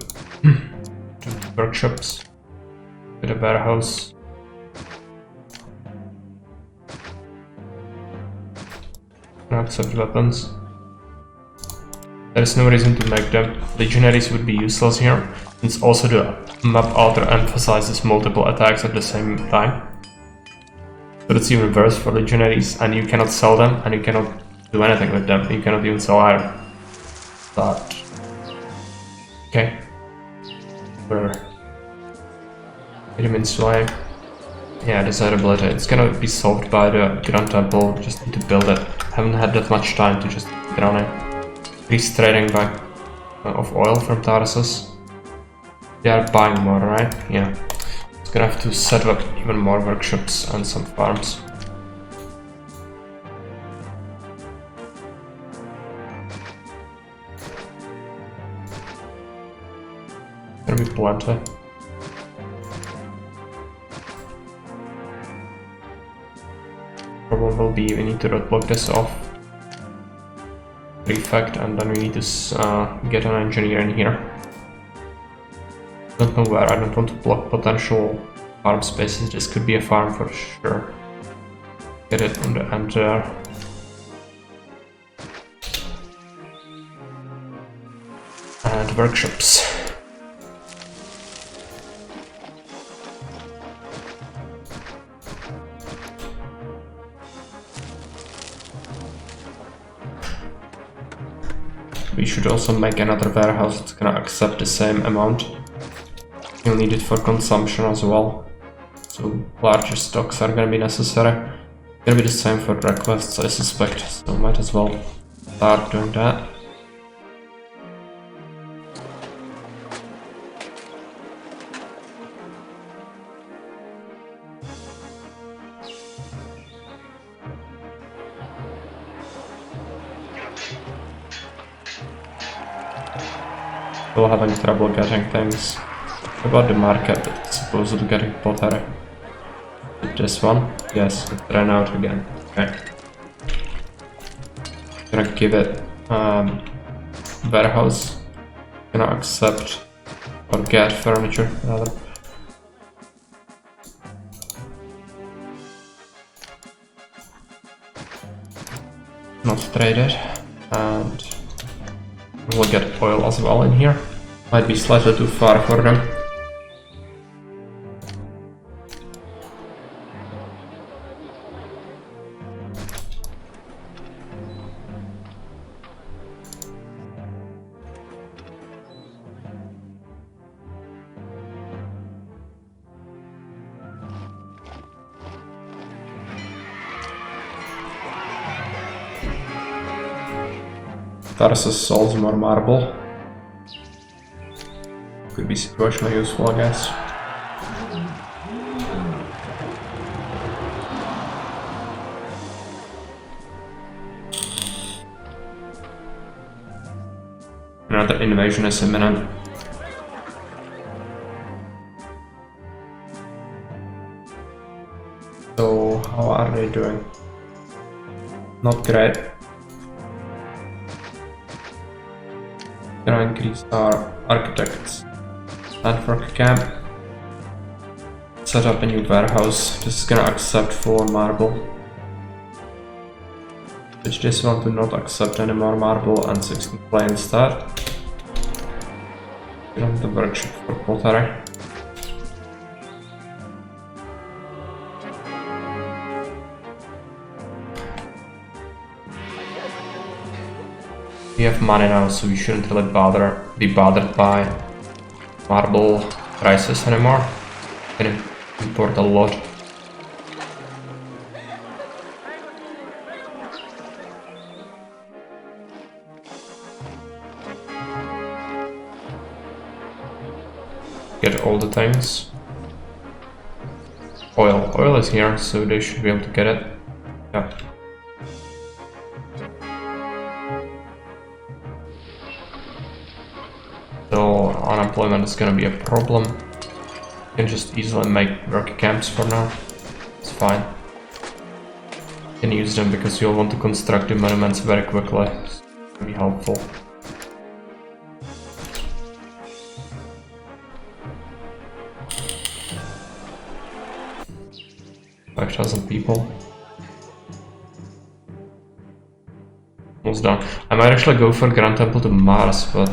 2 workshops. With a warehouse. No accept weapons. There is no reason to make them. Legionaries would be useless here, since also the map author emphasizes multiple attacks at the same time. But it's even worse for legionaries, and you cannot sell them, and you cannot do anything with them. You cannot even sell iron. But okay. Whatever. Vitamin sway. Yeah, desirability. It's gonna be solved by the Grand Temple. Just need to build it. Haven't had that much time to just get on it. Increased trading by of oil from Tarsus. They are buying more, right? Yeah. It's gonna have to set up even more workshops and some farms. Gonna be plenty. Problem will be we need to block this off. Prefect, and then we need to get an engineer in here. Don't know where. I don't want to block potential farm spaces. This could be a farm for sure. Get it on the end there. And workshops. We should also make another warehouse that's gonna accept the same amount. You'll need it for consumption as well. So larger stocks are gonna be necessary. Gonna be the same for requests, I suspect, so might as well start doing that. Still having trouble getting things. What about the market? It's supposedly getting pottery. This one? Yes, it ran out again. Okay. Gonna give it warehouse. Gonna accept or get furniture rather. Not traded, and we'll get oil as well in here. Might be slightly too far for them. Tarsus sells more marble. Could be situationally useful, I guess. Another invasion is imminent. So, how are they doing? Not great. Gonna increase our architects. Landwork camp. Set up a new warehouse. This is gonna accept 4 marble. Which this one do not accept any more marble and 16 clay instead. Get on the workshop for pottery. We have money now, so we shouldn't really be bothered by marble prices anymore. Can import a lot. Get all the things. Oil is here, so they should be able to get it. Yeah. So unemployment is gonna be a problem. You can just easily make worker camps for now. It's fine. You can use them because you'll want to construct the monuments very quickly. It's gonna be helpful. 5,000 people. Almost done. I might actually go for Grand Temple to Mars, but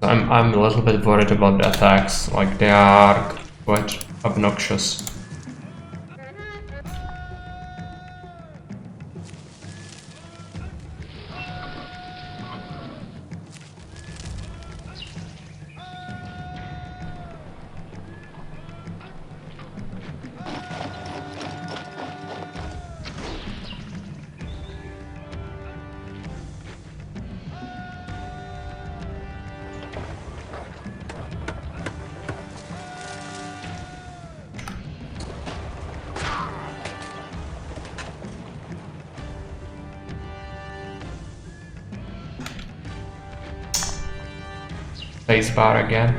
I'm a little bit worried about the attacks. Like, they are quite obnoxious. Spacebar again.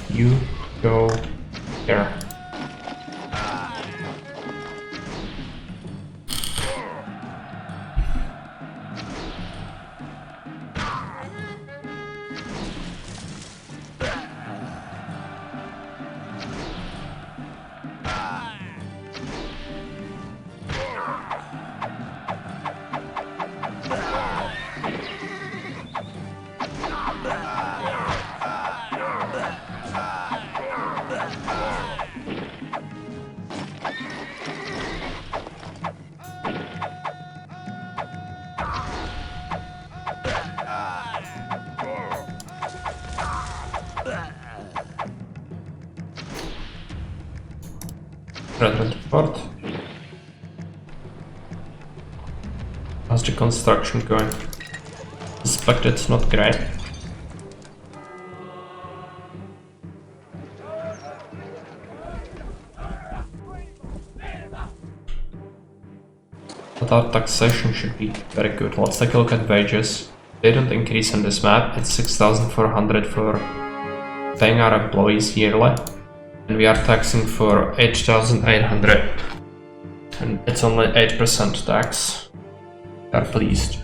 You go here. Fort. How's the construction going? I suspect it's not great. But out taxation should be very good. Let's take a look at wages. They don't increase on this map. It's 6,400 for paying our employees yearly. And we are taxing for 8,800. And it's only 8% tax. We are pleased.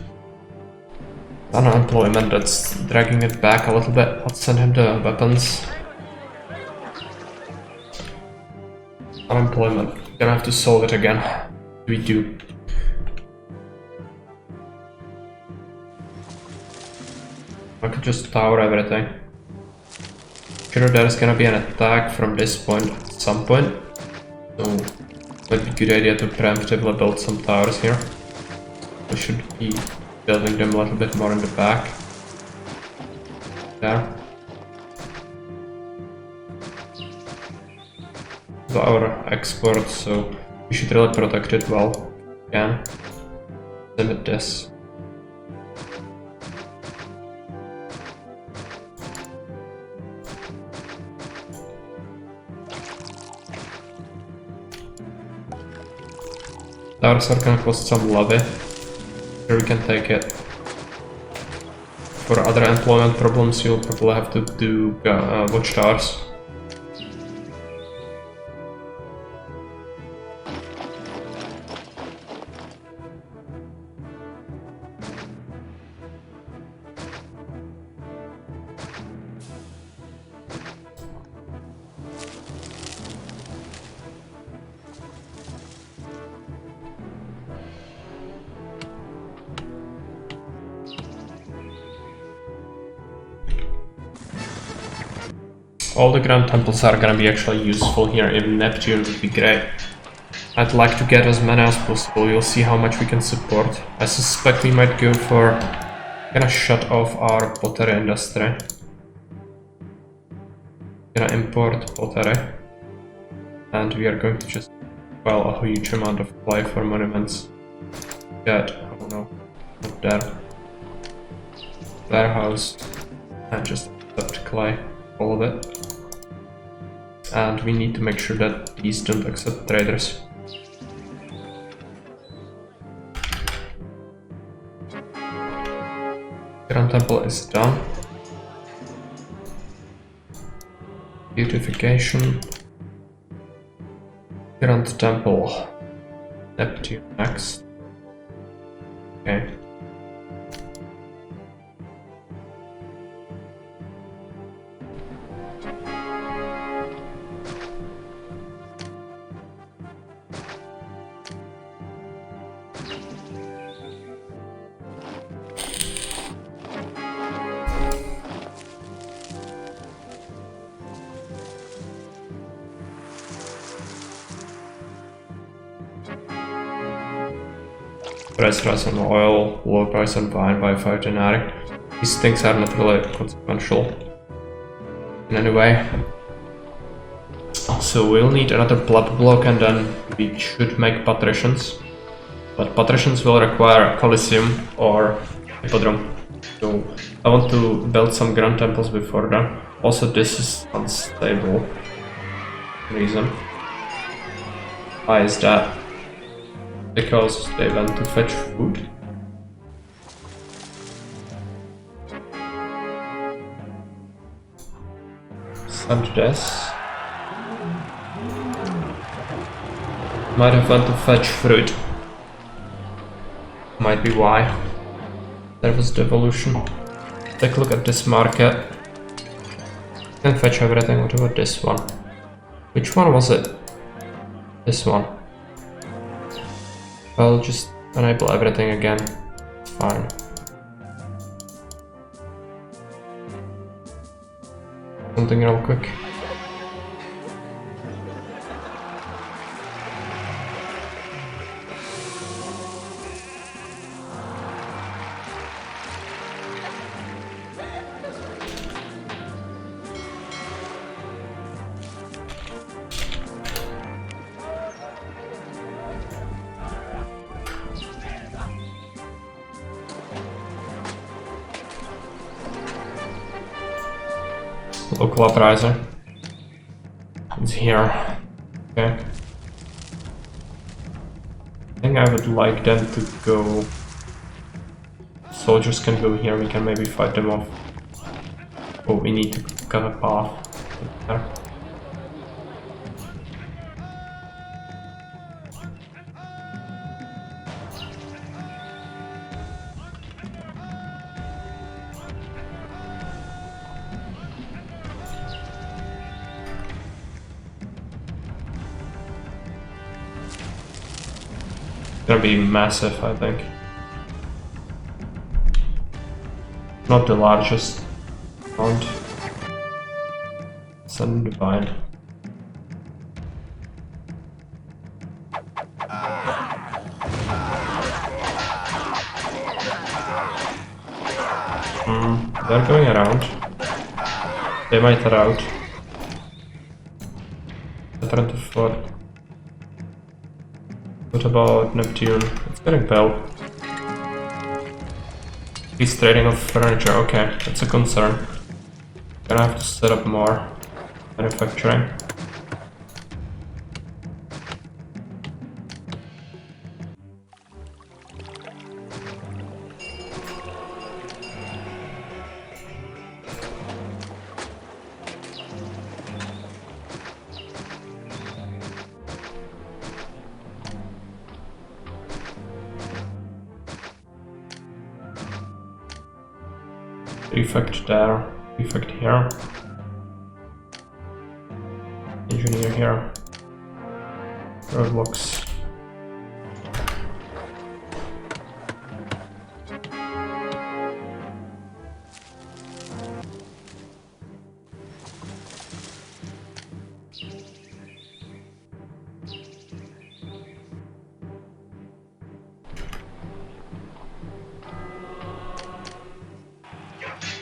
Unemployment, that's dragging it back a little bit. Let's send him the weapons. Unemployment. Gonna have to solve it again. We do. I could just tower everything. Sure, there's gonna be an attack from this point at some point. So it might be a good idea to preemptively build some towers here. We should be building them a little bit more in the back. There. Our export, so we should really protect it well. Again, limit this. Towers are gonna cost some levy. Sure, we can take it. For other employment problems, you'll probably have to do watchtowers. All the grand temples are gonna be actually useful here. Even Neptune would be great. I'd like to get as many as possible. You'll see how much we can support. I suspect we might go for gonna shut off our pottery industry. Gonna import pottery. And we are going to just file a huge amount of clay for monuments. Get, oh no, not there. Warehouse. And just accept clay. All of it. And we need to make sure that these don't accept traders. Grand Temple is done. Beautification. Grand Temple. Neptune next. Okay. Price rise on oil, low price on wine by 5 denarii. These things are not really consequential in any way. So we'll need another blood block and then we should make patricians. But patricians will require Coliseum or Hippodrome. So I want to build some grand temples before then. Also this is unstable. Reason. Why is that? Because they went to fetch food. Send this. Might have went to fetch fruit. Might be why. There was devolution. Take a look at this market. Can fetch everything. What about this one? Which one was it? This one. I'll just enable everything again. Fine. Something real quick. Local uprising. It's here. Okay. I think think I would like them to go... Soldiers can go here, we can maybe fight them off. Oh, we need to cut a path there. Gonna be massive, I think. Not the largest amount. Sun Divine. They're going around. They might rout. Veteran to fort. What about Neptune? It's getting built. He's trading off furniture, okay, that's a concern. Gonna have to set up more manufacturing. Prefect there, prefect here. Engineer here. Roadblocks.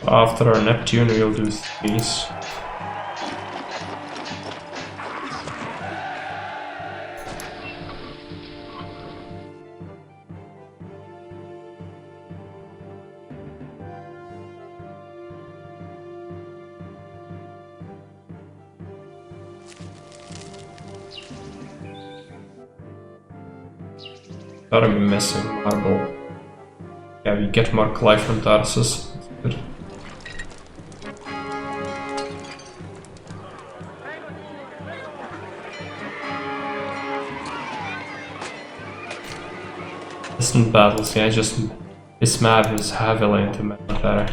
After our Neptune, we'll do these. But I'm missing marble. Yeah, we get more clay from Tarsus. That's good. Distant battles, yeah, just this map is heavily into military.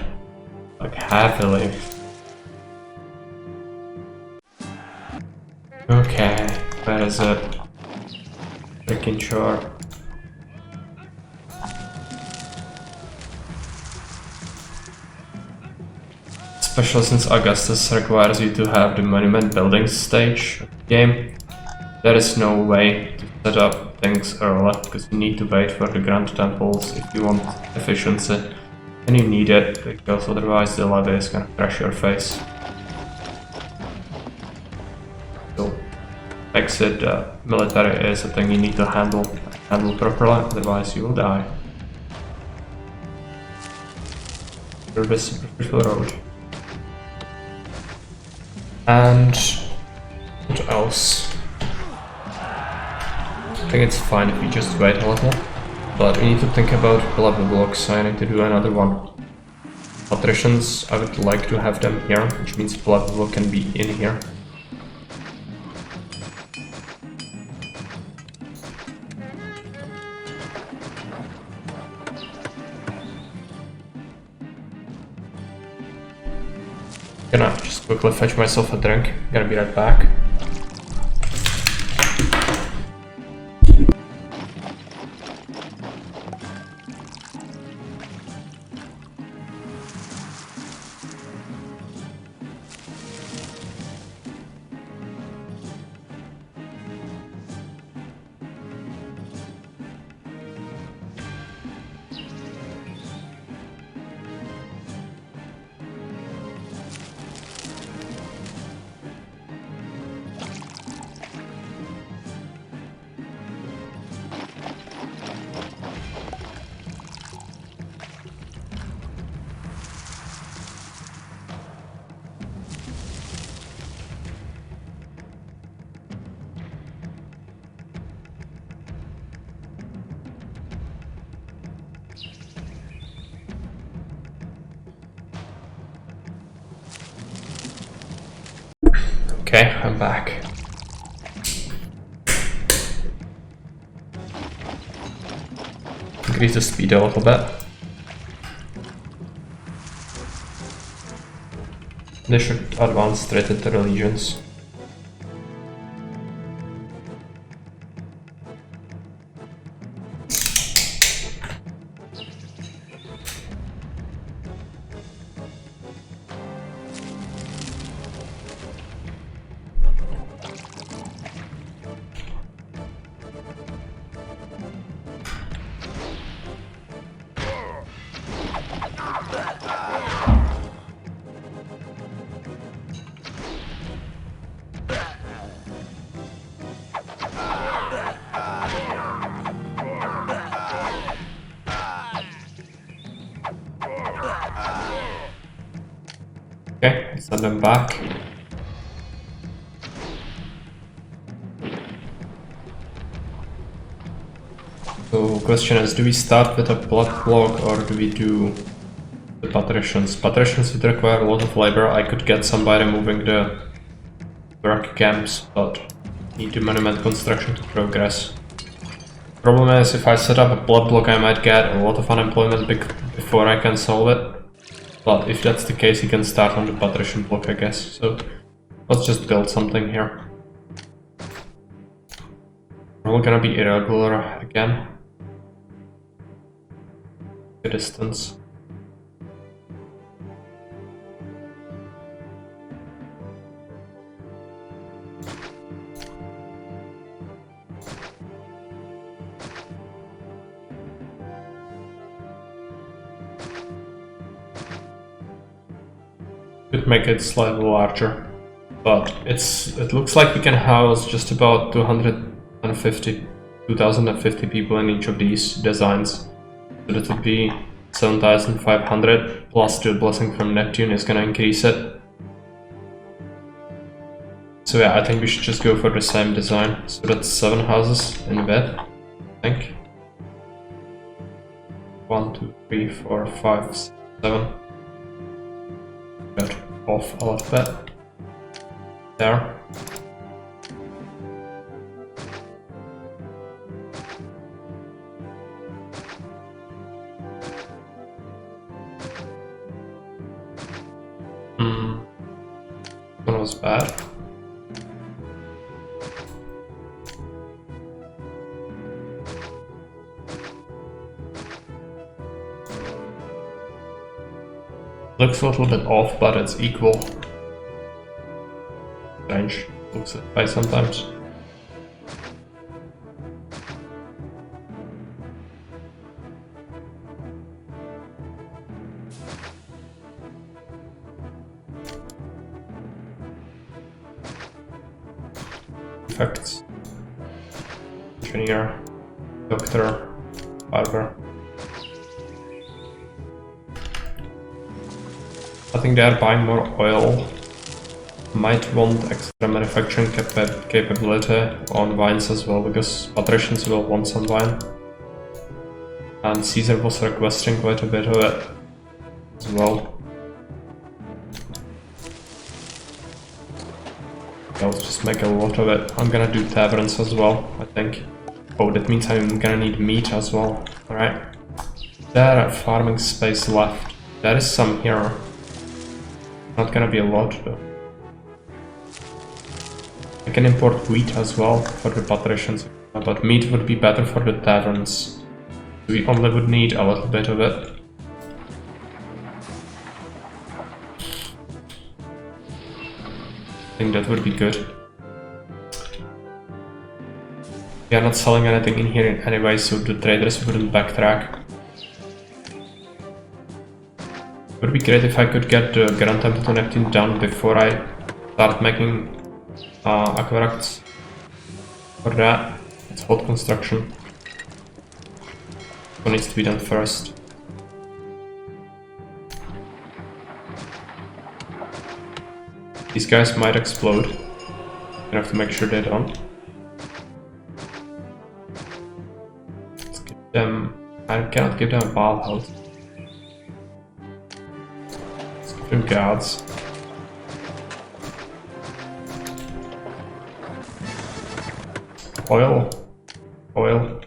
Like heavily. Okay, where is it? Freaking sure. Especially since Augustus requires you to have the monument building stage of the game. There is no way to set up things early, because you need to wait for the grand temples if you want efficiency. And you need it, because otherwise the levy is gonna crash your face. So, exit military is a thing you need to handle properly, otherwise you will die. Service superficial road. And what else? I think it's fine if we just wait a little, but we need to think about lava blocks, so I need to do another one. Patricians, I would like to have them here, which means lava block can be in here. Gonna just quickly fetch myself a drink, gonna be right back. Okay, I'm back. Increase the speed a little bit. They should advance straight into the legions. Okay, send them back. So question is, do we start with a blood block or do we do the patricians? Patricians would require a lot of labor. I could get somebody moving the work camps, but need the monument construction to progress. Problem is, if I set up a blood block, I might get a lot of unemployment before I can solve it. But if that's the case, you can start on the patrician block, I guess. So let's just build something here. We're all gonna be irregular again. The distance. Could make it slightly larger, but it looks like we can house just about 2050 people in each of these designs. So that would be 7,500 plus the blessing from Neptune is gonna increase it. So yeah, I think we should just go for the same design. So that's 7 houses in bed, I think. 1, 2, 3, 4, 5, 7. Got off a little bit. There. That was bad. Looks a little bit off, but it's equal. Strange. Looks that way sometimes. Effects. Engineer, doctor, barber. I think they are buying more oil. Might want extra manufacturing capability on wines as well, because patricians will want some wine. And Caesar was requesting quite a bit of it as well. I'll just make a lot of it. I'm gonna do taverns as well, I think. Oh, that means I'm gonna need meat as well. Alright. There, farming space left. There is some here. Not gonna be a lot though. I can import wheat as well for the patricians, but meat would be better for the taverns. We only would need a little bit of it. I think that would be good. We are not selling anything in here anyway, so the traders wouldn't backtrack. It would be great if I could get the Grand Temple to Neptune done before I start making aqueducts. For that, it's hot construction. What needs to be done first? These guys might explode. I have to make sure they don't. Let's give them... I cannot give them a ball health. Let's give them guards. oil. Oil.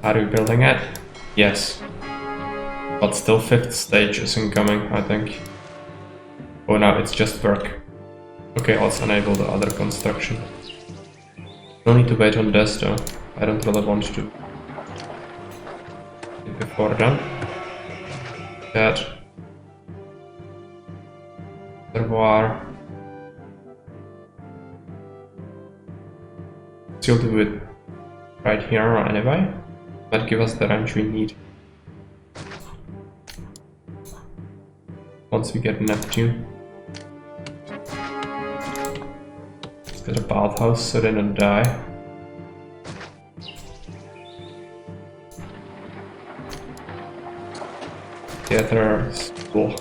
Are you building it? Yes. But still 5th stage isn't coming, I think. Oh no, it's just work. Okay, let's enable the other construction. Still need to wait on this though. I don't really want to do it before then. That reservoir. Still do it right here anyway. Might give us the range we need. Once we get Neptune. Let's get a bathhouse so they don't die. Theater is cool.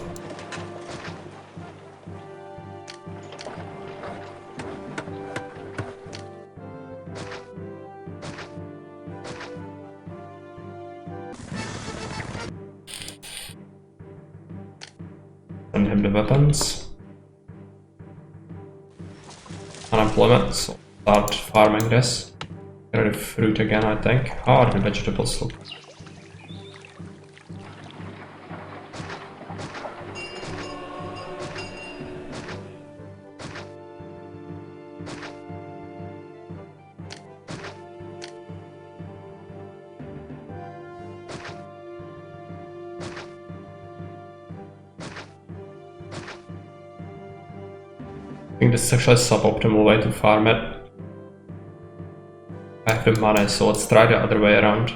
Send him the weapons. Unemployment, so start farming this. Get rid of fruit again, I think. How are the vegetables look? I think this is actually a suboptimal way to farm it. I have the money, so let's try the other way around.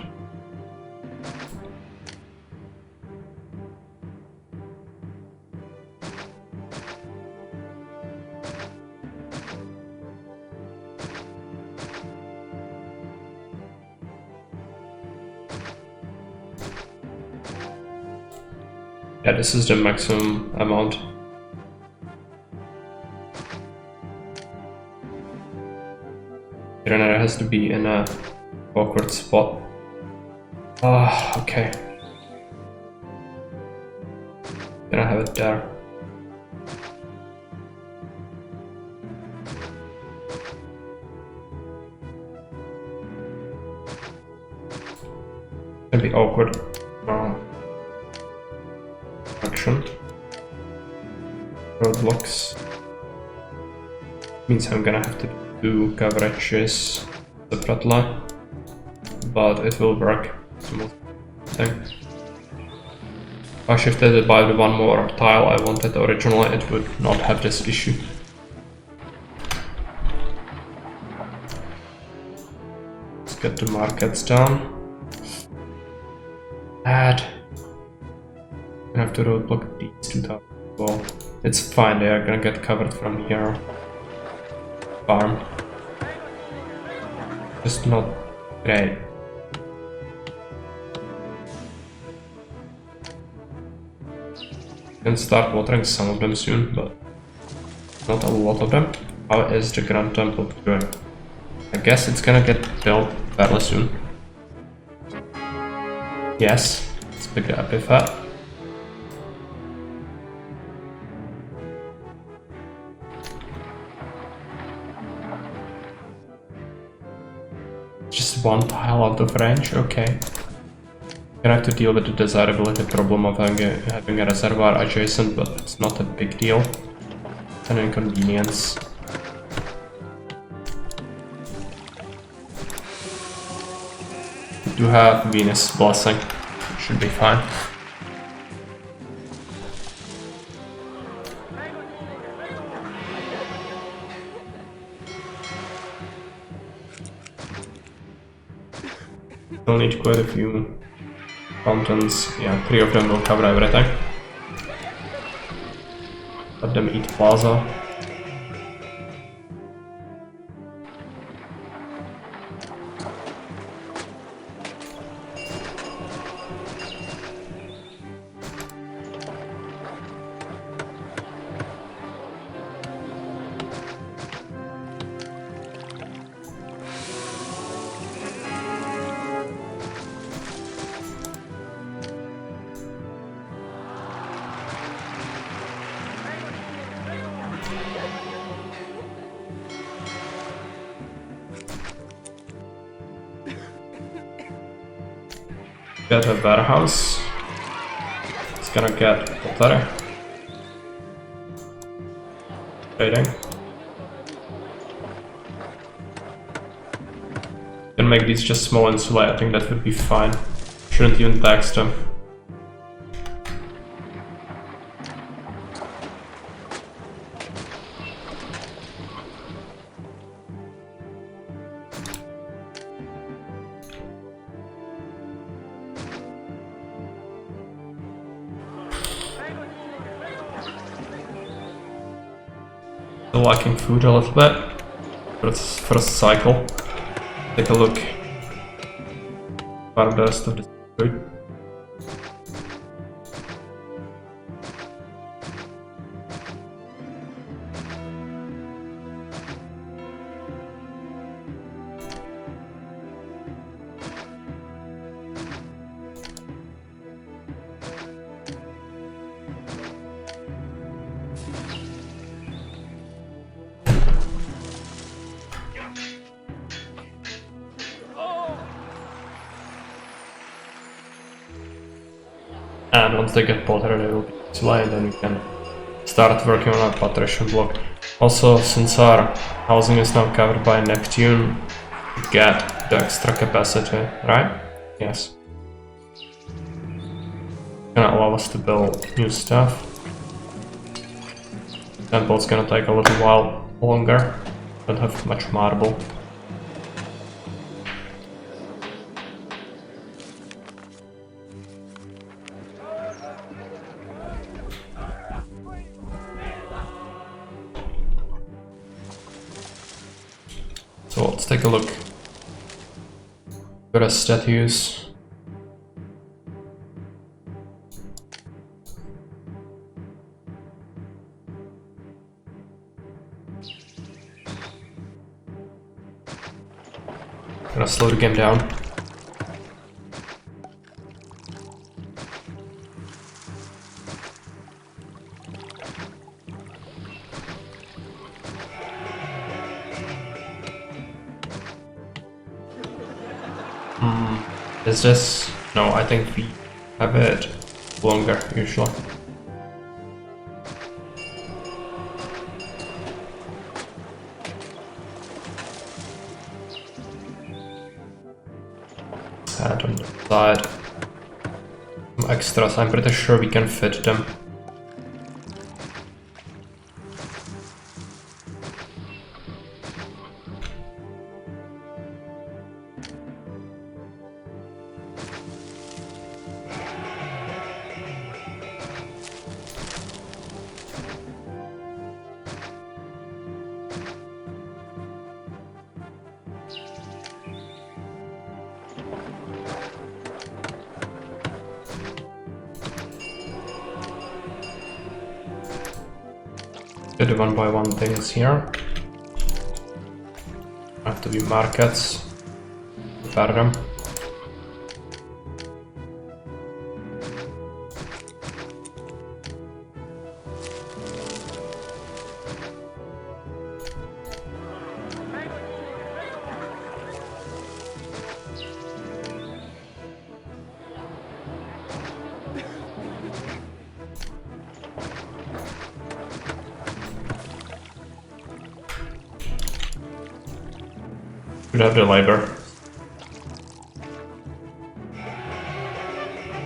Yeah, this is the maximum amount. Granada has to be in a awkward spot. Ah, okay. Gonna have it there. Gonna be awkward. Action. Roadblocks. Means I'm gonna have to do coverages separately, but it will work. Smooth thing. If I shifted it by the one more tile I wanted originally, it would not have this issue. Let's get the markets down. Add. I'm gonna have to roadblock these two tiles as well. It's fine, they are gonna get covered from here. Farm. Just not great. Can start watering some of them soon, but not a lot of them. How is the Grand Temple doing? I guess it's gonna get built fairly soon. Yes, let's pick the epithet. Just one tile out of range, okay. Gonna have to deal with the desirability problem of having a reservoir adjacent, but it's not a big deal. It's an inconvenience. We do have Venus Blessing, should be fine. Still need quite a few fountains. Yeah, 3 of them will cover everything. Let them eat plaza. Get a warehouse. It's gonna get pottery. Trading. Can make these just small insulate, I think that would be fine. Shouldn't even tax them. Still lacking food a little bit for its first cycle. Take a look for the rest of the food. And once they get pottery, they will be slide, and then we can start working on our patrician block. Also, since our housing is now covered by Neptune, we get the extra capacity, right? Yes. Gonna allow us to build new stuff. Temple's gonna take a little while longer, don't have much marble. So let's take a look. Got a statues. Gonna slow the game down. Is this? No, I think we have it longer usually. Add on the side some extras. I'm pretty sure we can fit them. Do the one by one things here. Have to be markets. Prepare them. Should have the labor.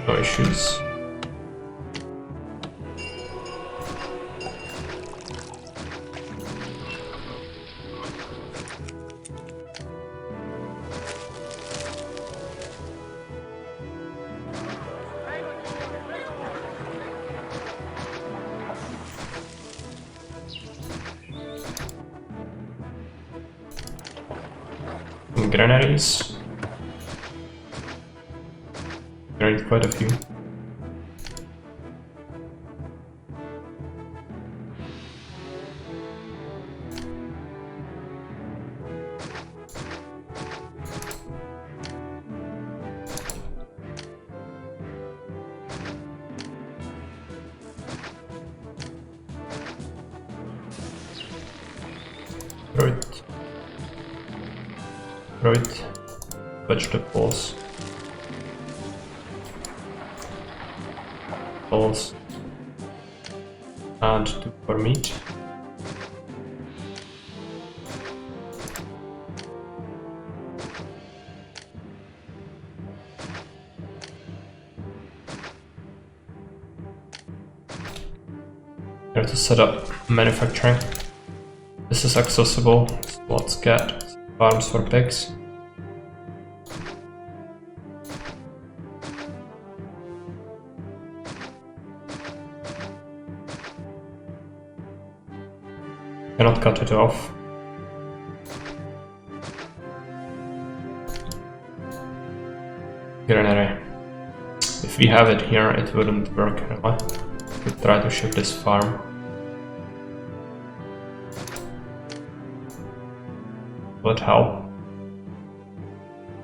No issues. Granaries. There are quite a few. Right. Vegetables. apples and 2 for meat. Here to set up manufacturing. This is accessible, so let's get farms for pigs. Cannot cut it off. Granary. If we have it here, it wouldn't work anyway. We'll try to ship this farm. Will it help?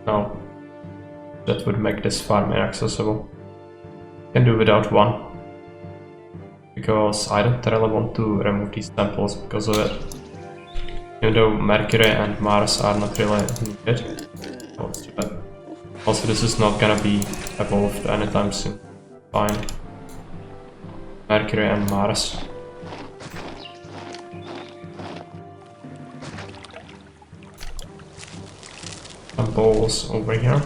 No. That would make this farm inaccessible. Can do without one. Because I don't really want to remove these temples because of it. Even though Mercury and Mars are not really needed. Let's do that. Also, this is not gonna be evolved anytime soon. Fine. Mercury and Mars. Some balls over here.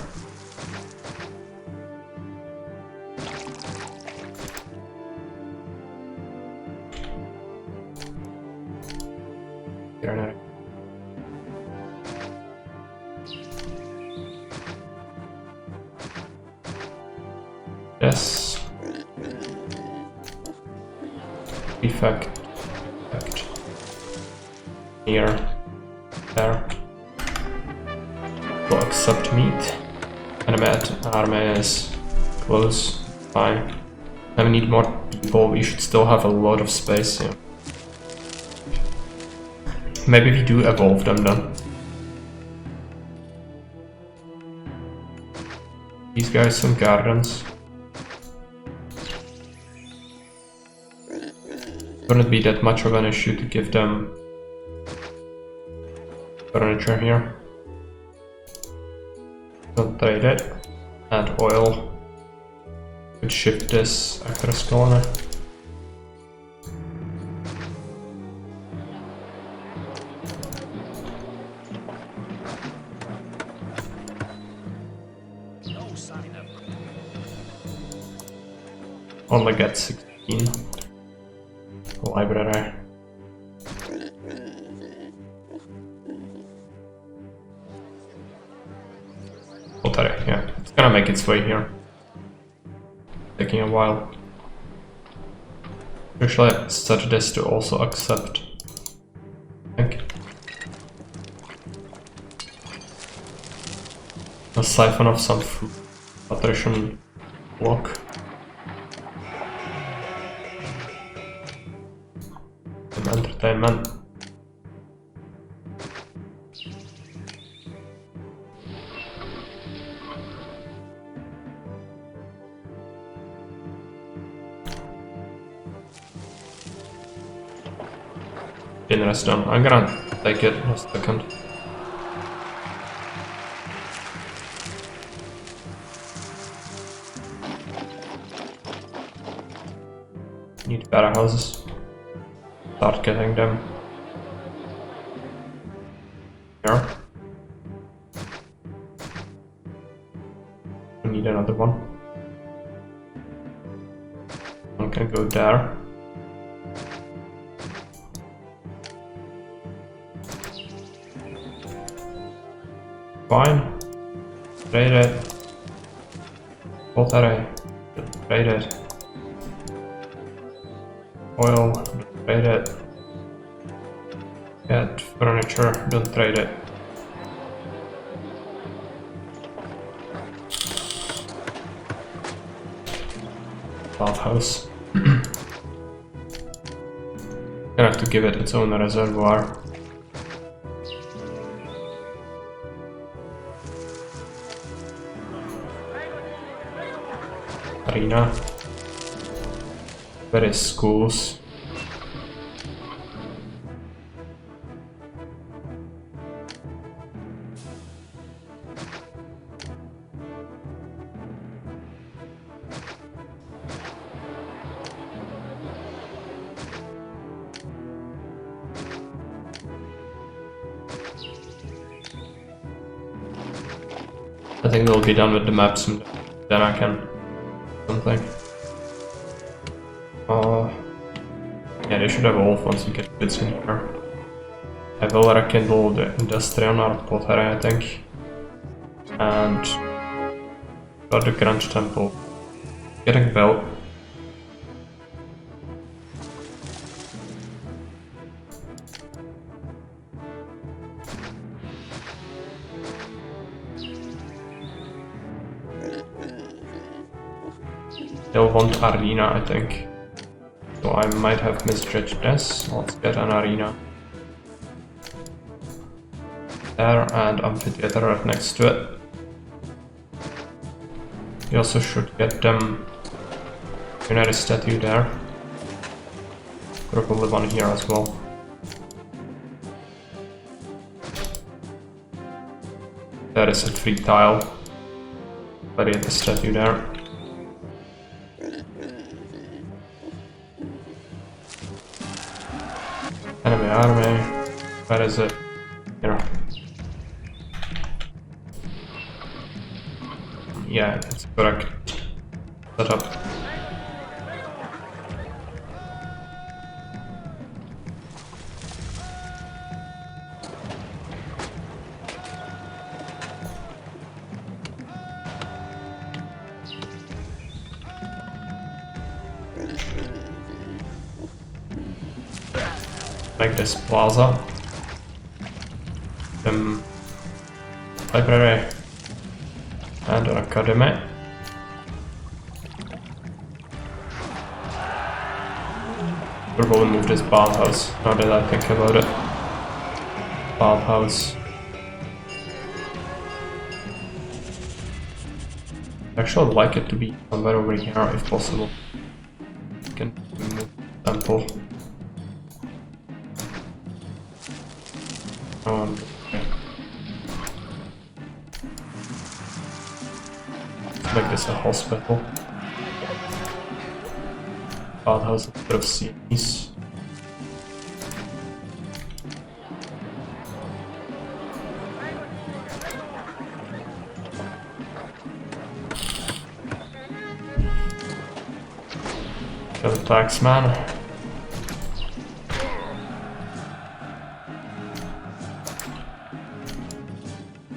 Granary. Yes. Effect. Here. There. Will accept meat. Enemy army is close. Fine. And we need more people. We should still have a lot of space here. Maybe we do evolve them then. These guys some gardens. Wouldn't be that much of an issue to give them furniture here. Don't trade it. And oil. Could shift this across colony. Only get 16. Library. Pottery, yeah. It's gonna make its way here. Taking a while. Usually set this to also accept. I think. A siphon of some food. Patrician block. Entertainment. Dinner is done. I'm gonna take it in a second. Need better houses. Start getting them here. We need another one. One can go there. Fine. Trade it. Pottery. Trade it. Oil. Trade it. Get furniture, don't trade it. Bathhouse. Gonna have to give it its own reservoir. Arena. Where is schools? I think we'll be done with the maps and then I can something. Yeah, they should evolve once you get bits in here. I will rekindle the industrial pottery, I think. And got the Grand Temple getting built. They'll want arena, I think. So I might have misjudged this. Let's get an arena. There, and amphitheater right next to it. You also should get them United statue there. Probably one here as well. There is a free tile. But get the statue there. Enemy army. Where is it? Here. Yeah, that's correct. Setup. Make this plaza. Library and an academy. Probably move this bathhouse now that I think about it. Bathhouse. Actually, I'd like it to be somewhere over here if possible. You can move the temple. Okay. Let's make this a hospital. Bathhouse instead of scenes. Got a taxman.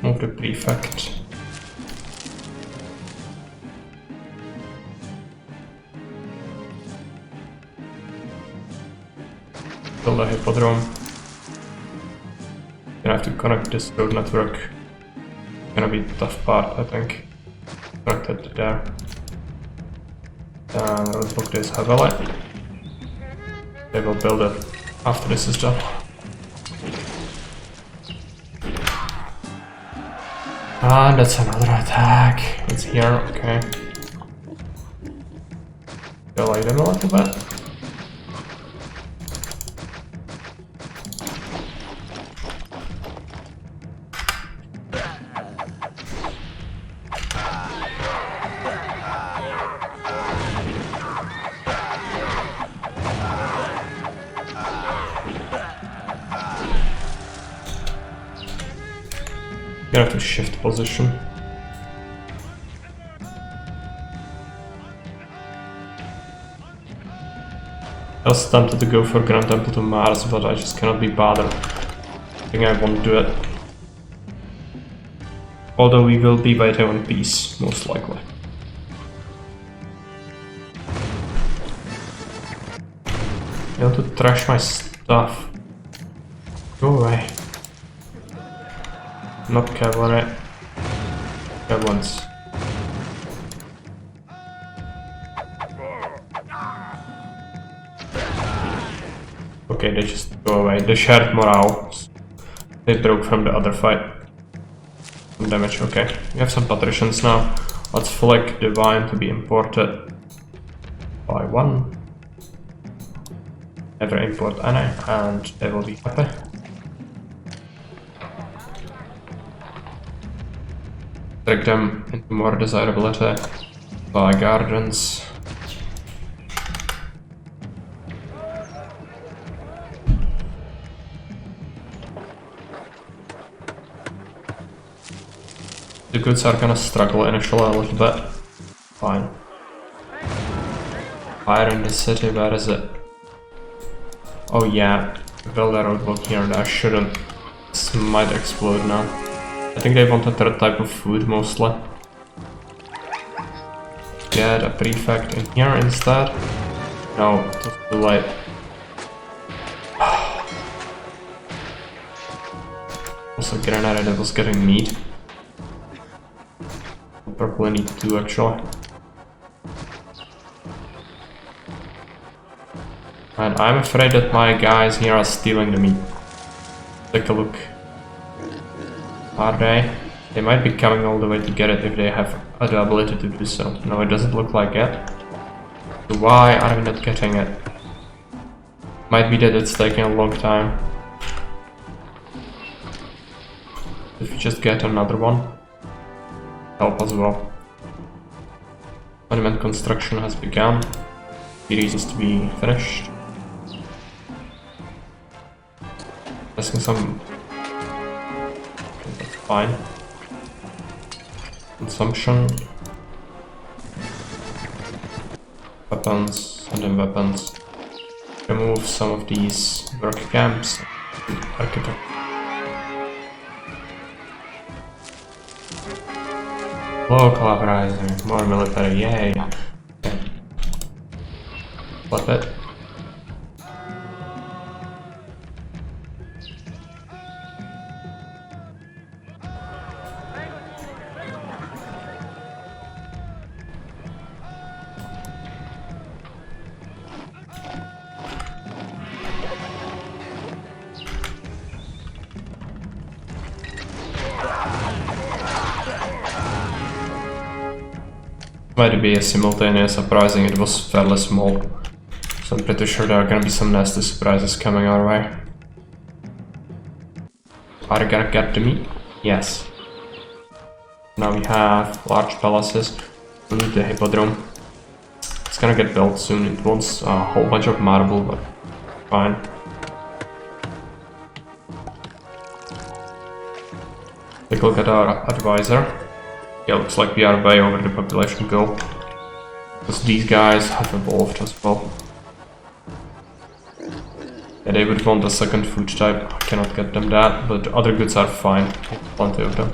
Move the prefect. Build a hippodrome. Gonna have to connect this road network. Gonna be the tough part, I think. Connect it to there. And we'll book this heavily. They will build it after this is done. Ah, that's another attack. It's here, okay. Delay them a little bit. You have to shift position. I was tempted to go for Grand Temple to Mars, but I just cannot be bothered. I think I won't do it. Although we will be by the One Piece, most likely. You want to trash my stuff. Go away. Not cavalry. Goblins. Okay, they just go away. They shared morale. They broke from the other fight. Some damage, okay. We have some patricians now. Let's flick the wine to be imported by one. Never import any, and they will be happy. Trick them into more desirability by gardens. The goods are gonna struggle initially a little bit. Fine. Fire in the city, where is it? Oh yeah, build a roadblock here, that shouldn't. This might explode now. I think they want a third type of food mostly. Get a prefect in here instead. No, it was too late. Also granada that was getting meat. Probably need 2 actually. And I'm afraid that my guys here are stealing the meat. Take a look. Are they? They might be coming all the way to get it if they have the ability to do so. No, it doesn't look like it. So why are we not getting it? Might be that it's taking a long time. If we just get another one, help as well. Monument construction has begun. It is to be finished. Missing some. That's fine. Consumption. Weapons, and then weapons. Remove some of these work camps. Architect. Local uprising, more military, yay! Okay. Flip it. Might be a simultaneous uprising, it was fairly small. So I'm pretty sure there are gonna be some nasty surprises coming our way. Are we gonna get the meat? Yes. Now we have large palaces. We need the hippodrome. It's gonna get built soon, it wants a whole bunch of marble, but fine. Take a look at our advisor. Yeah, looks like we are way over the population goal. Because these guys have evolved as well. Yeah, they would want a second food type. I cannot get them that, but other goods are fine. Plenty of them.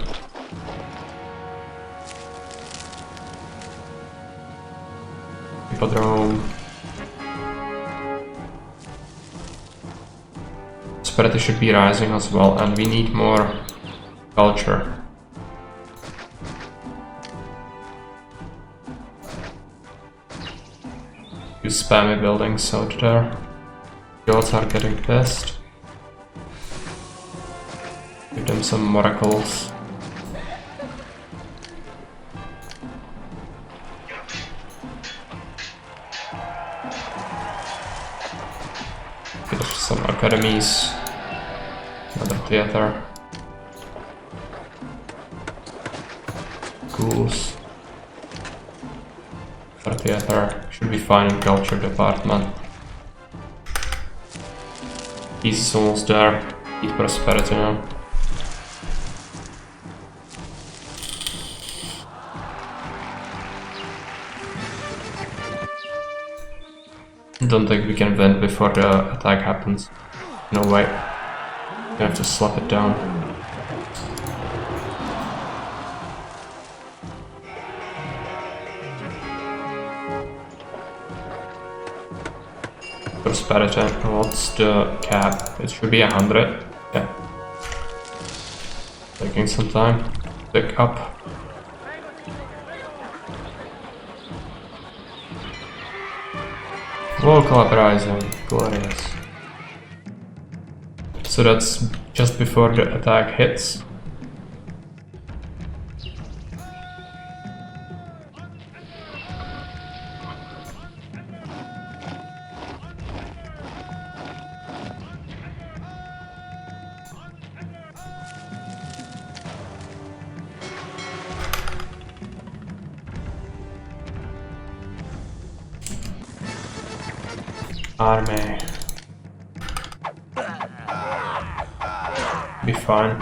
Hippodrome. Prosperity should be rising as well, and we need more culture. Spammy buildings out there. Gods are getting pissed. Give them some miracles. Get some academies. Another theater. Schools. For theater. Should be fine in culture department. Peace is almost there. Need prosperity now. Don't think we can win before the attack happens. No way. We have to slap it down. Prosperity. What's the cap? It should be 100. Yeah. Taking some time. Pick up. Local uprising. Glorious. So that's just before the attack hits. Army. Be fine.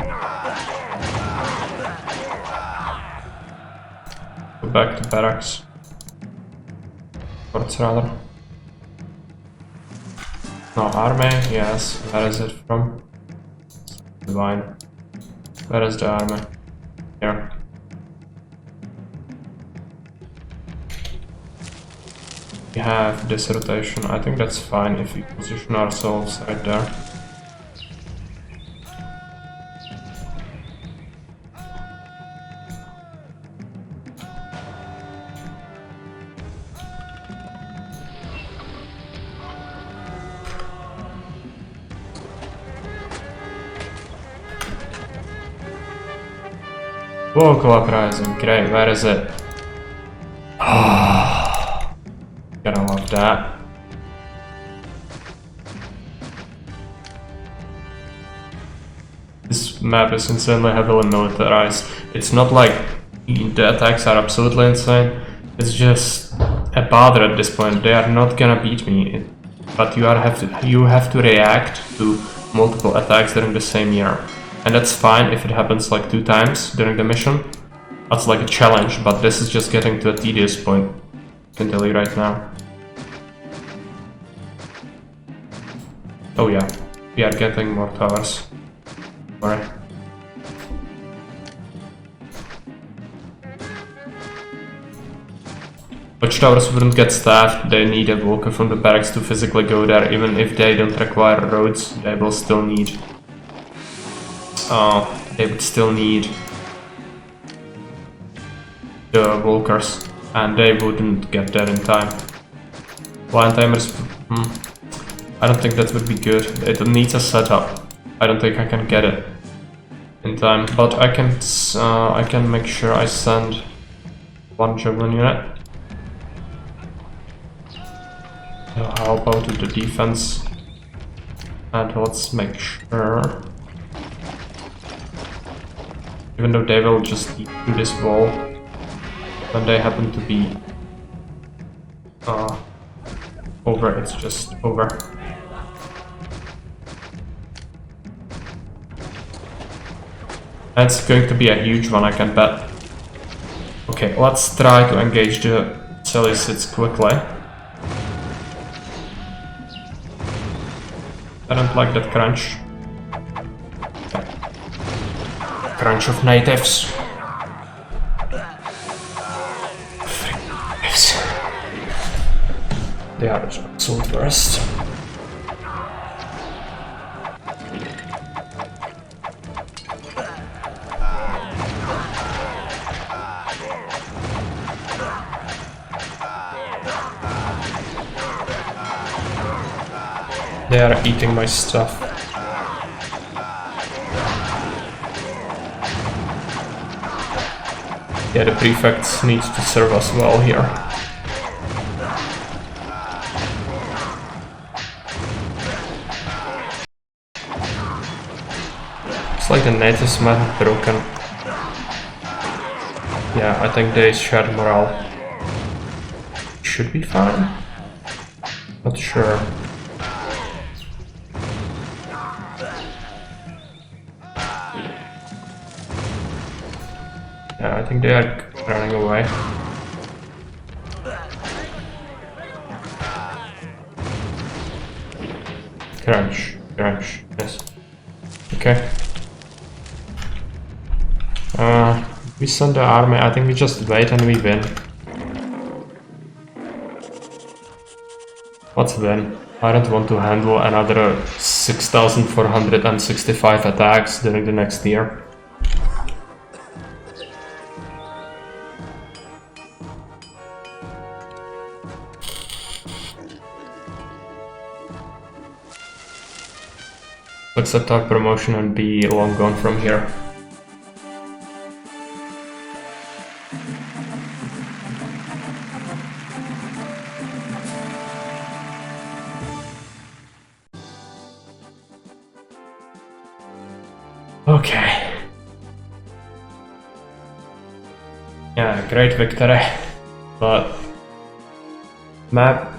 back to barracks. Forts rather. No, army, yes. Where is it from? Divine. Where is the army? Here. We have this rotation. I think that's fine if we position ourselves right there. Local uprising, great, where is it? Gotta love that. This map is insanely heavily militarized. It's not like the attacks are absolutely insane, it's just a bother at this point. They are not gonna beat me, but you have to react to multiple attacks during the same year. And that's fine if it happens like 2 times during the mission. That's like a challenge, but this is just getting to a tedious point. I can tell you right now. Oh yeah, we are getting more towers. Alright. Watchtowers wouldn't get staffed, they need a walker from the barracks to physically go there. Even if they don't require roads, they will still need... they would still need the walkers, and they wouldn't get there in time. Lion timers, I don't think that would be good. It needs a setup. I don't think I can get it in time, but I can make sure I send 1 javelin unit. So how about the defense? And let's make sure. Even though they will just eat through this wall when they happen to be over, it's just over. That's going to be a huge one, I can bet. Okay, let's try to engage the Seleucids quickly. I don't like that crunch. Crunch of natives. They are the absolute worst. They are eating my stuff. Yeah, the prefects need to serve us well here. It's like the natives might have broken. Yeah, I think they shared morale. Should be fine. Not sure. Yeah, I think they are running away. Crunch, crunch, yes. Okay. We send the army, I think we just wait and we win. What's win? I don't want to handle another 6,465 attacks during the next year. Let's attack promotion and be long gone from here. Okay. Yeah, great victory. But map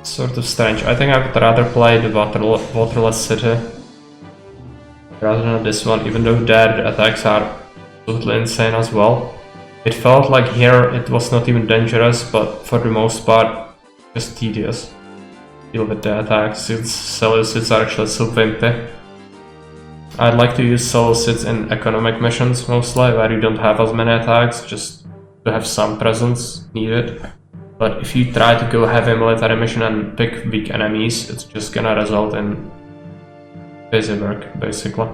sort of strange. I think I would rather play the waterless city rather than this one, even though their attacks are totally insane as well. It felt like here it was not even dangerous, but for the most part, just tedious. Deal with the attacks, since Seleucids are actually so wimpy. I'd like to use Seleucids in economic missions mostly, where you don't have as many attacks, just to have some presence needed. But if you try to go heavy military mission and pick weak enemies, it's just gonna result in busy work, basically.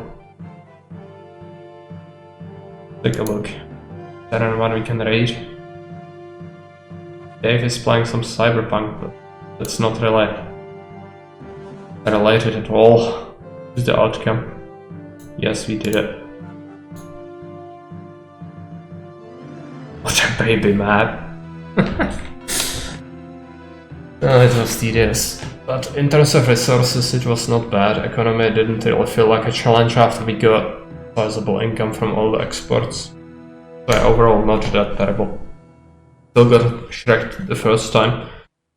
Take a look. Is there anyone we can raid? Dave is playing some cyberpunk, but that's not really related at all to the outcome. Yes, we did it. What a baby map. It was tedious. But in terms of resources, it was not bad. Economy didn't really feel like a challenge after we got sizable income from all the exports. So overall, not that terrible. Still got shreked the first time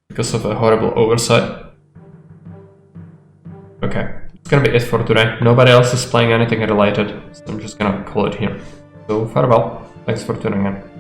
because of a horrible oversight. Okay, it's gonna be it for today. Nobody else is playing anything related, so I'm just gonna call it here. So farewell, thanks for tuning in.